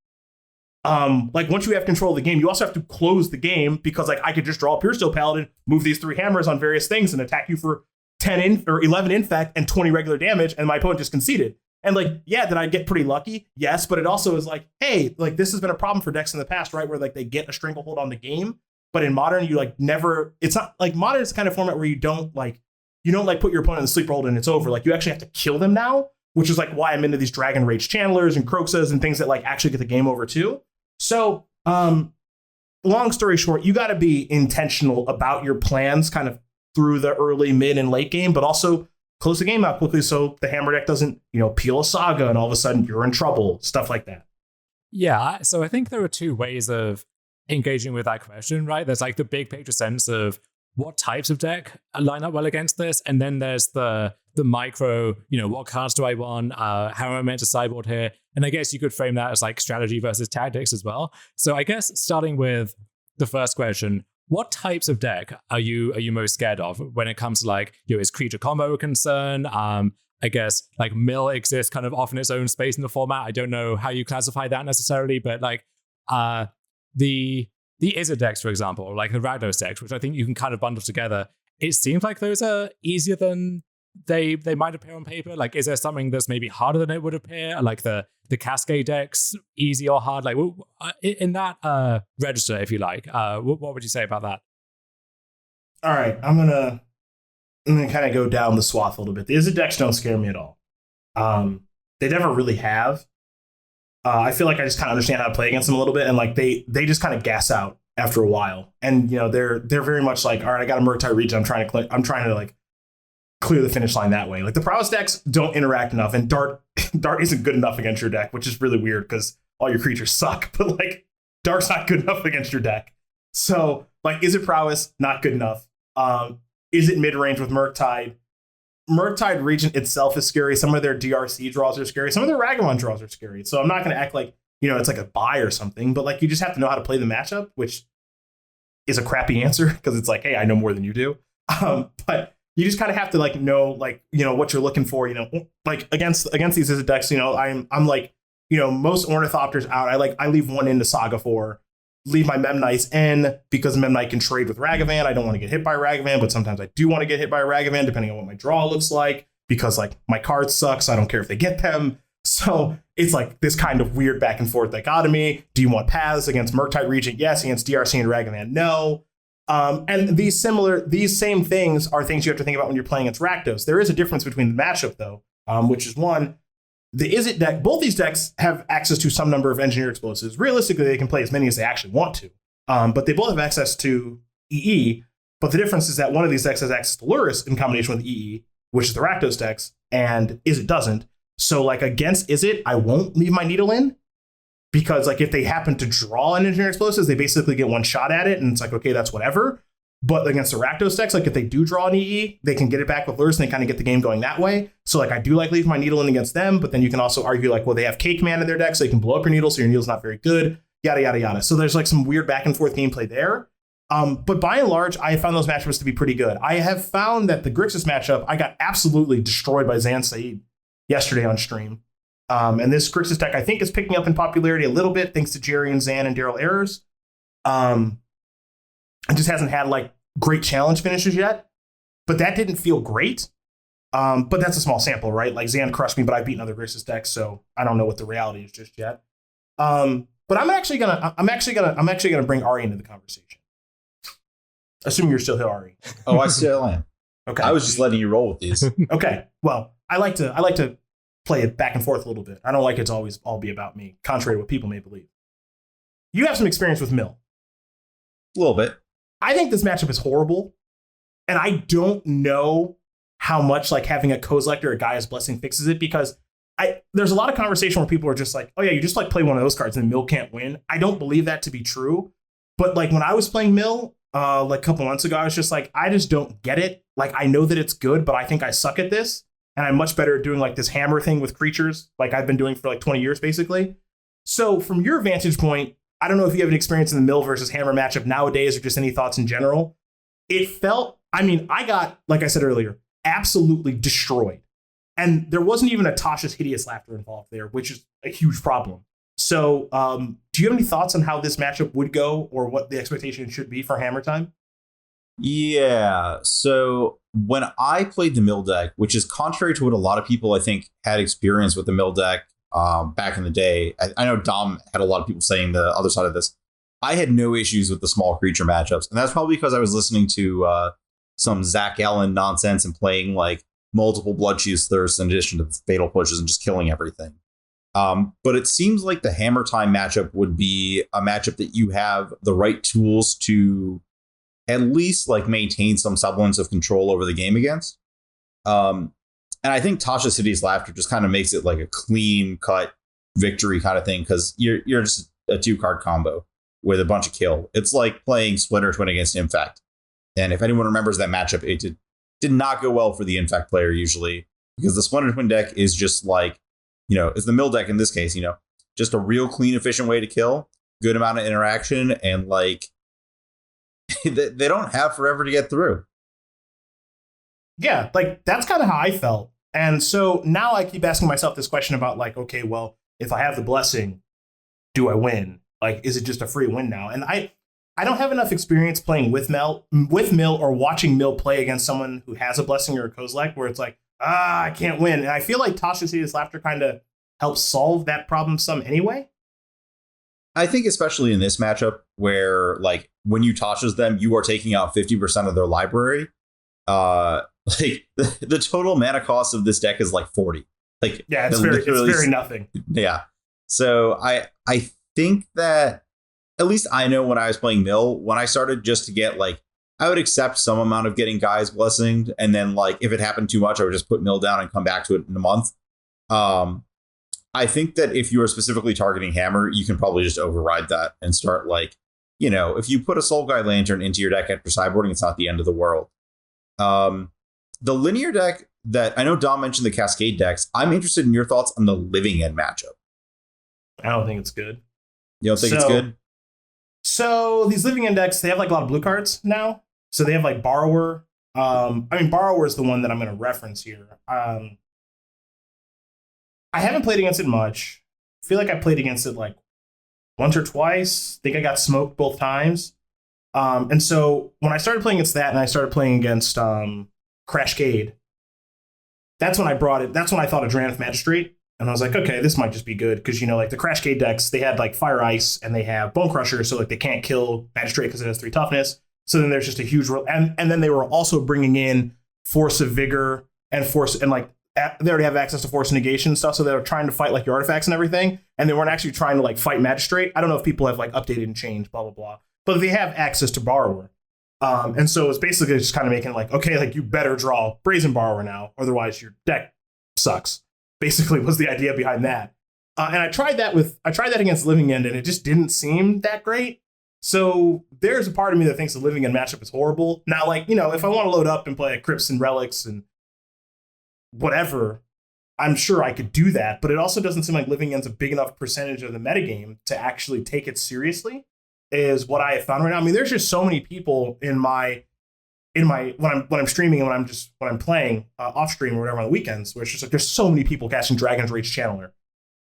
Like, once you have control of the game, you also have to close the game because, like, I could just draw a Pure Steel Paladin, move these 3 hammers on various things, and attack you for 10 or 11 infect and 20 regular damage, and my opponent just conceded. And, like, yeah, did I get pretty lucky? Yes, but it also is like, hey, like, this has been a problem for decks in the past, right? Where, like, they get a stranglehold on the game. But in Modern, you like never, it's not like Modern is the kind of format where you don't put your opponent in the sleeper hold and it's over. Like you actually have to kill them now, which is like why I'm into these Dragon Rage Channelers and Croxas and things that like actually get the game over too. So long story short, you got to be intentional about your plans kind of through the early, mid and late game, but also close the game out quickly so the hammer deck doesn't, peel a Saga and all of a sudden you're in trouble, stuff like that. Yeah, so I think there are 2 ways of engaging with that question, right? There's like the big picture sense of what types of deck line up well against this, and then there's the micro, what cards do I want? How am I meant to sideboard here? And I guess you could frame that as like strategy versus tactics as well. So I guess starting with the first question, what types of deck are you most scared of when it comes to like, is creature combo a concern? I guess like mill exists kind of off in its own space in the format. I don't know how you classify that necessarily, but like the Izzet decks, for example, or like the Rakdos decks, which I think you can kind of bundle together. It seems like those are easier than they might appear on paper. Like, is there something that's maybe harder than it would appear? Like the Cascade decks, easy or hard? Like in that register, if you like, what would you say about that? All right, I'm gonna kind of go down the swath a little bit. The Izzet decks don't scare me at all. They never really have. I feel like I just kind of understand how to play against them a little bit, and like they just kind of gas out after a while. And they're very much like, all right, I got a Murktide region. I'm trying to like clear the finish line that way. Like the prowess decks don't interact enough, and Dart isn't good enough against your deck, which is really weird because all your creatures suck. But like Dart's not good enough against your deck. So like, is it prowess? Not good enough. Is it mid range with Murktide? Murktide Regent itself is scary. Some of their DRC draws are scary. Some of their Ragavan draws are scary. So I'm not going to act like, it's like a buy or something, but like you just have to know how to play the matchup, which is a crappy answer because it's like, hey, I know more than you do. But you just kind of have to like know, like, what you're looking for, like against these Izzet decks, I'm like, most Ornithopters out. I leave one into Saga for, leave my Memnites in because Memnite can trade with Ragavan. I don't want to get hit by Ragavan, but sometimes I do want to get hit by Ragavan depending on what my draw looks like because like my cards suck, so I don't care if they get them. So it's like this kind of weird back and forth dichotomy. Do you want paths against Murktide Regent? Yes. Against DRC and Ragavan? No. And these same things are things you have to think about when you're playing against Rakdos. There is a difference between the matchup though, which is one, the Izzet deck, both these decks have access to some number of engineered explosives. Realistically, they can play as many as they actually want to. But they both have access to EE. But the difference is that one of these decks has access to Lurrus in combination with EE, which is the Rakdos decks, and Izzet doesn't. So like against Izzet, I won't leave my needle in because like if they happen to draw an engineered explosives, they basically get one shot at it, and it's like, okay, that's whatever. But against the Rakdos decks, like if they do draw an EE, they can get it back with Lurrus and they kind of get the game going that way. So like I do like leave my needle in against them, but then you can also argue like, well, they have Cake Man in their deck, so they can blow up your needle, so your needle's not very good, yada, yada, yada. So there's like some weird back and forth gameplay there. But by and large, I have found those matchups to be pretty good. I have found that the Grixis matchup, I got absolutely destroyed by Zan Saeed yesterday on stream. And this Grixis deck, I think, is picking up in popularity a little bit, thanks to Jerry and Zan and Daryl Ayers. It just hasn't had like great challenge finishes yet, but that didn't feel great. But that's a small sample, right? Like Zan crushed me, but I've beaten other Grixis decks, so I don't know what the reality is just yet. But I'm actually gonna bring Ari into the conversation. Assuming you're still here, Ari. Oh, I still am. Okay. I was just letting you roll with these. Okay. Well, I like to play it back and forth a little bit. I don't like it to always all be about me, contrary to what people may believe. You have some experience with Mill. A little bit. I think this matchup is horrible. And I don't know how much like having a Kozilek or a Gaia's Blessing fixes it, because there's a lot of conversation where people are just like, oh yeah, you just like play one of those cards and Mill can't win. I don't believe that to be true. But like when I was playing Mill like a couple months ago, I was just like, I just don't get it. Like I know that it's good, but I think I suck at this. And I'm much better at doing like this hammer thing with creatures, like I've been doing for like 20 years, basically. So from your vantage point, I don't know if you have an experience in the Mill versus hammer matchup nowadays or just any thoughts in general. It felt, I mean, I got, like I said earlier, absolutely destroyed. And there wasn't even a Tasha's Hideous Laughter involved there, which is a huge problem. So do you have any thoughts on how this matchup would go or what the expectation should be for Hammer Time? Yeah, so when I played the Mill deck, which is contrary to what a lot of people I think had experience with the Mill deck back in the day, I know Dom had a lot of people saying the other side of this. I had no issues with the small creature matchups, and that's probably because I was listening to some Zach Allen nonsense and playing like multiple Bloodchief's Thirst in addition to fatal pushes and just killing everything. But it seems like the Hammer Time matchup would be a matchup that you have the right tools to at least like maintain some semblance of control over the game against. And I think Tasha's Hideous Laughter just kind of makes it like a clean cut victory kind of thing, because you're just a 2-card combo with a bunch of kill. It's like playing Splinter Twin against Infect. And if anyone remembers that matchup, it did not go well for the Infect player usually, because the Splinter Twin deck is just like, it's the Mill deck in this case, just a real clean, efficient way to kill, good amount of interaction, and like they don't have forever to get through. Yeah, like that's kind of how I felt. And so now I keep asking myself this question about like, okay, well, if I have the Blessing, do I win? Like, is it just a free win now? And I don't have enough experience playing with Mill or watching Mill play against someone who has a Blessing or a Kozilek where it's like, I can't win. And I feel like Tasha's Hideous Laughter kind of helps solve that problem some anyway. I think especially in this matchup where like when you Tasha's them, you are taking out 50% of their library. Like the total mana cost of this deck is like 40. Like yeah, it's very nothing. Yeah. So I think that at least I know when I was playing Mill, when I started just to get like, I would accept some amount of getting Gaia's Blessing, and then like if it happened too much, I would just put Mill down and come back to it in a month. I think that if you are specifically targeting Hammer, you can probably just override that and start like, if you put a Soul Guide Lantern into your deck after sideboarding, it's not the end of the world. The linear deck that I know Dom mentioned, the Cascade decks, I'm interested in your thoughts on the Living End matchup. I don't think it's good. You don't think it's good? So these Living End decks, they have like a lot of blue cards now. So they have like Borrower. Borrower is the one that I'm going to reference here. I haven't played against it much. I feel like I played against it like once or twice. I think I got smoked both times. And so when I started playing against that and I started playing against Crashcade, that's when I brought it. That's when I thought of Drannith Magistrate. And I was like, okay, this might just be good. Because, like the Crashcade decks, they had like Fire Ice and they have Bone Crusher. So like they can't kill Magistrate because it has 3 toughness. So then there's just a huge and then they were also bringing in Force of Vigor and like they already have access to Force Negation and stuff. So they were trying to fight like your artifacts and everything. And they weren't actually trying to like fight Magistrate. I don't know if people have like updated and changed, blah, blah, blah. But they have access to Borrower. And so it's basically just kind of making like, okay, like you better draw Brazen Borrower now. Otherwise your deck sucks. Basically was the idea behind that. And I tried that against Living End and it just didn't seem that great. So there's a part of me that thinks the Living End matchup is horrible. Now, like, if I want to load up and play Crypts and Relics and whatever, I'm sure I could do that. But it also doesn't seem like Living End's a big enough percentage of the metagame to actually take it seriously, is what I have found right now. I mean, there's just so many people when I'm streaming and when I'm playing off stream or whatever on the weekends, where it's just like there's so many people casting Dragon's Rage Channeler,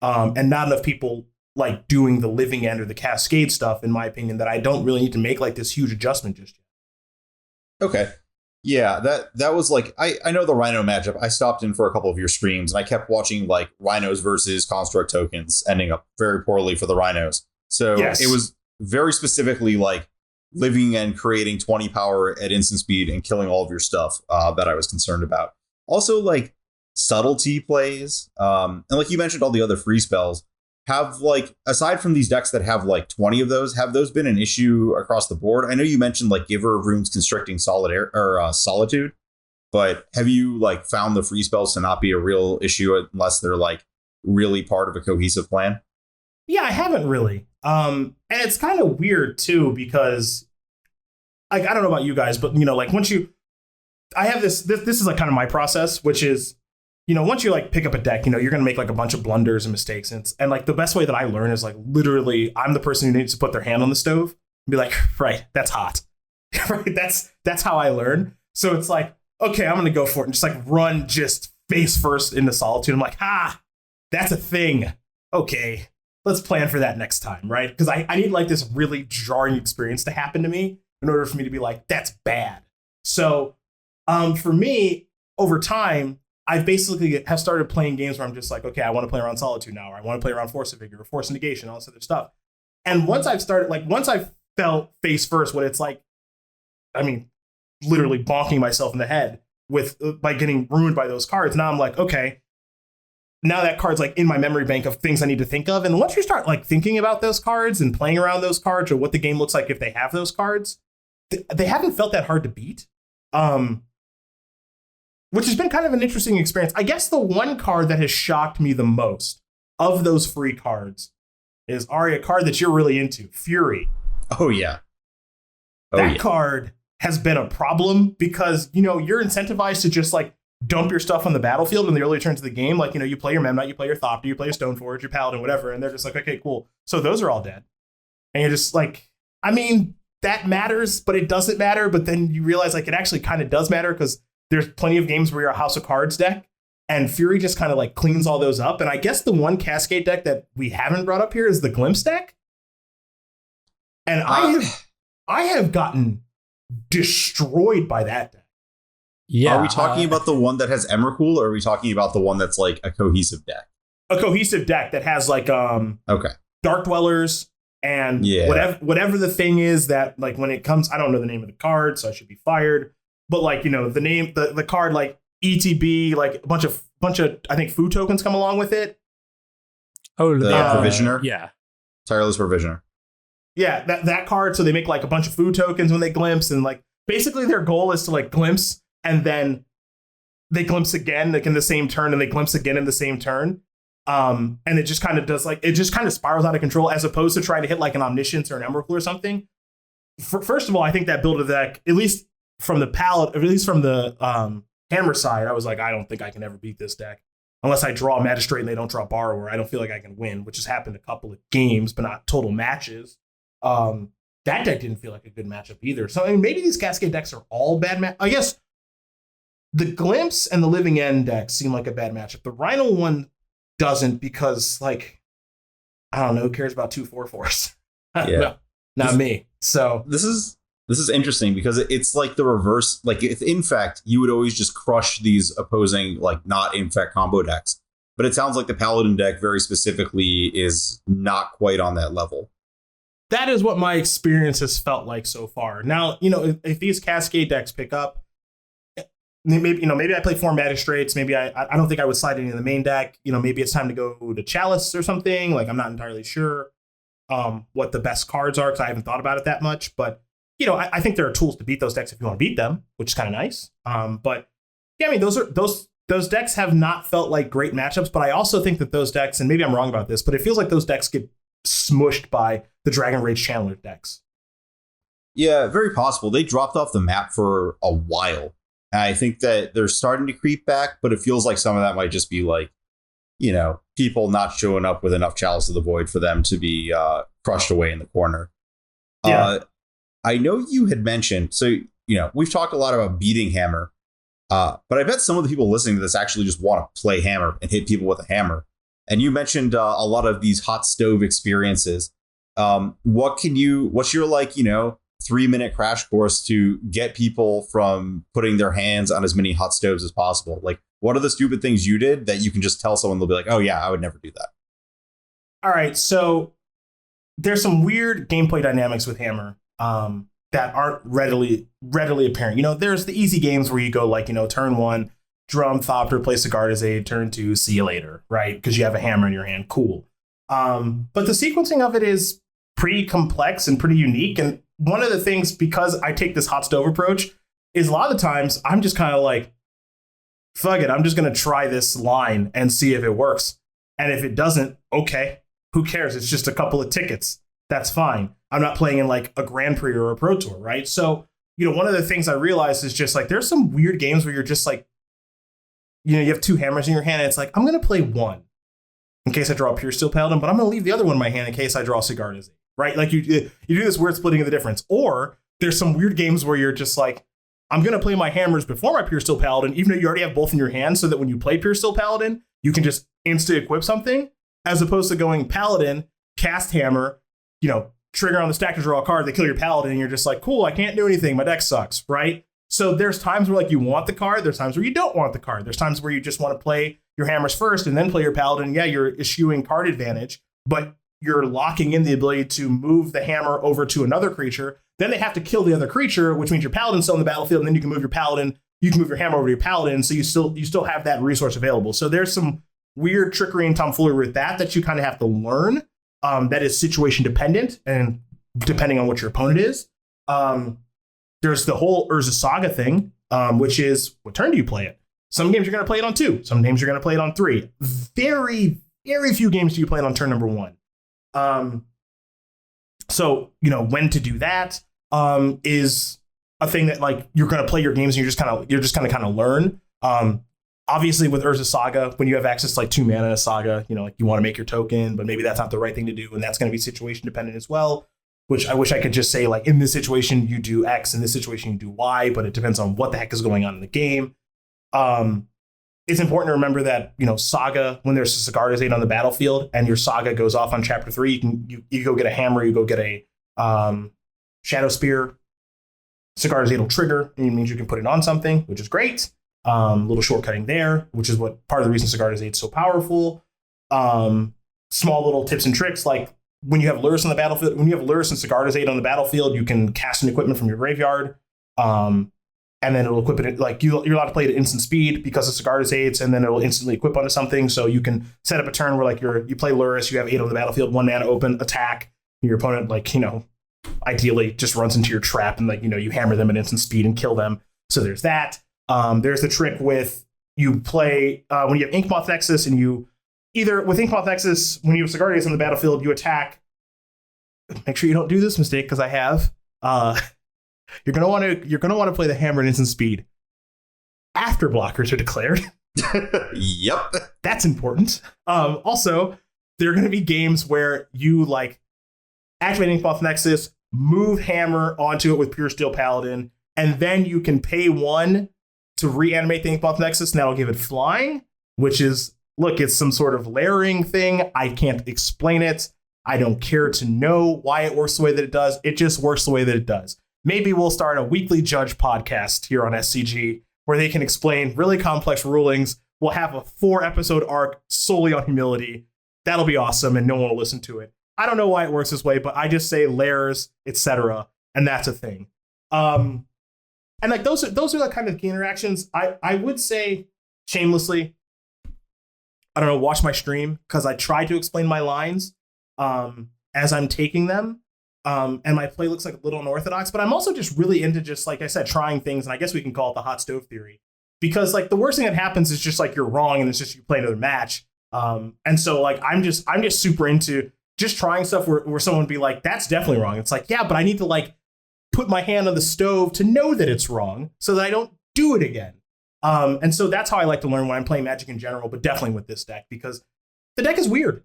and not enough people like doing the Living End or the Cascade stuff, in my opinion, that I don't really need to make like this huge adjustment just yet. Okay. Yeah, that was like, I know the Rhino matchup. I stopped in for a couple of your streams and I kept watching like Rhinos versus Construct Tokens ending up very poorly for the Rhinos. So yes. It was very specifically like Living End creating 20 power at instant speed and killing all of your stuff that I was concerned about. Also like subtlety plays. And like you mentioned all the other free spells. have like, aside from these decks that have like 20 of those, have those been an issue across the board? I know you mentioned like Giver of Runes constricting Solitude, but have you like found the free spells to not be a real issue unless they're like really part of a cohesive plan? Yeah, I haven't really. And it's kind of weird too, because like, I don't know about you guys, but like I have this is like kind of my process, which is, once you like pick up a deck, you're going to make like a bunch of blunders and mistakes. And like the best way that I learn is like literally I'm the person who needs to put their hand on the stove and be like, right, that's hot. Right. That's how I learn. So it's like, okay, I'm going to go for it and just like run just face first into Solitude. I'm like, that's a thing. Okay, let's plan for that next time. Right. Because I need like this really jarring experience to happen to me in order for me to be like, that's bad. So for me, over time, I basically have started playing games where I'm just like, okay, I want to play around Solitude now, or I want to play around Force of Vigor or Force Negation, all this other stuff. And once I've felt face first what it's like, I mean, literally bonking myself in the head by getting ruined by those cards. Now I'm like, okay, now that card's like in my memory bank of things I need to think of. And once you start like thinking about those cards and playing around those cards or what the game looks like if they have those cards, they haven't felt that hard to beat. Which has been kind of an interesting experience. I guess the one card that has shocked me the most of those free cards is Ari, a card that you're really into, Fury. Oh, yeah. That card has been a problem because, you're incentivized to just like dump your stuff on the battlefield in the early turns of the game. Like, you play your Memnite, you play your Thopter, you play your Stoneforge, your Paladin, whatever. And they're just like, okay, cool. So those are all dead. And you're just like, I mean, that matters, but it doesn't matter. But then you realize like it actually kind of does matter because there's plenty of games where you're a House of Cards deck, and Fury just kind of like cleans all those up. And I guess the one Cascade deck that we haven't brought up here is the Glimpse deck. And I have gotten destroyed by that deck. Yeah. Are we talking about the one that has Emrakul, or are we talking about the one that's like a cohesive deck? A cohesive deck that has like Dark Dwellers and whatever the thing is that like when it comes, I don't know the name of the card, so I should be fired. But like, the name, the card, like ETB, like a bunch of, I think, food tokens come along with it. Oh, the Provisioner? Yeah. Tireless Provisioner. Yeah, that card. So they make like a bunch of food tokens when they glimpse. And like, basically their goal is to like glimpse and then they glimpse again, like in the same turn, and they glimpse again in the same turn. And it just kind of does like, it just kind of spirals out of control as opposed to trying to hit like an Omniscience or an Emrakul or something. First of all, I think that build of deck, at least from the palette, at least from the hammer side, I was like, I don't think I can ever beat this deck unless I draw Magistrate and they don't draw Borrower. I don't feel like I can win, which has happened a couple of games, but not total matches. That deck didn't feel like a good matchup either. So I mean, maybe these Cascade decks are all bad. I guess the Glimpse and the Living End decks seem like a bad matchup. The Rhino one doesn't because, like, I don't know, who cares about 2/4/4s? No, not me. So this is interesting because it's like the reverse. Like, if in fact you would always just crush these opposing, like, not infect combo decks. But it sounds like the Paladin deck very specifically is not quite on that level. That is what my experience has felt like so far. Now, if these Cascade decks pick up, maybe I play 4 Magistrates. Maybe I don't think I would slide any in the main deck. Maybe it's time to go to Chalice or something. Like, I'm not entirely sure what the best cards are because I haven't thought about it that much. But I think there are tools to beat those decks if you want to beat them, which is kind of nice. But yeah, I mean, those decks have not felt like great matchups. But I also think that those decks, and maybe I'm wrong about this, but it feels like those decks get smushed by the Dragon Rage Chandler decks. Yeah, very possible. They dropped off the map for a while. And I think that they're starting to creep back, but it feels like some of that might just be like, people not showing up with enough Chalice of the Void for them to be crushed away in the corner. Yeah. I know you had mentioned, so, we've talked a lot about beating Hammer, but I bet some of the people listening to this actually just want to play Hammer and hit people with a hammer. And you mentioned a lot of these hot stove experiences. What's your 3-minute crash course to get people from putting their hands on as many hot stoves as possible? Like, what are the stupid things you did that you can just tell someone, they'll be like, oh yeah, I would never do that? All right. So there's some weird gameplay dynamics with Hammer that aren't readily apparent. There's the easy games where you go like, turn 1, drum, Thopter, place a guard as aid, turn 2, see you later, right? Because you have a hammer in your hand. Cool. But the sequencing of it is pretty complex and pretty unique. And one of the things, because I take this hot stove approach, is a lot of the times I'm just kind of like, fuck it, I'm just going to try this line and see if it works. And if it doesn't, okay, who cares? It's just a couple of tickets. That's fine. I'm not playing in like a Grand Prix or a Pro Tour, right? So, one of the things I realized is just like, there's some weird games where you're just like, you have two hammers in your hand and it's like, I'm going to play one in case I draw a Pure Steel Paladin, but I'm going to leave the other one in my hand in case I draw Sigarda's, right? Like you do this weird splitting of the difference. Or there's some weird games where you're just like, I'm going to play my hammers before my Pure Steel Paladin, even though you already have both in your hand, so that when you play Pure Steel Paladin, you can just instantly equip something, as opposed to going Paladin, cast hammer, trigger on the stack to draw a card, they kill your Paladin, and you're just like, cool, I can't do anything, my deck sucks, right? So there's times where like you want the card, there's times where you don't want the card, there's times where you just want to play your hammers first and then play your Paladin. Yeah, you're eschewing card advantage, but you're locking in the ability to move the hammer over to another creature. Then they have to kill the other creature, which means your Paladin's still on the battlefield, and then you can move your Paladin, you can move your hammer over to your Paladin, so you still have that resource available. So there's some weird trickery and tomfoolery with that you kind of have to learn. That is situation dependent and depending on what your opponent is. There's the whole Urza Saga thing, which is, what turn do you play it? Some games you're going to play it on 2. Some games you're going to play it on 3. Very, very few games do you play it on turn number 1. So, when to do that is a thing that like you're going to play your games and you're just going to kind of learn. Obviously, with Urza Saga, when you have access to like 2 mana in a saga, like you want to make your token, but maybe that's not the right thing to do, and that's going to be situation dependent as well. Which I wish I could just say, like, in this situation, you do X, in this situation, you do Y, but it depends on what the heck is going on in the game. It's important to remember that, Saga, when there's a Sigarda's 8 on the battlefield and your Saga goes off on Chapter 3, you go get a hammer, you go get a Shadow Spear. Sigarda's 8 will trigger, and it means you can put it on something, which is great. Little shortcutting there, which is what part of the reason Sigarda's 8 is so powerful. Small little tips and tricks, like, when you have Lurrus on the battlefield, when you have Lurrus and Sigarda's 8 on the battlefield, you can cast an equipment from your graveyard, and then it'll equip it. Like you're allowed to play it at instant speed because of Sigarda's 8s, and then it'll instantly equip onto something. So you can set up a turn where like you play Lurrus, you have 8 on the battlefield, 1 mana open, attack. Your opponent, like ideally just runs into your trap, and like you hammer them at instant speed and kill them. So there's that. There's the trick with you play when you have Inkmoth Nexus and you. Either with Inkmoth Nexus, when you have Sigarda's on the battlefield, you attack. Make sure you don't do this mistake, because I have. You're gonna want to play the hammer at instant speed after blockers are declared. Yep, that's important. Also, there are going to be games where you like activate Inkmoth Nexus, move hammer onto it with Pure Steel Paladin, and then you can pay 1 to reanimate the Inkmoth Nexus, and that'll give it flying, which is. Look, it's some sort of layering thing. I can't explain it. I don't care to know why it works the way that it does. It just works the way that it does. Maybe we'll start a weekly judge podcast here on SCG where they can explain really complex rulings. We'll have a 4-episode arc solely on humility. That'll be awesome, and no one will listen to it. I don't know why it works this way, but I just say layers, etc., and that's a thing. And like those are the kind of key interactions. I would say shamelessly. I don't know, watch my stream, because I try to explain my lines as I'm taking them. And my play looks like a little unorthodox, but I'm also just really into just, like I said, trying things. And I guess we can call it the hot stove theory, because like the worst thing that happens is just like you're wrong and it's just you play another match. And so like I'm just super into just trying stuff where someone would be like, that's definitely wrong. It's like, yeah, but I need to like put my hand on the stove to know that it's wrong so that I don't do it again. And so that's how I like to learn when I'm playing Magic in general, but definitely with this deck, because the deck is weird.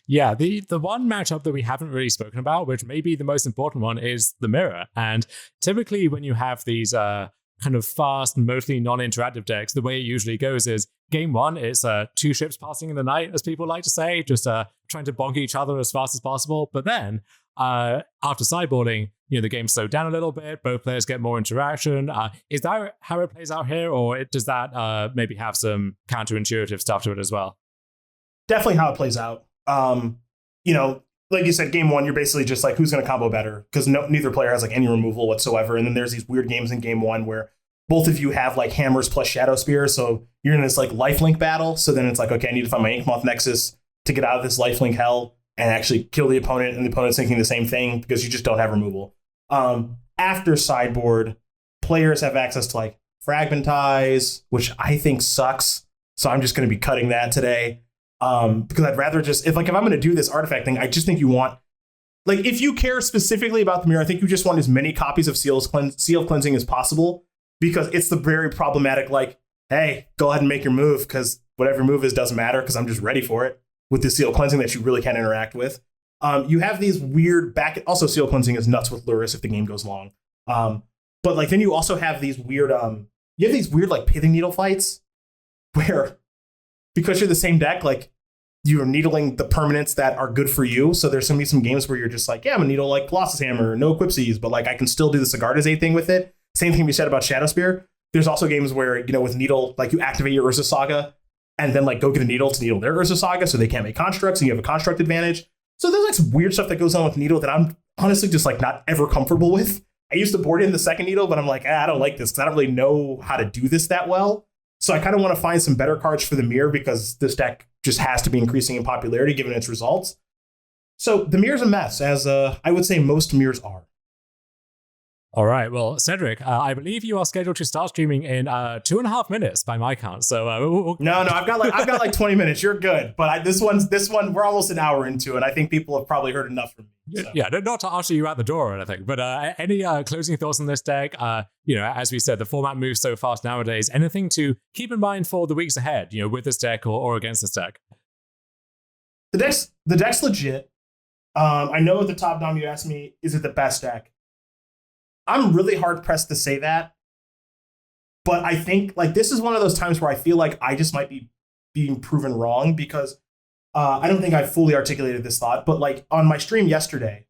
Yeah, the one matchup that we haven't really spoken about, which may be the most important one, is the mirror. And typically when you have these kind of fast, mostly non-interactive decks, the way it usually goes is game 1 is 2 ships passing in the night, as people like to say, just trying to bonk each other as fast as possible. But then after sideboarding, the game slowed down a little bit, both players get more interaction. Is that how it plays out here, or does that maybe have some counterintuitive stuff to it as well? Definitely how it plays out. Like you said, game 1, you're basically just like, who's going to combo better? Because neither player has like any removal whatsoever. And then there's these weird games in game 1 where both of you have like hammers plus Shadow Spear. So you're in this like lifelink battle. So then it's like, okay, I need to find my Inkmoth Nexus to get out of this lifelink hell and actually kill the opponent, and the opponent's thinking the same thing because you just don't have removal. After sideboard, players have access to like Fragmentize, which I think sucks. So I'm just going to be cutting that today. Because I'd rather just, if I'm going to do this artifact thing, I just think you want, like, if you care specifically about the mirror, I think you just want as many copies of Seal of Cleansing as possible, because it's the very problematic, like, hey, go ahead and make your move, because whatever your move is doesn't matter, because I'm just ready for it, with the Seal of Cleansing that you really can't interact with. You have these weird also Seal of Cleansing is nuts with Luris if the game goes long. But like then you also have these weird, like Pithing Needle fights where, because you're the same deck, like you're needling the permanents that are good for you. So there's going to be some games where you're just like, yeah, I'm going to needle like Colossus Hammer, no Equipsies, but like I can still do the Sigarda's thing with it. Same thing we said about Shadow Spear. There's also games where, with Needle, like you activate your Urza Saga and then like go get a Needle to needle their Urza Saga so they can't make constructs and you have a construct advantage. So there's like some weird stuff that goes on with Needle that I'm honestly just like not ever comfortable with. I used to board in the second Needle, but I'm like, I don't like this because I don't really know how to do this that well. So I kind of want to find some better cards for the mirror because this deck just has to be increasing in popularity given its results. So the mirror's a mess, as I would say most mirrors are. All right. Well, Cedric, I believe you are scheduled to start streaming in 2.5 minutes by my count. So no, I've got like 20 minutes. You're good. But this one, we're almost an hour into it. I think people have probably heard enough from me. So. Yeah, not to usher you out the door or anything, but any closing thoughts on this deck? As we said, the format moves so fast nowadays. Anything to keep in mind for the weeks ahead, with this deck or against this deck? The deck's legit. I know at the top, Dom, you asked me, is it the best deck? I'm really hard pressed to say that, but I think like this is one of those times where I feel like I just might be being proven wrong because I don't think I fully articulated this thought. But like on my stream yesterday,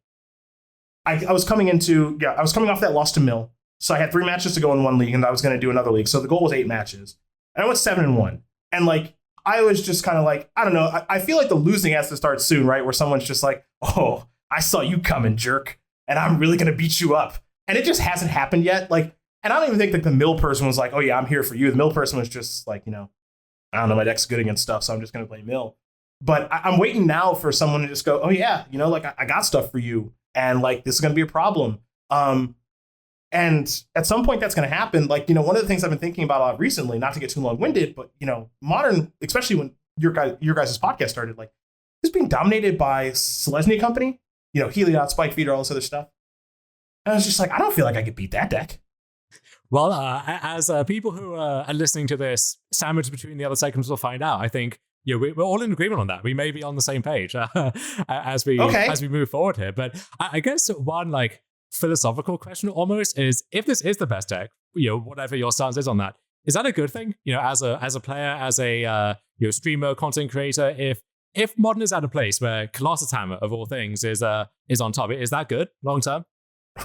I was coming off that loss to Mill, so I had 3 matches to go in one league, and I was going to do another league. So the goal was 8 matches, and I went 7-1, and like I was just kind of like I don't know. I feel like the losing has to start soon, right? Where someone's just like, oh, I saw you coming, jerk, and I'm really going to beat you up. And it just hasn't happened yet. Like, and I don't even think that the Mill person was like, oh yeah, I'm here for you. The Mill person was just like, I don't know, my deck's good against stuff, so I'm just going to play Mill. But I'm waiting now for someone to just go, oh yeah, like I got stuff for you. And like, this is going to be a problem. And at some point that's going to happen. Like, one of the things I've been thinking about a lot recently, not to get too long-winded, but, modern, especially when your guys' podcast started, like, it's being dominated by Selesnya Company, Heliod, Spike Feeder, all this other stuff. And I was just like, I don't feel like I could beat that deck. Well, as people who are listening to this, sandwiched between the other segments will find out, I think we're all in agreement on that. We may be on the same page as we move forward here. But I guess one like philosophical question almost is, if this is the best deck, whatever your stance is on that, is that a good thing? As a player, as a streamer, content creator, if Modern is at a place where Colossus Hammer of all things is on top, is that good long term?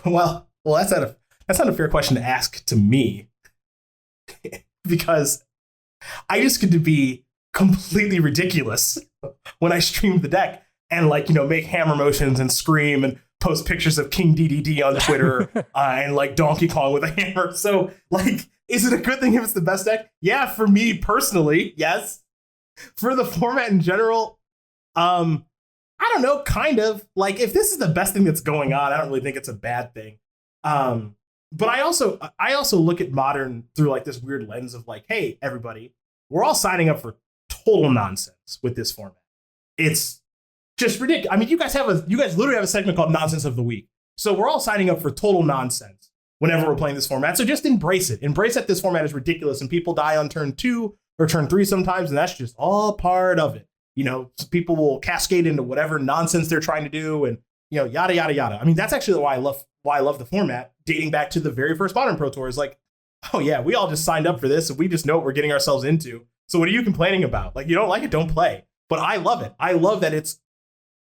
Well, that's not a fair question to ask to me because I just get to be completely ridiculous when I stream the deck and make hammer motions and scream and post pictures of King DDD on Twitter and like Donkey Kong with a hammer. So like, is it a good thing if it's the best deck? Yeah, for me personally, yes. For the format in general, I don't know, kind of. Like, if this is the best thing that's going on, I don't really think it's a bad thing. But I also look at Modern through like this weird lens of like, hey, everybody, we're all signing up for total nonsense with this format. It's just ridiculous. I mean, you guys literally have a segment called Nonsense of the Week. So we're all signing up for total nonsense whenever we're playing this format. So just embrace it. Embrace that this format is ridiculous and people die on turn 2 or turn 3 sometimes, and that's just all part of it. People will cascade into whatever nonsense they're trying to do and, yada, yada, yada. I mean, that's actually why I love the format, dating back to the very first Modern Pro Tour. Is like, oh yeah, we all just signed up for this and we just know what we're getting ourselves into. So what are you complaining about? Like, you don't like it, don't play. But I love it. I love that it's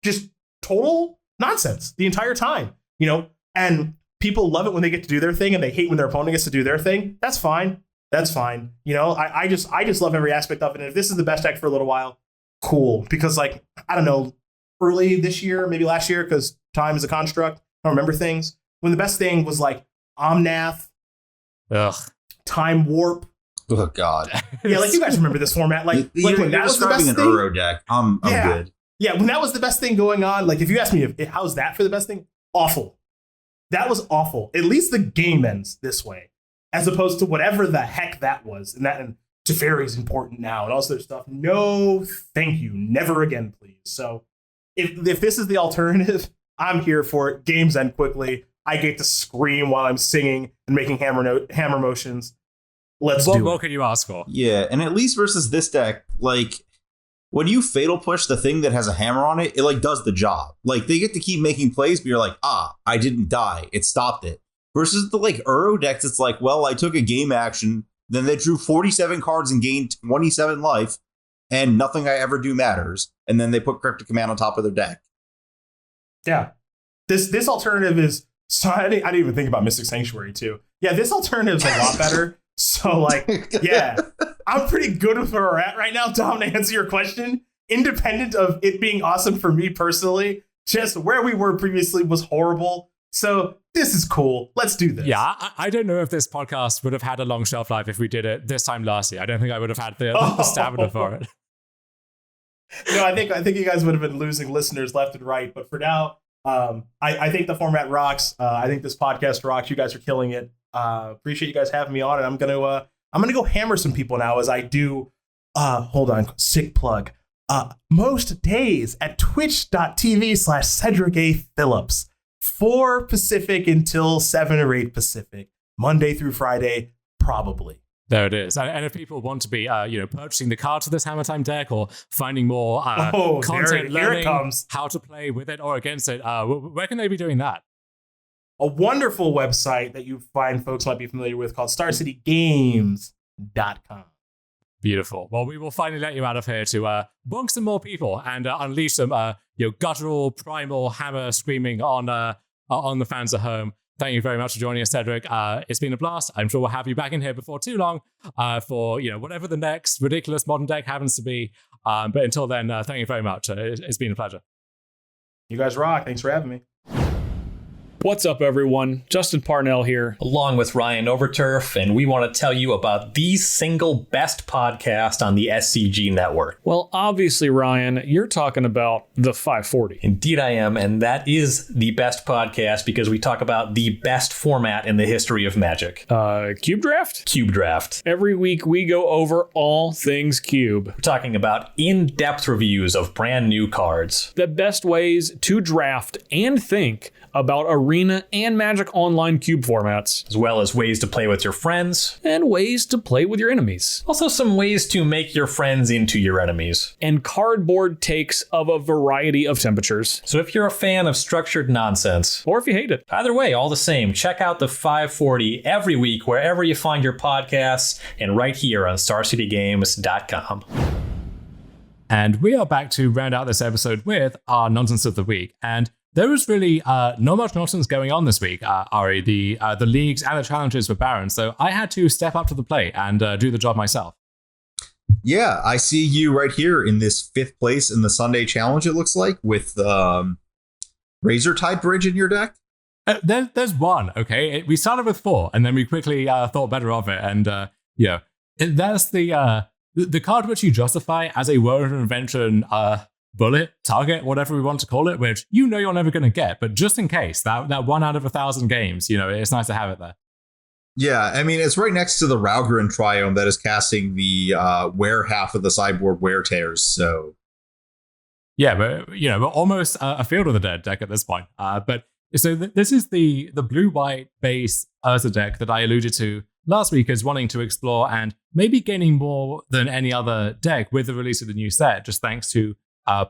just total nonsense the entire time, and people love it when they get to do their thing and they hate when their opponent gets to do their thing. That's fine. I just love every aspect of it. And if this is the best deck for a little while, cool. Because like, I don't know, early this year, maybe last year, because time is a construct. I don't remember things. When the best thing was like Omnath, Time Warp. Oh God. Yeah, like you guys remember this format. Like when you're that was the best describing an thing. Euro deck. I'm good. Yeah, when that was the best thing going on, like if you ask me how's that for the best thing, awful. That was awful. At least the game ends this way, as opposed to whatever the heck that was. And Teferi's important now and all this other stuff. No, thank you. Never again, please. So if this is the alternative, I'm here for it. Games end quickly. I get to scream while I'm singing and making hammer motions. Let's do it. What can you ask for? Yeah, and at least versus this deck, like, when you fatal push the thing that has a hammer on it, it like does the job. Like, they get to keep making plays, but you're like, I didn't die. It stopped it. Versus the like Uro decks, it's like, well, I took a game action, then they drew 47 cards and gained 27 life, and nothing I ever do matters. And then they put Cryptic Command on top of their deck. Yeah. This alternative is, so I didn't even think about Mystic Sanctuary too. Yeah, this alternative is a lot better. So like, yeah, I'm pretty good with where we're at right now, Dom, to answer your question. Independent of it being awesome for me personally, just where we were previously was horrible. So this is cool. Let's do this. Yeah, I don't know if this podcast would have had a long shelf life if we did it this time last year. I don't think I would have had the stamina for it. No, I think you guys would have been losing listeners left and right. But for now, I think the format rocks. I think this podcast rocks. You guys are killing it. Appreciate you guys having me on, and I'm gonna go hammer some people now as I do. Hold on, sick plug. Most days at twitch.tv/Cedric A. Phillips, 4 Pacific until 7 or 8 Pacific, Monday through Friday, probably. There it is. And if people want to be, purchasing the cards for this Hammer Time deck or finding more content, learning how to play with it or against it, where can they be doing that? A wonderful website that you find folks might be familiar with called StarCityGames.com. Beautiful. Well, we will finally let you out of here to bonk some more people and unleash some guttural, primal hammer screaming on the fans at home. Thank you very much for joining us, Cedric. It's been a blast. I'm sure we'll have you back in here before too long for whatever the next ridiculous modern deck happens to be. But until then, thank you very much. It's been a pleasure. You guys rock. Thanks for having me. What's up, everyone? Justin Parnell here, along with Ryan Overturf, and we want to tell you about the single best podcast on the SCG network. Well, obviously, Ryan, you're talking about the 540. Indeed I am, and that is the best podcast because we talk about the best format in the history of Magic. Cube Draft? Cube Draft. Every week we go over all things Cube. We're talking about in-depth reviews of brand new cards. The best ways to draft and think about Arena and Magic Online Cube formats, as well as ways to play with your friends and ways to play with your enemies. Also some ways to make your friends into your enemies. And cardboard takes of a variety of temperatures. So if you're a fan of structured nonsense, or if you hate it, either way, all the same, check out the 540 every week wherever you find your podcasts and right here on StarCityGames.com. And we are back to round out this episode with our nonsense of the week. And there was really not much nonsense going on this week, Ari. The leagues and the challenges were barren, so I had to step up to the plate and do the job myself. Yeah, I see you right here in this 5th place in the Sunday Challenge, it looks like, with Razor Tide Bridge in your deck. There's one, okay? We started with 4, and then we quickly thought better of it, and that's the card which you justify as a word of invention bullet, target, whatever we want to call it, which you're never going to get, but just in case, that 1 out of 1,000 games, it's nice to have it there. Yeah, I mean, it's right next to the Ralgren Triome that is casting the wear half of the sideboard wear tears, so... Yeah, but, we're almost a Field of the Dead deck at this point. But so this is the blue-white base Urza deck that I alluded to last week as wanting to explore and maybe gaining more than any other deck with the release of the new set, just thanks to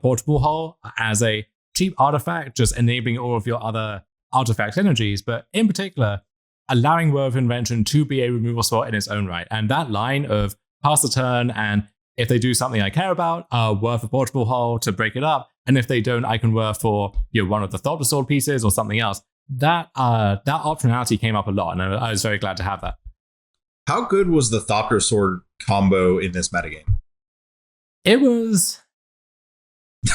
Portable Hull as a cheap artifact, just enabling all of your other artifact synergies, but in particular, allowing Word of Invention to be a removal spot in its own right. And that line of pass the turn, and if they do something I care about, worth a Portable Hull to break it up, and if they don't, I can worth for one of the Thought Sword pieces or something else. That optionality came up a lot, and I was very glad to have that. How good was the Thopter Sword combo in this metagame? It was...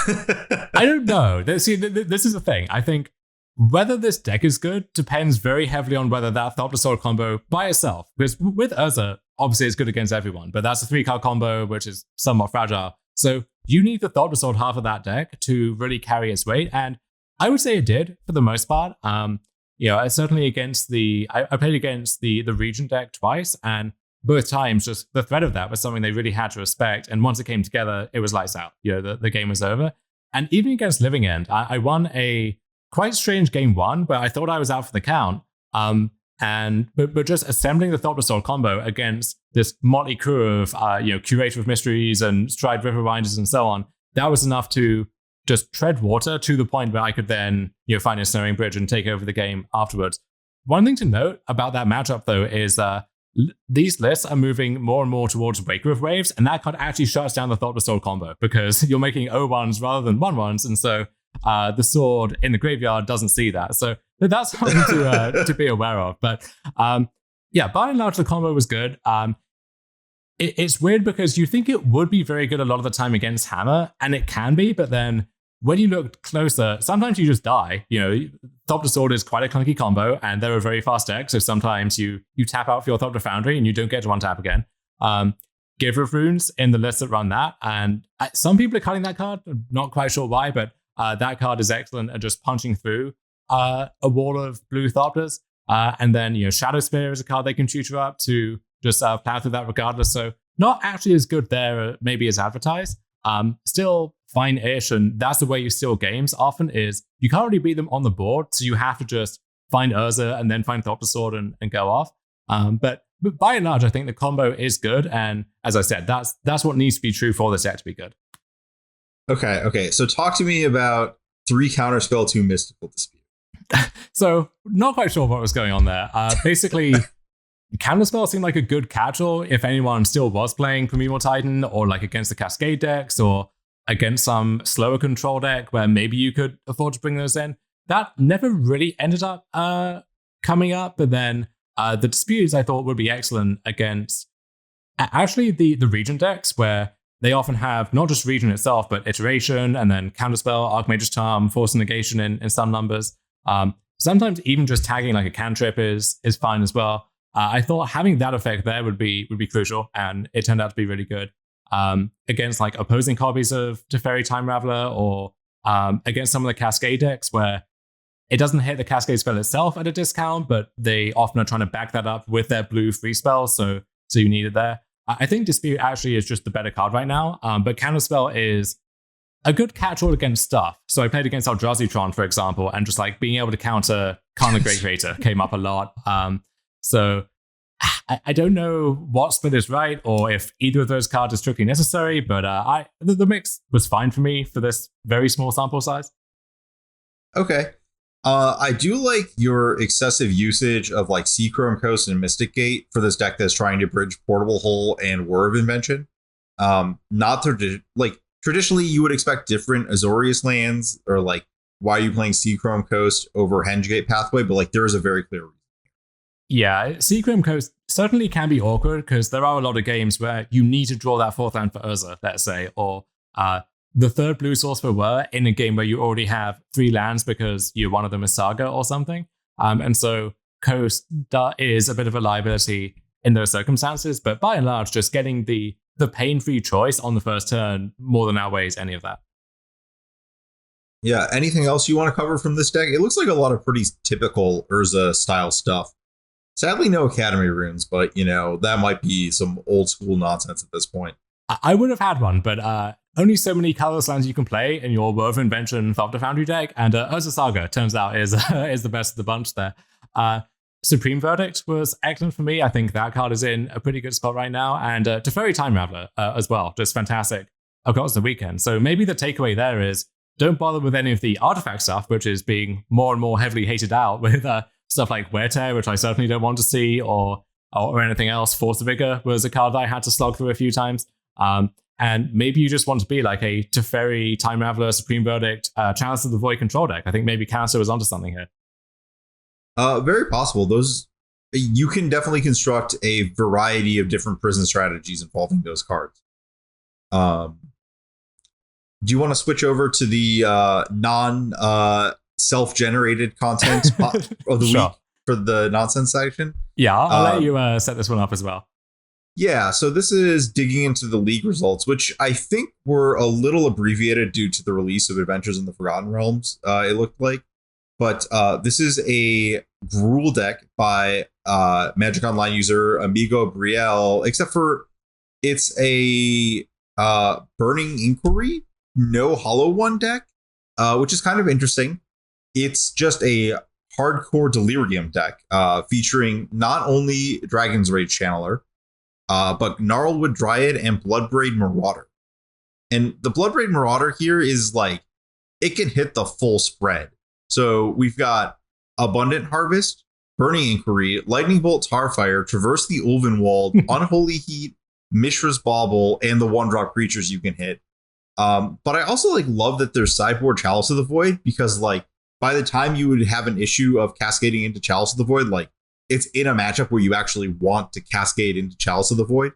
I don't know. See, this is the thing. I think whether this deck is good depends very heavily on whether that Thopter Sword combo by itself, because with Urza, obviously it's good against everyone, but that's a 3-card combo, which is somewhat fragile. So you need the Thought Sword half of that deck to really carry its weight. And I would say it did for the most part. Certainly against I played against the Regent deck twice, and both times just the threat of that was something they really had to respect. And once it came together, it was lights out. The game was over. And even against Living End, I won a quite strange game one where I thought I was out for the count. But just assembling the Thought Sword combo against this motley crew of Curator of Mysteries and Stride Riverbinders and so on, that was enough to just tread water to the point where I could then find a Snaring Bridge and take over the game afterwards. One thing to note about that matchup though is these lists are moving more and more towards Waker of Waves, and that card actually shuts down the Thought Sword combo because you're making 0-1s rather than 1-1s, and so the sword in the graveyard doesn't see that. So that's something to be aware of. But by and large, the combo was good. It's weird because you think it would be very good a lot of the time against Hammer, and it can be, but then when you look closer, sometimes you just die. Thopter Sword is quite a clunky combo, and they're a very fast deck, so sometimes you tap out for your Thopter Foundry and you don't get to untap again. Giver of Runes in the list that run that, and some people are cutting that card. I'm not quite sure why, but that card is excellent at just punching through a wall of blue Thopters. And then Shadow Spear is a card they can tutor up to just plow through that regardless. So not actually as good there maybe as advertised. Still fine-ish, and that's the way you steal games often is you can't really beat them on the board, so you have to just find Urza and then find Thopter Sword and go off. But by and large, I think the combo is good, and as I said, that's what needs to be true for this deck to be good. Okay. So talk to me about 3 Counterspell, 2 Mystical Dispute. So not quite sure what was going on there. Basically, Counterspell seemed like a good catch-all if anyone still was playing Primeval Titan, or like against the Cascade decks, or against some slower control deck where maybe you could afford to bring those in. That never really ended up coming up, but then the Disputes I thought would be excellent against actually the Regent decks, where they often have not just Regent itself, but Iteration, and then Counterspell, Archmage's Charm, Force Negation in some numbers. Sometimes even just tagging like a cantrip is fine as well. I thought having that effect there would be crucial, and it turned out to be really good. Against like opposing copies of Teferi Time Raveler, or against some of the Cascade decks where it doesn't hit the Cascade spell itself at a discount, but they often are trying to back that up with their blue free spells, so you need it there. I think Dispute actually is just the better card right now, but Counterspell is a good catch-all against stuff. So I played against Eldrazi-Tron, for example, and just like being able to counter Khan the Great Creator came up a lot. So I don't know what split is right, or if either of those cards is strictly necessary, but the mix was fine for me for this very small sample size. Okay. I do like your excessive usage of like Seachrome Coast and Mystic Gate for this deck that's trying to bridge Portable Hole and War of Invention. Traditionally, you would expect different Azorius lands, or like, why are you playing Seachrome Coast over Hengate Pathway? But like, there is a very clear reason. Yeah, Seachrome Coast certainly can be awkward because there are a lot of games where you need to draw that 4th land for Urza, let's say, or the 3rd blue source for Whir in a game where you already have 3 lands because one of them is Saga or something. And so Coast is a bit of a liability in those circumstances, but by and large, just getting the pain-free choice on the first turn more than outweighs any of that. Yeah, anything else you want to cover from this deck? It looks like a lot of pretty typical Urza-style stuff. Sadly, no Academy runes, but, that might be some old-school nonsense at this point. I would have had one, but only so many colorless lands you can play in your War of Invention Thopter Foundry deck, and Urza Saga, turns out, is the best of the bunch there. Supreme Verdict was excellent for me. I think that card is in a pretty good spot right now, and Teferi Time Raveler as well, just fantastic across the weekend. So maybe the takeaway there is don't bother with any of the artifact stuff, which is being more and more heavily hated out with stuff like Wear Tear, which I certainly don't want to see, or anything else. Force of Vigor was a card that I had to slog through a few times. And maybe you just want to be like a Teferi, Time Raveler, Supreme Verdict, Chalice of the Void control deck. I think maybe Cancer was onto something here. Very possible. Those, you can definitely construct a variety of different prison strategies involving those cards. Do you want to switch over to the self-generated content of the week for the nonsense section? Yeah, I'll let you set this one up as well. Yeah, so this is digging into the league results, which I think were a little abbreviated due to the release of Adventures in the Forgotten Realms, it looked like. But this is a Gruul deck by Magic Online user Amigo Brielle, except for it's a Burning Inquiry, no Hollow One deck, which is kind of interesting. It's just a hardcore Delirium deck featuring not only Dragon's Rage Channeler, but Gnarlwood Dryad and Bloodbraid Marauder. And the Bloodbraid Marauder here is like, it can hit the full spread. So we've got Abundant Harvest, Burning Inquiry, Lightning Bolt, Tarfire, Traverse the Ulvenwald, Unholy Heat, Mishra's Bauble, and the one-drop creatures you can hit. But I also love that there's sideboard Chalice of the Void, because by the time you would have an issue of cascading into Chalice of the Void, it's in a matchup where you actually want to cascade into Chalice of the Void.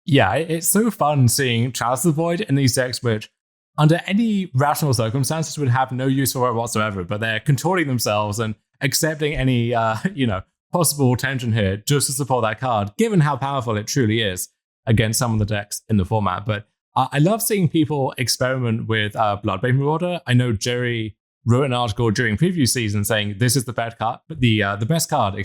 Yeah, it's so fun seeing Chalice of the Void in these decks, which under any rational circumstances would have no use for it whatsoever, but they're contorting themselves and accepting any, possible tension here just to support that card, given how powerful it truly is against some of the decks in the format. But I love seeing people experiment with Bloodbraid Marauder. I know Jerry wrote an article during preview season saying this is the best card, the best card,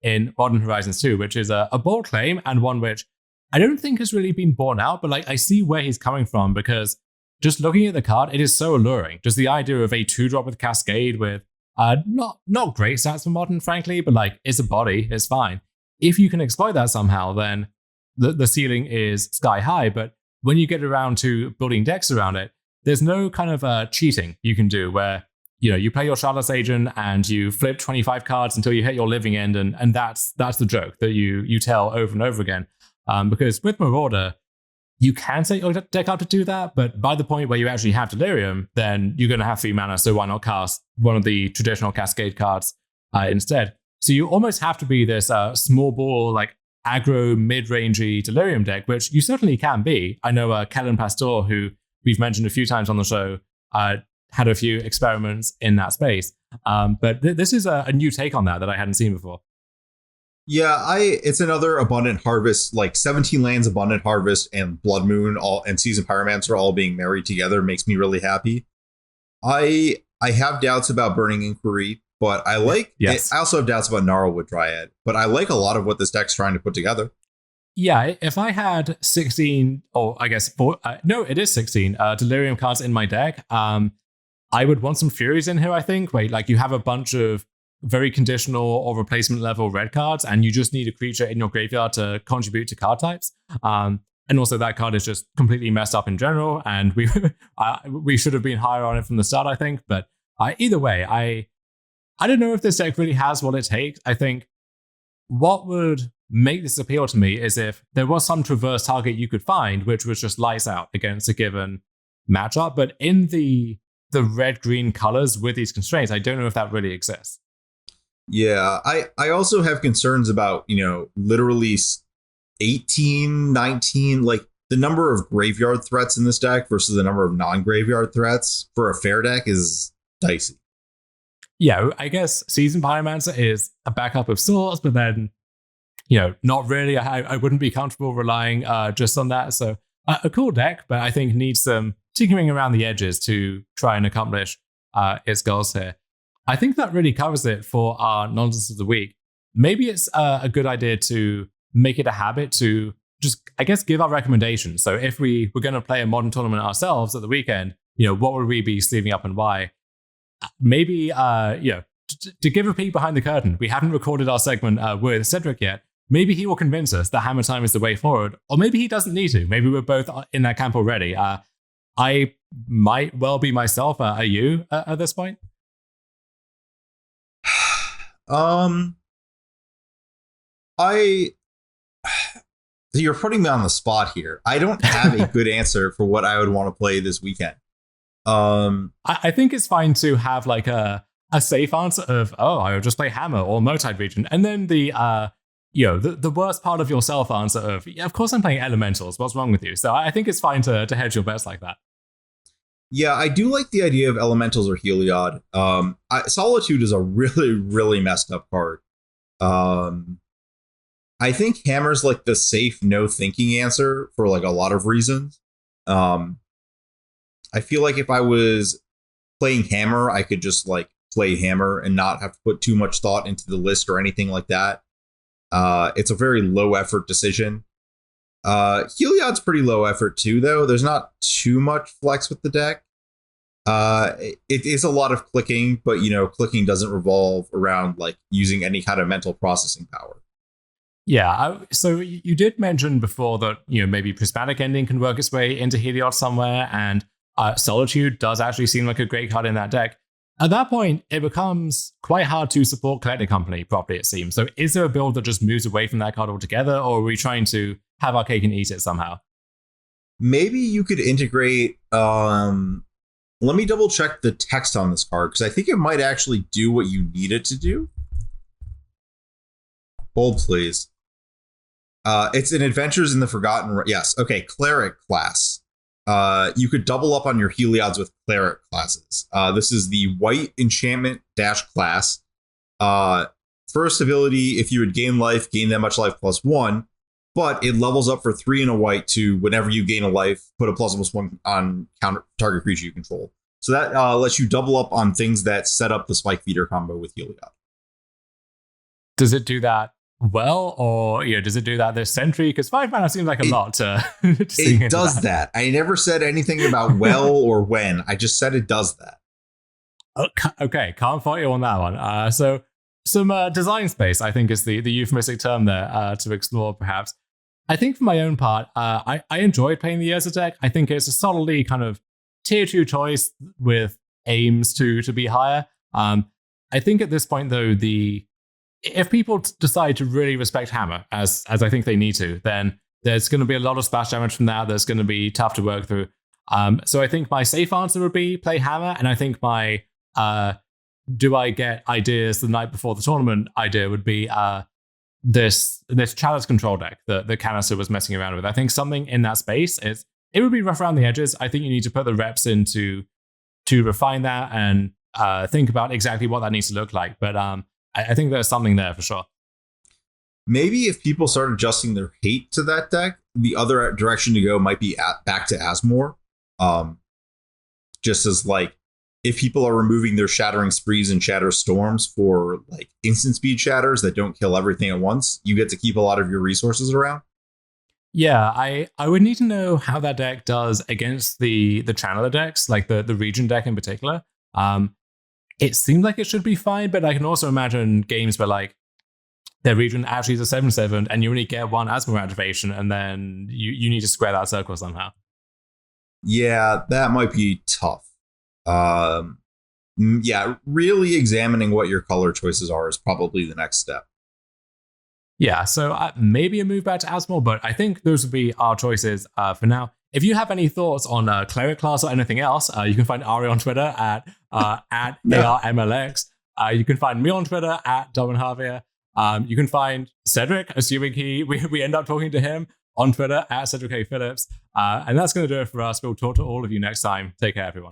in Modern Horizons 2, which is a bold claim and one which I don't think has really been borne out, but I see where he's coming from, because just looking at the card, it is so alluring. Just the idea of a 2-drop with Cascade with not great stats for Modern, frankly, but it's a body, it's fine. If you can exploit that somehow, then the ceiling is sky high. But when you get around to building decks around it, there's no kind of cheating you can do where you play your Shardless Agent and you flip 25 cards until you hit your living end, and that's the joke that you tell over and over again. Because with Marauder, you can set your deck up to do that, but by the point where you actually have Delirium, then you're going to have 3 mana, so why not cast one of the traditional Cascade cards instead? So you almost have to be this small ball, aggro, mid-rangey Delirium deck, which you certainly can be. I know Kellen Pastor, who we've mentioned a few times on the show, had a few experiments in that space. But this is a new take on that I hadn't seen before. Yeah, it's another Abundant Harvest, 17 lands Abundant Harvest and Blood Moon and Season Pyromancer all being married together makes me really happy. I have doubts about Burning Inquiry, but I yes. I also have doubts about Gnarlwood Dryad, but I like a lot of what this deck's trying to put together. Yeah, if I had 16, or I guess it is 16 Delirium cards in my deck, I would want some Furies in here, I think. Wait, you have a bunch of very conditional or replacement level red cards, and you just need a creature in your graveyard to contribute to card types. And also that card is just completely messed up in general, and we should have been higher on it from the start, I think. But either way, I don't know if this deck really has what it takes. I think what would make this appeal to me is if there was some traverse target you could find, which was just lights out against a given matchup. But in the red-green colors with these constraints, I don't know if that really exists. Yeah, I also have concerns about, literally 18, 19, the number of graveyard threats in this deck versus the number of non-graveyard threats for a fair deck is dicey. Yeah, I guess Season Pyromancer is a backup of sorts, but then, not really. I wouldn't be comfortable relying just on that. So a cool deck, but I think needs some tinkering around the edges to try and accomplish its goals here. I think that really covers it for our Nonsense of the Week. Maybe it's a good idea to make it a habit to just, I guess, give our recommendations. So if we were going to play a Modern tournament ourselves at the weekend, what would we be sleeving up and why? Maybe, to give a peek behind the curtain, we haven't recorded our segment with Cedric yet. Maybe he will convince us that Hammer Time is the way forward, or maybe he doesn't need to. Maybe we're both in that camp already. I might well be myself. Are you at this point? You're putting me on the spot here. I don't have a good answer for what I would want to play this weekend. I think it's fine to have a safe answer of, I would just play Hammer or Motide Region, and then the worst part of yourself answer of, of course I'm playing Elementals. What's wrong with you? So I think it's fine to hedge your bets like that. Yeah, I do like the idea of Elementals or Heliod. Solitude is a really, really messed up card. I think Hammer's like the safe, no thinking answer for like a lot of reasons. I feel like if I was playing Hammer, I could just like play Hammer and not have to put too much thought into the list or anything like that. It's a very low effort decision. Heliod's pretty low effort too, though. There's not too much flex with the deck. It is a lot of clicking, but clicking doesn't revolve around like using any kind of mental processing power. Yeah, so you did mention before that maybe Prismatic Ending can work its way into Heliod somewhere, and Solitude does actually seem like a great card in that deck. At that point, it becomes quite hard to support Collected Company properly, it seems. So is there a build that just moves away from that card altogether, or are we trying to have our cake and eat it somehow? Maybe you could integrate... let me double check the text on this card, because I think it might actually do what you need it to do. Hold, please. It's an Adventures in the Forgotten... Yes, okay, Cleric class. You could double up on your Heliods with Cleric classes. This is the white enchantment dash class. First ability, if you would gain life, gain that much life +1, but it levels up for 3 and a white to whenever you gain a life, put a +1 on counter target creature you control. So that lets you double up on things that set up the Spike Feeder combo with Heliod. Does it do that well, or does it do that this century? Because 5 mana seems like a lot to it does that. I never said anything about well or when. I just said it does that. Okay, can't fight you on that one. So some design space, I think, is the euphemistic term there to explore, perhaps. I think for my own part, I enjoyed playing the Urza deck. I think it's a solidly kind of tier 2 choice with aims to be higher. I think at this point, though, if people decide to really respect Hammer, as I think they need to, then there's going to be a lot of splash damage from that. There's going to be tough to work through. So I think my safe answer would be play Hammer, and I think my do I get ideas the night before the tournament idea would be this Chalice control deck that Canister was messing around with. I think something in that space it would be rough around the edges. I think you need to put the reps in to refine that and think about exactly what that needs to look like. But I think there's something there for sure. Maybe if people start adjusting their hate to that deck, the other direction to go might be back to Asmore. Just as like, if people are removing their Shattering Sprees and Shatter Storms for like instant speed shatters that don't kill everything at once, you get to keep a lot of your resources around. Yeah, I would need to know how that deck does against the Channeler decks, like the Region deck in particular. It seems like it should be fine, but I can also imagine games where like their Region actually is a 7/7 and you only get one Asmore activation, and then you need to square that circle somehow. Yeah, that might be tough. Yeah, really examining what your color choices are is probably the next step. Yeah, so maybe a move back to Asmore, but I think those would be our choices for now. If you have any thoughts on Cleric class or anything else, you can find Ari on Twitter at ARMLX. You can find me on Twitter at Dominaria. You can find Cedric, assuming we end up talking to him, on Twitter at Cedric Phillips. And that's going to do it for us. We'll talk to all of you next time. Take care, everyone.